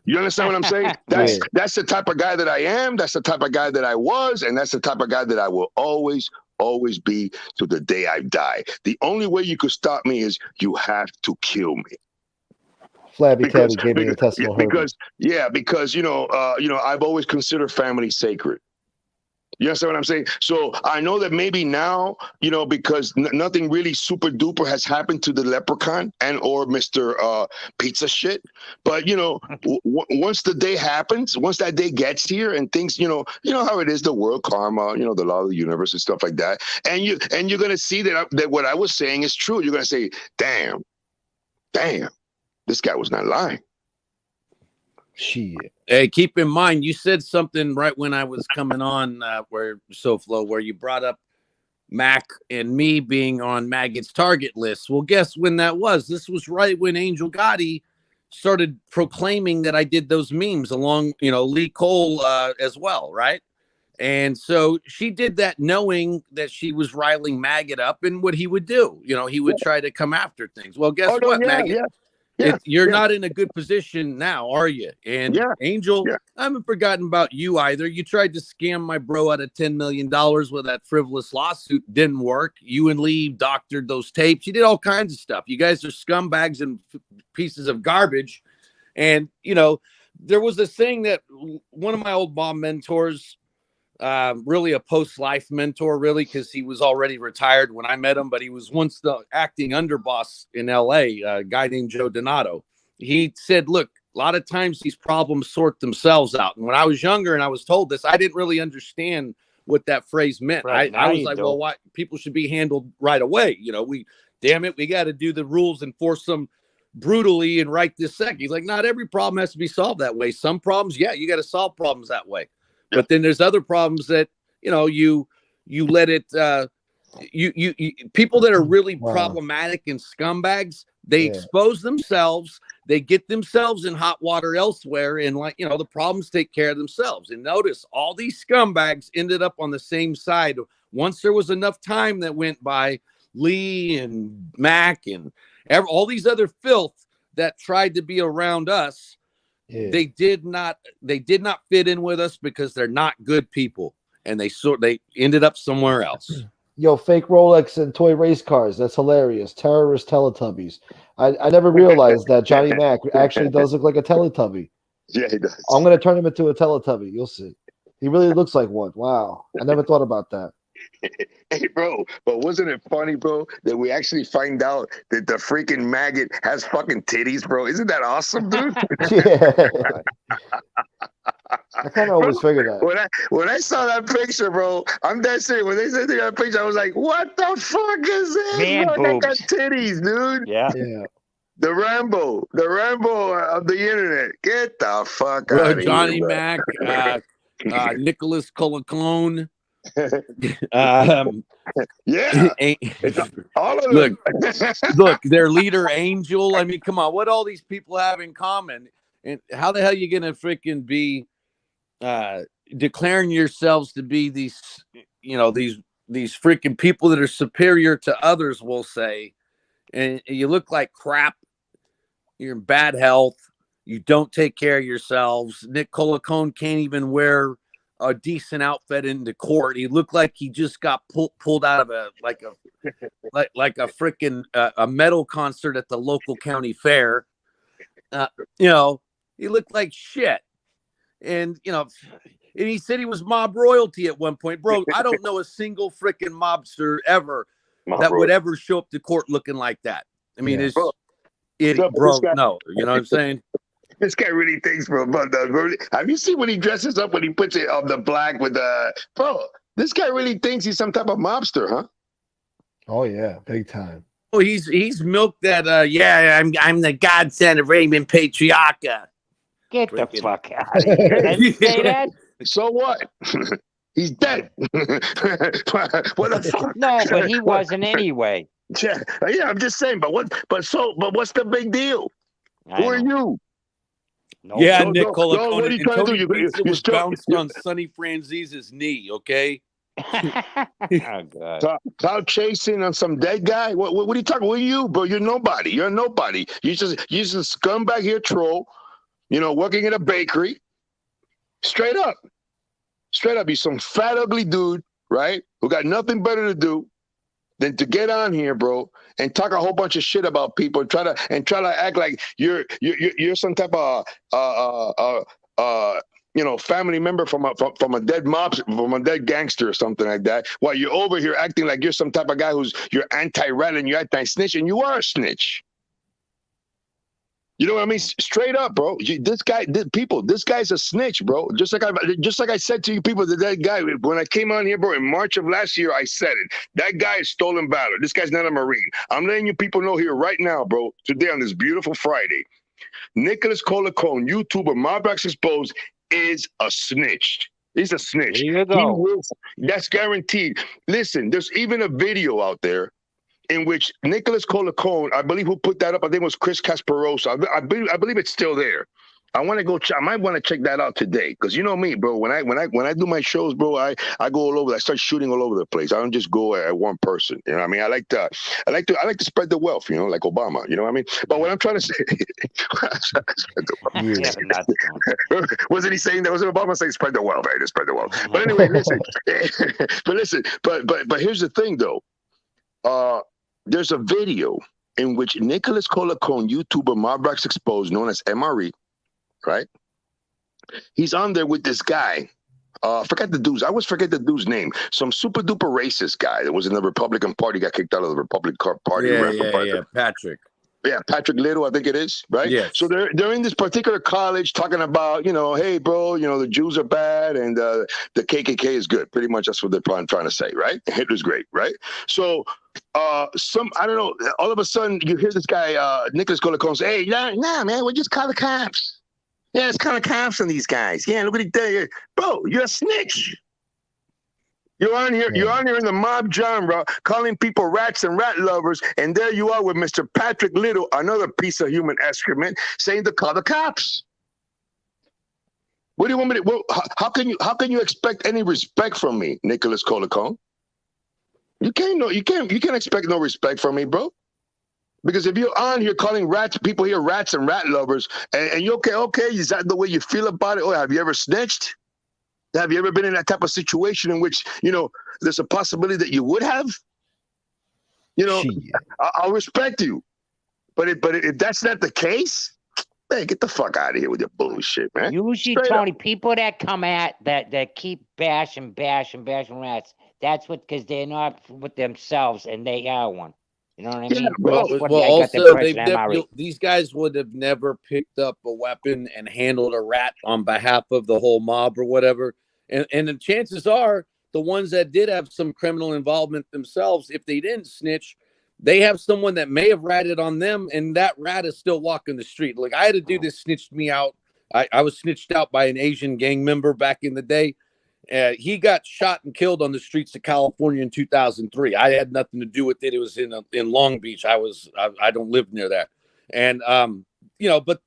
You understand what I'm saying? That's the type of guy that I am. That's the type of guy that I was, and that's the type of guy that I will always be to the day I die. The only way you could stop me is you have to kill me. Flabby Tabby gave me a testimonial. Because I've always considered family sacred. You understand what I'm saying? So I know that maybe now, because nothing really super duper has happened to the leprechaun and or Mr. Pizza shit. But, once the day happens, once that day gets here and things, you know how it is, the world karma, the law of the universe and stuff like that. And you're going to see that what I was saying is true. You're going to say, damn, this guy was not lying. Shit. Hey, keep in mind, you said something right when I was coming on where you brought up Mack and me being on Maggot's target list. Well, guess when that was? This was right when Angel Gotti started proclaiming that I did those memes along, Lee Cole as well, right? And so she did that knowing that she was riling Maggot up and what he would do. He would try to come after things. Well, guess what, Maggot? You're not in a good position now, are you? And Angel, I haven't forgotten about you either. You tried to scam my bro out of $10 million with that frivolous lawsuit. Didn't work. You and Lee doctored those tapes. You did all kinds of stuff. You guys are scumbags and pieces of garbage. And, there was this thing that one of my old mom mentors, really a post-life mentor, really, because he was already retired when I met him, but he was once the acting underboss in LA, a guy named Joe Donato. He said, look, a lot of times these problems sort themselves out. And when I was younger and I was told this, I didn't really understand what that phrase meant. Right. I was like, well, why people should be handled right away. We got to do the rules, enforce them brutally and right this second. He's like, not every problem has to be solved that way. Some problems, you got to solve problems that way. But then there's other problems that, you let it, you people that are really problematic and scumbags, they expose themselves, they get themselves in hot water elsewhere. And the problems take care of themselves. And notice all these scumbags ended up on the same side. Once there was enough time that went by, Lee and Mack and all these other filth that tried to be around us, they did not fit in with us because they're not good people, and they ended up somewhere else. Yo, fake Rolex and toy race cars. That's hilarious. Terrorist Teletubbies. I never realized that Johnny Mack actually does look like a Teletubby. Yeah, he does. I'm going to turn him into a Teletubby. You'll see. He really looks like one. Wow. I never thought about that. Hey, bro, but wasn't it funny, bro, that we actually find out that the freaking maggot has fucking titties, bro? Isn't that awesome, dude? Yeah. I kind of Bro, always figured that. when I saw that picture, bro, I'm dead serious. When they sent me that picture, I was like, "What the fuck is this, Man bro? That got boobs. titties, dude." Yeah. Yeah. The Rambo of the internet. Get the fuck Bro, out of Johnny here, bro. Mack, Nicholas Colacone. Yeah, all of them. Look, their leader Angel. I mean, come on, what all these people have in common? And how the hell you gonna freaking be declaring yourselves to be these, these freaking people that are superior to others? We'll say, and you look like crap. You're in bad health. You don't take care of yourselves. Nick Colacone can't even wear a decent outfit into court. He looked like he just got pulled out of a freaking a metal concert at the local county fair. He looked like shit. And and he said he was mob royalty at one point. Bro, I don't know a single freaking mobster ever that would ever show up to court looking like that. I mean, it's idiot, bro. No, you know what I'm saying? This guy really thinks, bro. Have you seen when he dresses up when he puts it on the black with the bro? This guy really thinks he's some type of mobster, huh? Oh yeah, big time. Oh, he's milked that. I'm the godson of Raymond Patriarcha. Get the fuck out of here. Did you say that? So what? He's dead. What the fuck? No, but he wasn't anyway. Yeah, I'm just saying. But what's the big deal? Who are you? No, yeah, no, Nick no, Colacone. what are you trying to do? Pizza you was still, bounced on Sonny Franzise's knee, okay? Oh, God. Cloud chasing on some dead guy? What are you talking? Who are you, bro? You're nobody. You're nobody. You just a scumbag here troll, working in a bakery. Straight up. You're some fat, ugly dude, right? Who got nothing better to do than to get on here, bro, and talk a whole bunch of shit about people and try to act like you're some type of family member from a dead mob, from a dead gangster or something like that. While you're over here acting like you're some type of guy you're anti-rat and you're anti-snitch, and you are a snitch. You know what I mean? Straight up, bro. This guy's a snitch, bro. Just like I said to you people, that guy, when I came on here, bro, in March of last year, I said it. That guy is stolen valor. This guy's not a Marine. I'm letting you people know here right now, bro, today on this beautiful Friday, Nicholas Colacone, YouTuber, Mobbox Exposed, is a snitch. He's a snitch. Here you go. That's guaranteed. Listen, there's even a video out there in which Nicholas Colacone, I believe who put that up, I think it was Chris Casparosa. I believe it's still there. I want to go. I might want to check that out today, because you know me, bro. When I do my shows, bro, I go all over. I start shooting all over the place. I don't just go at one person. You know what I mean? I like to spread the wealth. Like Obama. You know what I mean? But what I'm trying to say, wasn't he saying that? Wasn't Obama saying spread the wealth? Right? Spread the wealth. But anyway, listen. But here's the thing, though. There's a video in which Nicholas Colacone, YouTuber, Mobbox Exposed, known as MRE, right? He's on there with this guy. Forget the dude's. I always forget the dude's name. Some super duper racist guy that was in the Republican Party, got kicked out of the Republican Party. Yeah, Patrick. Yeah, Patrick Little, I think it is, right? Yes. So they're in this particular college talking about, hey, bro, the Jews are bad and the KKK is good. Pretty much that's what they're trying to say, right? Hitler's great, right? So I don't know, all of a sudden you hear this guy, Nicholas Colacone, say, hey, nah, man, we'll just call the cops. Yeah, it's calling cops on these guys. Yeah, look what he did. Bro, you're a snitch. You're on here in the mob genre, calling people rats and rat lovers, and there you are with Mr. Patrick Little, another piece of human excrement, saying to call the cops. What do you want me to? How can you expect any respect from me, Nicholas Colacone? You can't expect no respect from me, bro. Because if you're on here calling people here rats and rat lovers, and you okay, is that the way you feel about it? Or have you ever snitched? Have you ever been in that type of situation in which, there's a possibility that you would have? I'll respect you. But if that's not the case, man, get the fuck out of here with your bullshit, man. Usually, Straight Tony, up. people that come at that keep bashing rats, That's what, because they're not with themselves and they are one. You know what I Yeah, mean? bro. That's what Well, I got the also they've impression never, MRE. these guys would have never picked up a weapon and handled a rat on behalf of the whole mob or whatever. And the chances are the ones that did have some criminal involvement themselves, if they didn't snitch, they have someone that may have ratted on them, and that rat is still walking the street. Like, I had a dude that snitched me out. I was snitched out by an Asian gang member back in the day. He got shot and killed on the streets of California in 2003. I had nothing to do with it. It was in Long Beach. I don't live near there, and but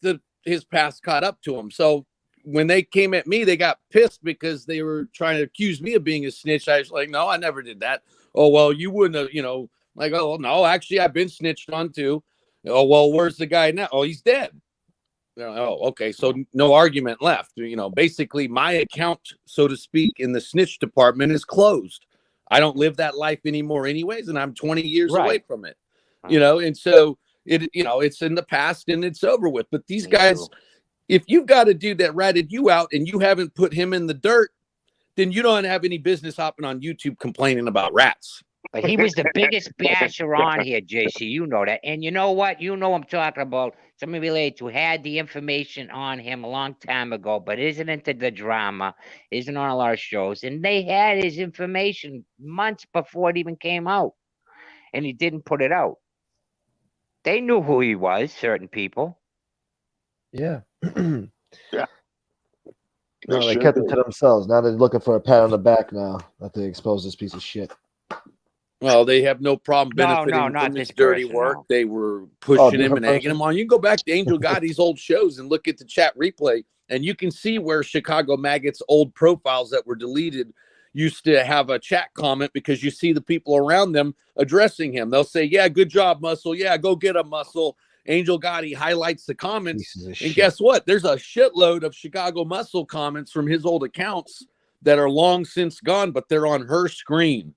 his past caught up to him. So when they came at me, they got pissed because they were trying to accuse me of being a snitch. I was like, no, I never did that. Oh, well, you wouldn't have, like, oh, no, actually, I've been snitched on too. Oh, well, where's the guy now? Oh, he's dead. Oh, okay. So no argument left. Basically, my account, so to speak, in the snitch department is closed. I don't live that life anymore, anyways, and I'm 20 years away from it. And so it's in the past and it's over with. But these guys, if you've got a dude that ratted you out and you haven't put him in the dirt, then you don't have any business hopping on YouTube complaining about rats. But he was the biggest basher on here, JC. You know that. And you know what? You know I'm talking about. Somebody related to had the information on him a long time ago, but isn't into the drama, isn't on a lot of shows. And they had his information months before it even came out. And he didn't put it out. They knew who he was, certain people. Yeah. Yeah. No, they kept it to themselves. Now they're looking for a pat on the back now that they exposed this piece of shit. Well, they have no problem benefiting from his dirty work. They were pushing him and egging him on. You can go back to Angel Gotti's old shows and look at the chat replay, and you can see where Chicago Maggot's old profiles that were deleted used to have a chat comment, because you see the people around them addressing him. They'll say, yeah, good job, Muscle. Yeah, go get a Muscle. Angel Gotti highlights the comments. And guess what? There's a shitload of Chicago Muscle comments from his old accounts that are long since gone, but they're on her screen.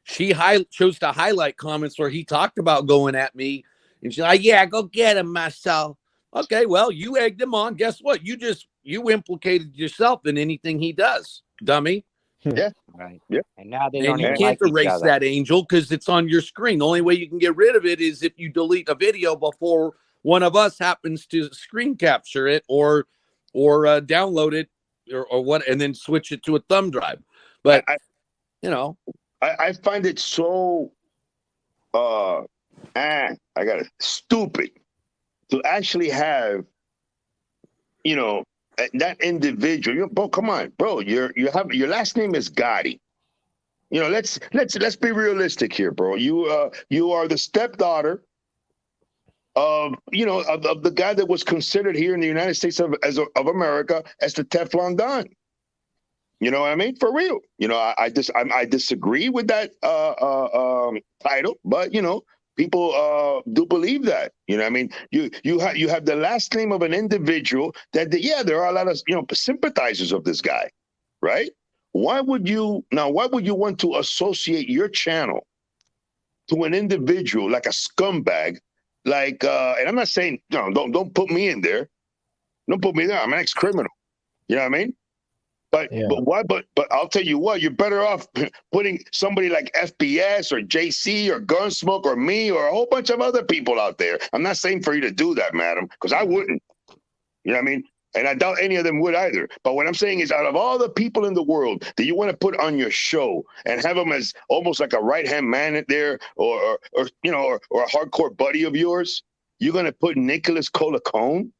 She chose to highlight comments where he talked about going at me. And she's like, yeah, go get him, myself. Okay, well, you egged him on. Guess what? You implicated yourself in anything he does, dummy. Yeah. Right. Yeah. And now they And don't you even can't like each erase other. that, Angel, because it's on your screen. The only way you can get rid of it is if you delete a video before one of us happens to screen capture it or download it or what, and then switch it to a thumb drive. But I find it so stupid to actually have that individual. Bro, come on, bro. Your last name is Gotti. Let's be realistic here, bro. You are the stepdaughter of the guy that was considered here in the United States of America as the Teflon Don. You know what I mean? For real. I disagree with that title, but people do believe that. You know what I mean? You have the last name of an individual that there are a lot of sympathizers of this guy, right? Why would you want to associate your channel to an individual like a scumbag, like and I'm not saying don't put me in there. Don't put me there. I'm an ex-criminal. You know what I mean? But why? But I'll tell you what, you're better off putting somebody like FBS or JC or Gunsmoke or me or a whole bunch of other people out there. I'm not saying for you to do that, madam, because I wouldn't. You know what I mean? And I doubt any of them would either. But what I'm saying is, out of all the people in the world that you want to put on your show and have them as almost like a right-hand man in there or a hardcore buddy of yours, you're going to put Nicholas Colacone,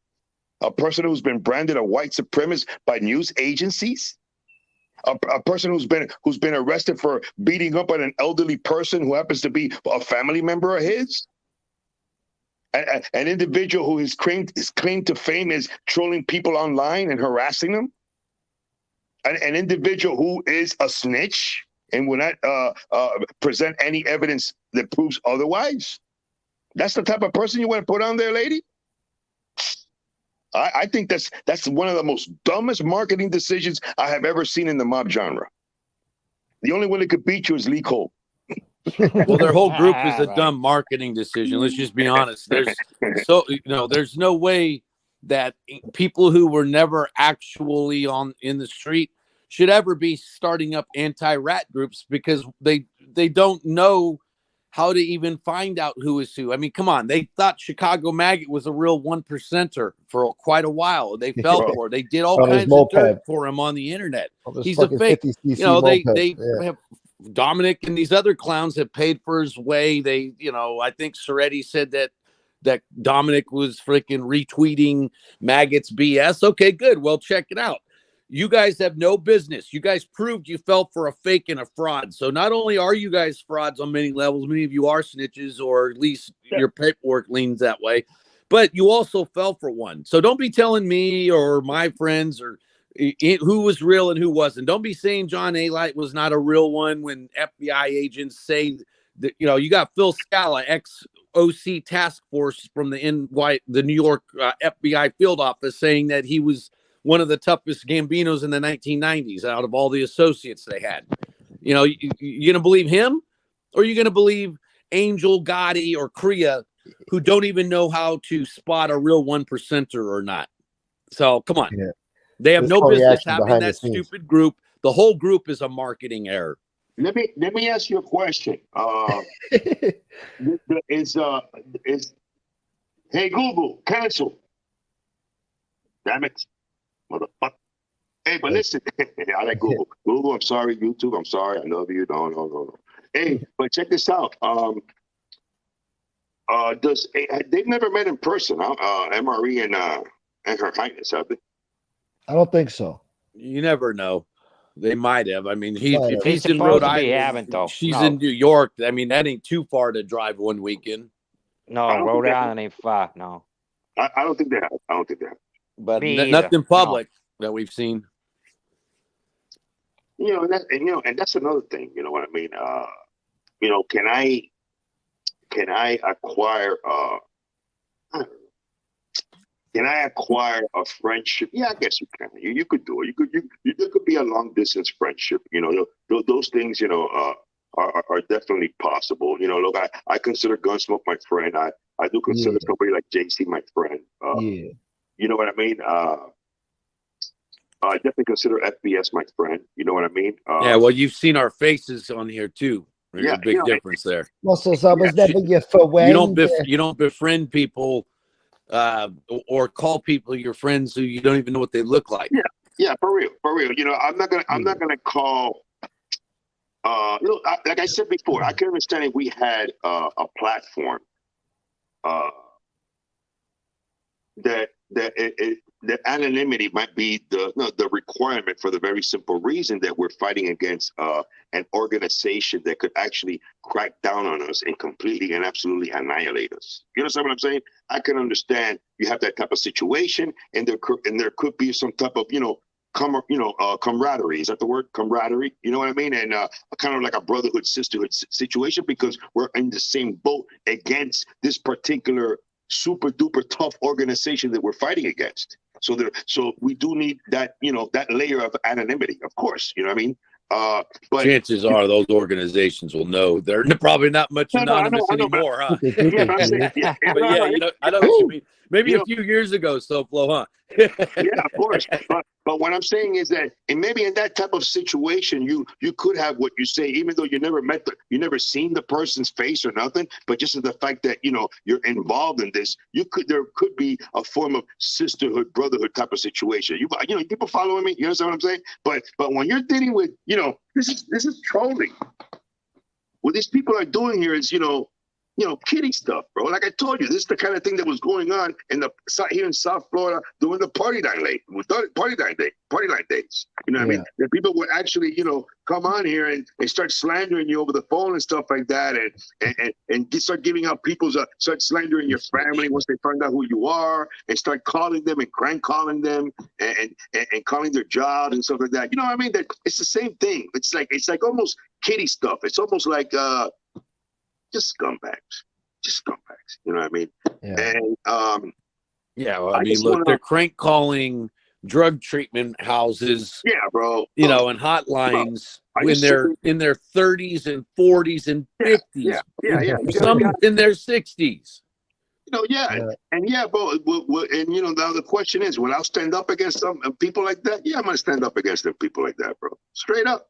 a person who's been branded a white supremacist by news agencies, a person who's been arrested for beating up on an elderly person who happens to be a family member of his, an individual who his claim to fame is trolling people online and harassing them, an individual who is a snitch and will not present any evidence that proves otherwise. That's the type of person you want to put on there, lady? I think that's one of the most dumbest marketing decisions I have ever seen in the mob genre. The only one that could beat you is Lee Cole. Well, their whole group is a dumb marketing decision. Let's just be honest. There's no way that people who were never actually in the street should ever be starting up anti-rat groups because they don't know how to even find out who is who. I mean, come on. They thought Chicago Maggot was a real 1%er for quite a while. They fell for it. They did all kinds of dirt for him on the internet. He's a fake. You know, they have Dominic and these other clowns have paid for his way. They, you know, I think Soretti said that Dominic was freaking retweeting Maggot's BS. Okay, good. Well, check it out. You guys have no business. You guys proved you fell for a fake and a fraud. So not only are you guys frauds on many levels, many of you are snitches, or at least your paperwork leans that way, but you also fell for one. So don't be telling me or my friends or who was real and who wasn't. Don't be saying John A. Light was not a real one when FBI agents say that, you know, you got Phil Scala, ex-OC task force from the New York FBI field office, saying that he was one of the toughest Gambinos in the 1990s out of all the associates they had. You know, you going to believe him, or are you going to believe Angel, Gotti, or Kriya, who don't even know how to spot a real 1%er or not? So come on. Yeah. They have no business having that stupid group. The whole group is a marketing error. Let me ask you a question. Hey Google, cancel. Damn it. Motherfucker. Hey, but listen, I like Google. Google, I'm sorry. YouTube, I'm sorry. I love you. No. Hey, but check this out. They've never met in person, MRE and Her Highness, have they? I don't think so. You never know. They might have. I mean, if he's in Rhode Island, she's in New York. I mean, that ain't too far to drive one weekend. No, Rhode Island ain't far. No, I don't think they have. But nothing public that we've seen. You know, and that's another thing. You know what I mean? You know, can I acquire can I acquire a friendship? Yeah, I guess you can. You could do it. There could be a long distance friendship. You know, those things, you know, are definitely possible. You know, look, I consider Gunsmoke my friend. I do consider somebody like JC my friend. You know what I mean? I definitely consider FBS my friend. You know what I mean? Yeah, well, you've seen our faces on here too. There's a big difference there. You don't befriend people or call people your friends who you don't even know what they look like. Yeah, for real. You know, I'm not gonna call. You know, like I said before, I can understand if we had a platform that anonymity might be the requirement, for the very simple reason that we're fighting against an organization that could actually crack down on us and completely and absolutely annihilate us. You understand what I'm saying? I can understand you have that type of situation, and there could be some type of camaraderie. Is that the word? Camaraderie. You know what I mean? And kind of like a brotherhood, sisterhood situation, because we're in the same boat against this particular super duper tough organization that we're fighting against. So we do need that, you know, that layer of anonymity, of course. You know what I mean? But chances are those organizations will know. They're probably not much anonymous anymore, huh? Yeah, but I'm saying, but yeah, you know, I know what you mean. Maybe a few years ago, SoFlo, huh? Yeah, of course. But what I'm saying is that, and maybe in that type of situation, you could have what you say, even though you never seen the person's face or nothing, but just the fact that, you know, you're involved in this, there could be a form of sisterhood, brotherhood type of situation. You know, people following me? You understand what I'm saying? But when you're dealing with, you know, this is trolling. What these people are doing here is, you know, kiddie stuff, bro. Like I told you, this is the kind of thing that was going on here in South Florida during the party line days. You know what I mean? That people would actually, you know, come on here and start slandering you over the phone and stuff like that, and start giving out start slandering your family once they find out who you are, and start calling them and crank calling them and calling their jobs and stuff like that. You know what I mean? That it's the same thing. It's like almost kiddie stuff. It's almost like just scumbags. You know what I mean? Yeah. And well, I mean, look, they're crank calling drug treatment houses. Yeah, bro. You know, and hotlines when they're in their 30s and 40s and 50s. Yeah. Some in their 60s. No, yeah, and yeah, bro. And now the question is, will I stand up against some people like that? Yeah, I'm gonna stand up against them people like that, bro. Straight up.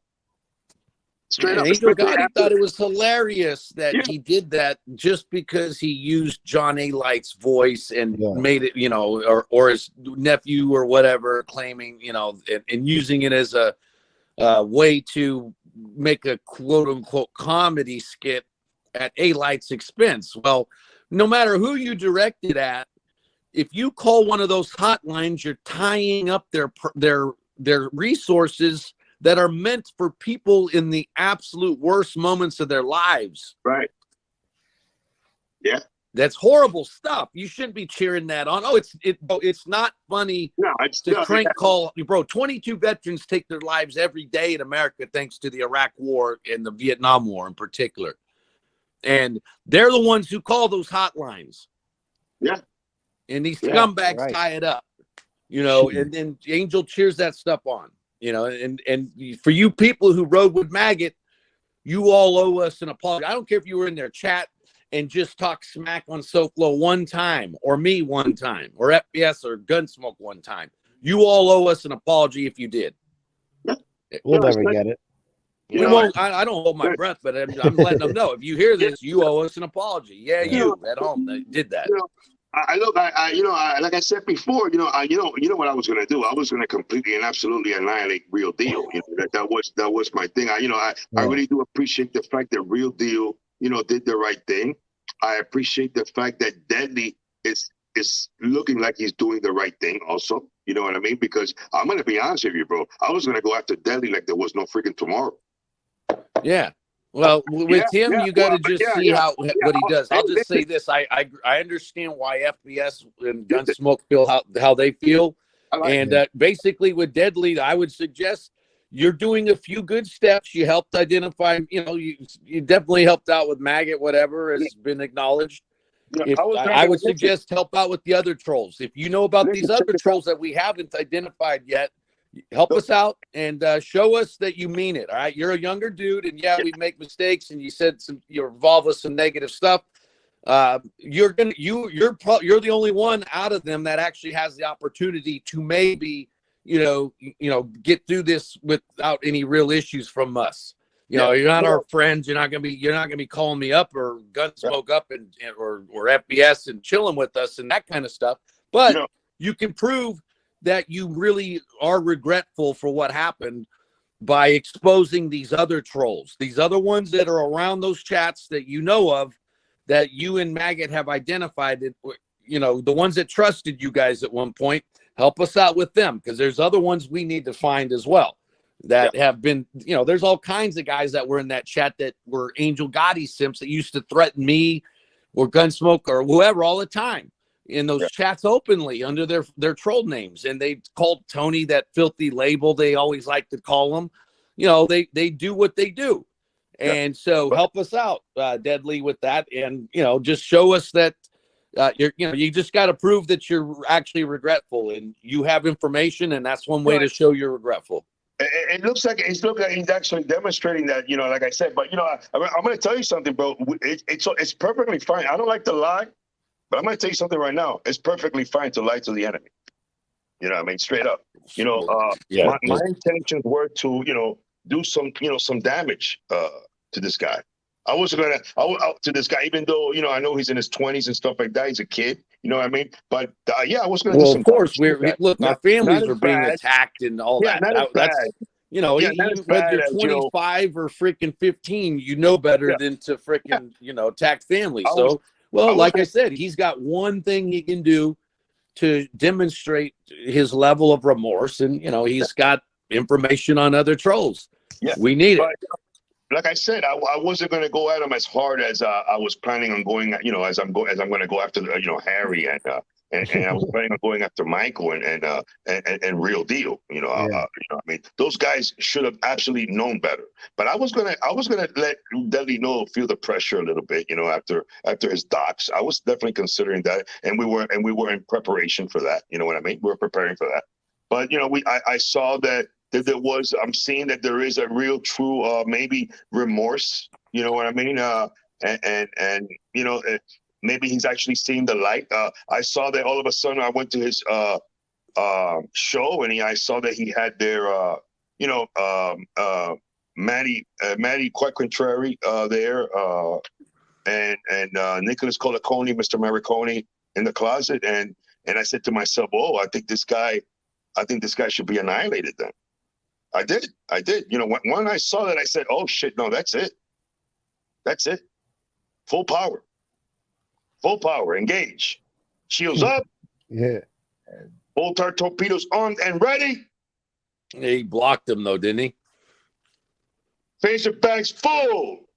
Straight up. Angel Especially Gotti after- thought it was hilarious that Yeah. he did that just because he used John A. Light's voice and made it, or his nephew or whatever, claiming, and using it as a way to make a quote unquote comedy skit at A. Light's expense. Well, no matter who you direct it at, if you call one of those hotlines, you're tying up their resources that are meant for people in the absolute worst moments of their lives. Right. Yeah. That's horrible stuff. You shouldn't be cheering that on. Oh, it's not funny to crank call. Bro, 22 veterans take their lives every day in America thanks to the Iraq War and the Vietnam War in particular. And they're the ones who call those hotlines. Yeah. And these scumbags tie it up, and then Angel cheers that stuff on. And for you people who rode with Maggot, you all owe us an apology. I don't care if you were in their chat and just talk smack on SoFlo one time, or me one time, or FPS or Gunsmoke one time. You all owe us an apology if you did. We'll never get it. We won't. I don't hold my breath, but I'm letting them know. If you hear this, you owe us an apology. Yeah, you at home that did that. Like I said before, you know what I was gonna do. I was gonna completely and absolutely annihilate Real Deal. That was my thing. I really do appreciate the fact that Real Deal, did the right thing. I appreciate the fact that Deadly is looking like he's doing the right thing also. You know what I mean? Because I'm gonna be honest with you, bro. I was gonna go after Deadly like there was no freaking tomorrow. Yeah. Well, with him, you got to just see what he does. I'll just say this: I understand why FBS and Gunsmoke feel how they feel, basically with Deadly, I would suggest you're doing a few good steps. You helped identify, you definitely helped out with Maggot, whatever has been acknowledged. I would suggest help out with the other trolls. If you know about these other trolls that we haven't identified yet, help us out and show us that you mean it. All right, you're a younger dude, and we make mistakes, and you said you involve us in negative stuff. You're the only one out of them that actually has the opportunity to maybe get through this without any real issues from us. You're not our friends. You're not gonna be calling me up or Gunsmoke up or FBS and chilling with us and that kind of stuff. But you can prove that you really are regretful for what happened by exposing these other trolls, these other ones that are around those chats that you know of, that you and Maggot have identified. The ones that trusted you guys at one point. Help us out with them, because there's other ones we need to find as well that have been, there's all kinds of guys that were in that chat that were Angel Gotti simps that used to threaten me or Gunsmoke or whoever all the time in those chats openly under their troll names. And they called Tony that filthy label they always like to call him. They do what they do. And so help us out, Deadly, with that. And, just show us that you just got to prove that you're actually regretful and you have information. And that's one way to show you're regretful. It looks like he's actually demonstrating that, like I said. But, I'm going to tell you something, bro. It's perfectly fine. I don't like to lie. But I'm going to tell you something right now. It's perfectly fine to lie to the enemy. Straight up. My intentions were to, do some damage to this guy. I wasn't going to this guy, even though, I know he's in his 20s and stuff like that. He's a kid. You know what I mean? But, I was going to do some. Of course, our families were being attacked and all that. That's, whether you're 25 or freaking 15, better than to freaking, attack families. Like I said, he's got one thing he can do to demonstrate his level of remorse, and he's got information on other trolls. We need it. Like I said, I wasn't going to go at him as hard as I was planning on going. As I'm going to go after Harry and I was planning on going after Michael and Real Deal. I mean, those guys should have absolutely known better. But I was gonna let Deadly feel the pressure a little bit. After his docs, I was definitely considering that, and we were in preparation for that. You know what I mean? We were preparing for that. But I saw that I'm seeing that there is a real true maybe remorse. You know what I mean? maybe he's actually seen the light. I saw that all of a sudden I went to his show, and I saw that he had their Maddie quite contrary there, and Nicholas Colacone, Mr. Maricone in the closet, and I said to myself, oh, I think this guy should be annihilated then. I did. When I saw that, I said, oh shit, no, that's it. Full power, engage, shields up, Yeah. Boltar torpedoes armed and ready. He blocked him though, didn't he? Phaser bags full.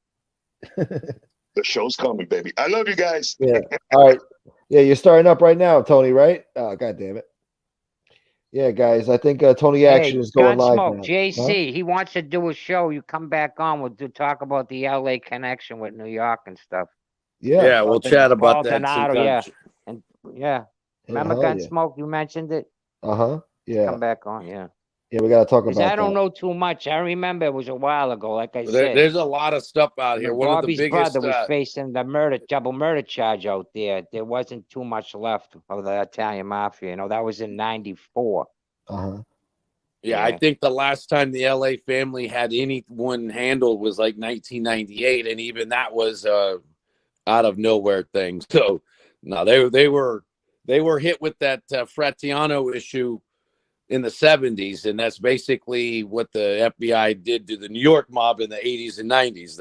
The show's coming, baby. I love you guys. Yeah. All right. Yeah, you're starting up right now, Tony, right? Oh, God damn it. Yeah, guys, I think Tony Action is going live Gunsmoke, now. JC, he wants to do a show. You come back on. We'll talk about the LA connection with New York and stuff. Yeah. We'll chat about that. Baldonado, yeah. And yeah. Remember Gunsmoke? You mentioned it. Yeah. Come back on, yeah. Yeah, we got to talk about that. I don't know too much. I remember it was a while ago, like I said. There's a lot of stuff out here. One of the biggest brother was facing the double murder charge out there. There wasn't too much left of the Italian mafia. That was in '94. Yeah, I think the last time the LA family had anyone handled was like 1998, and even that was out of nowhere thing. So no, they were hit with that Fratiano issue in the 70s, and that's basically what the FBI did to the New York mob in the 80s and 90s.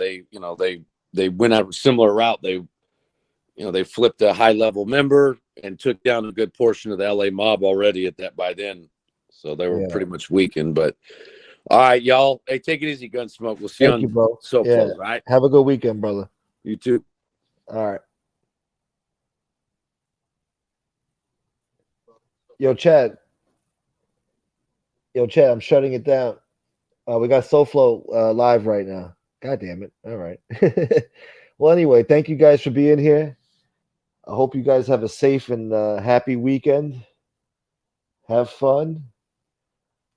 They went a similar route. They flipped a high-level member and took down a good portion of the LA mob already by then. So they were pretty much weakened. But all right, y'all. Hey, take it easy, Gunsmoke. We'll see you on bro. Close, all right? Have a good weekend, brother. You too. All right. Yo, Chad, I'm shutting it down. We got SoFlo live right now. God damn it. All right. Well, anyway, thank you guys for being here. I hope you guys have a safe and happy weekend. Have fun.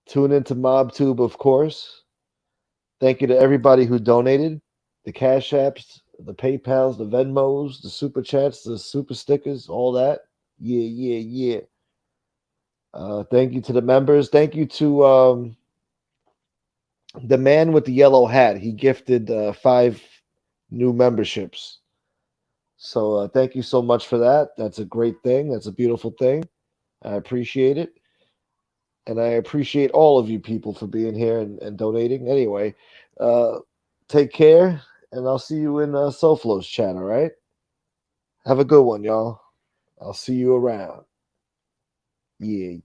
Tune into MobTube, of course. Thank you to everybody who donated. The Cash Apps, the PayPals, the Venmos, the Super Chats, the Super Stickers, all that. Yeah. Thank you to the members. Thank you to the man with the yellow hat. He gifted 5 new memberships. So thank you so much for that. That's a great thing. That's a beautiful thing. I appreciate it. And I appreciate all of you people for being here and donating. Anyway, take care, and I'll see you in SoFlo's chat, all right? Have a good one, y'all. I'll see you around. Yeah.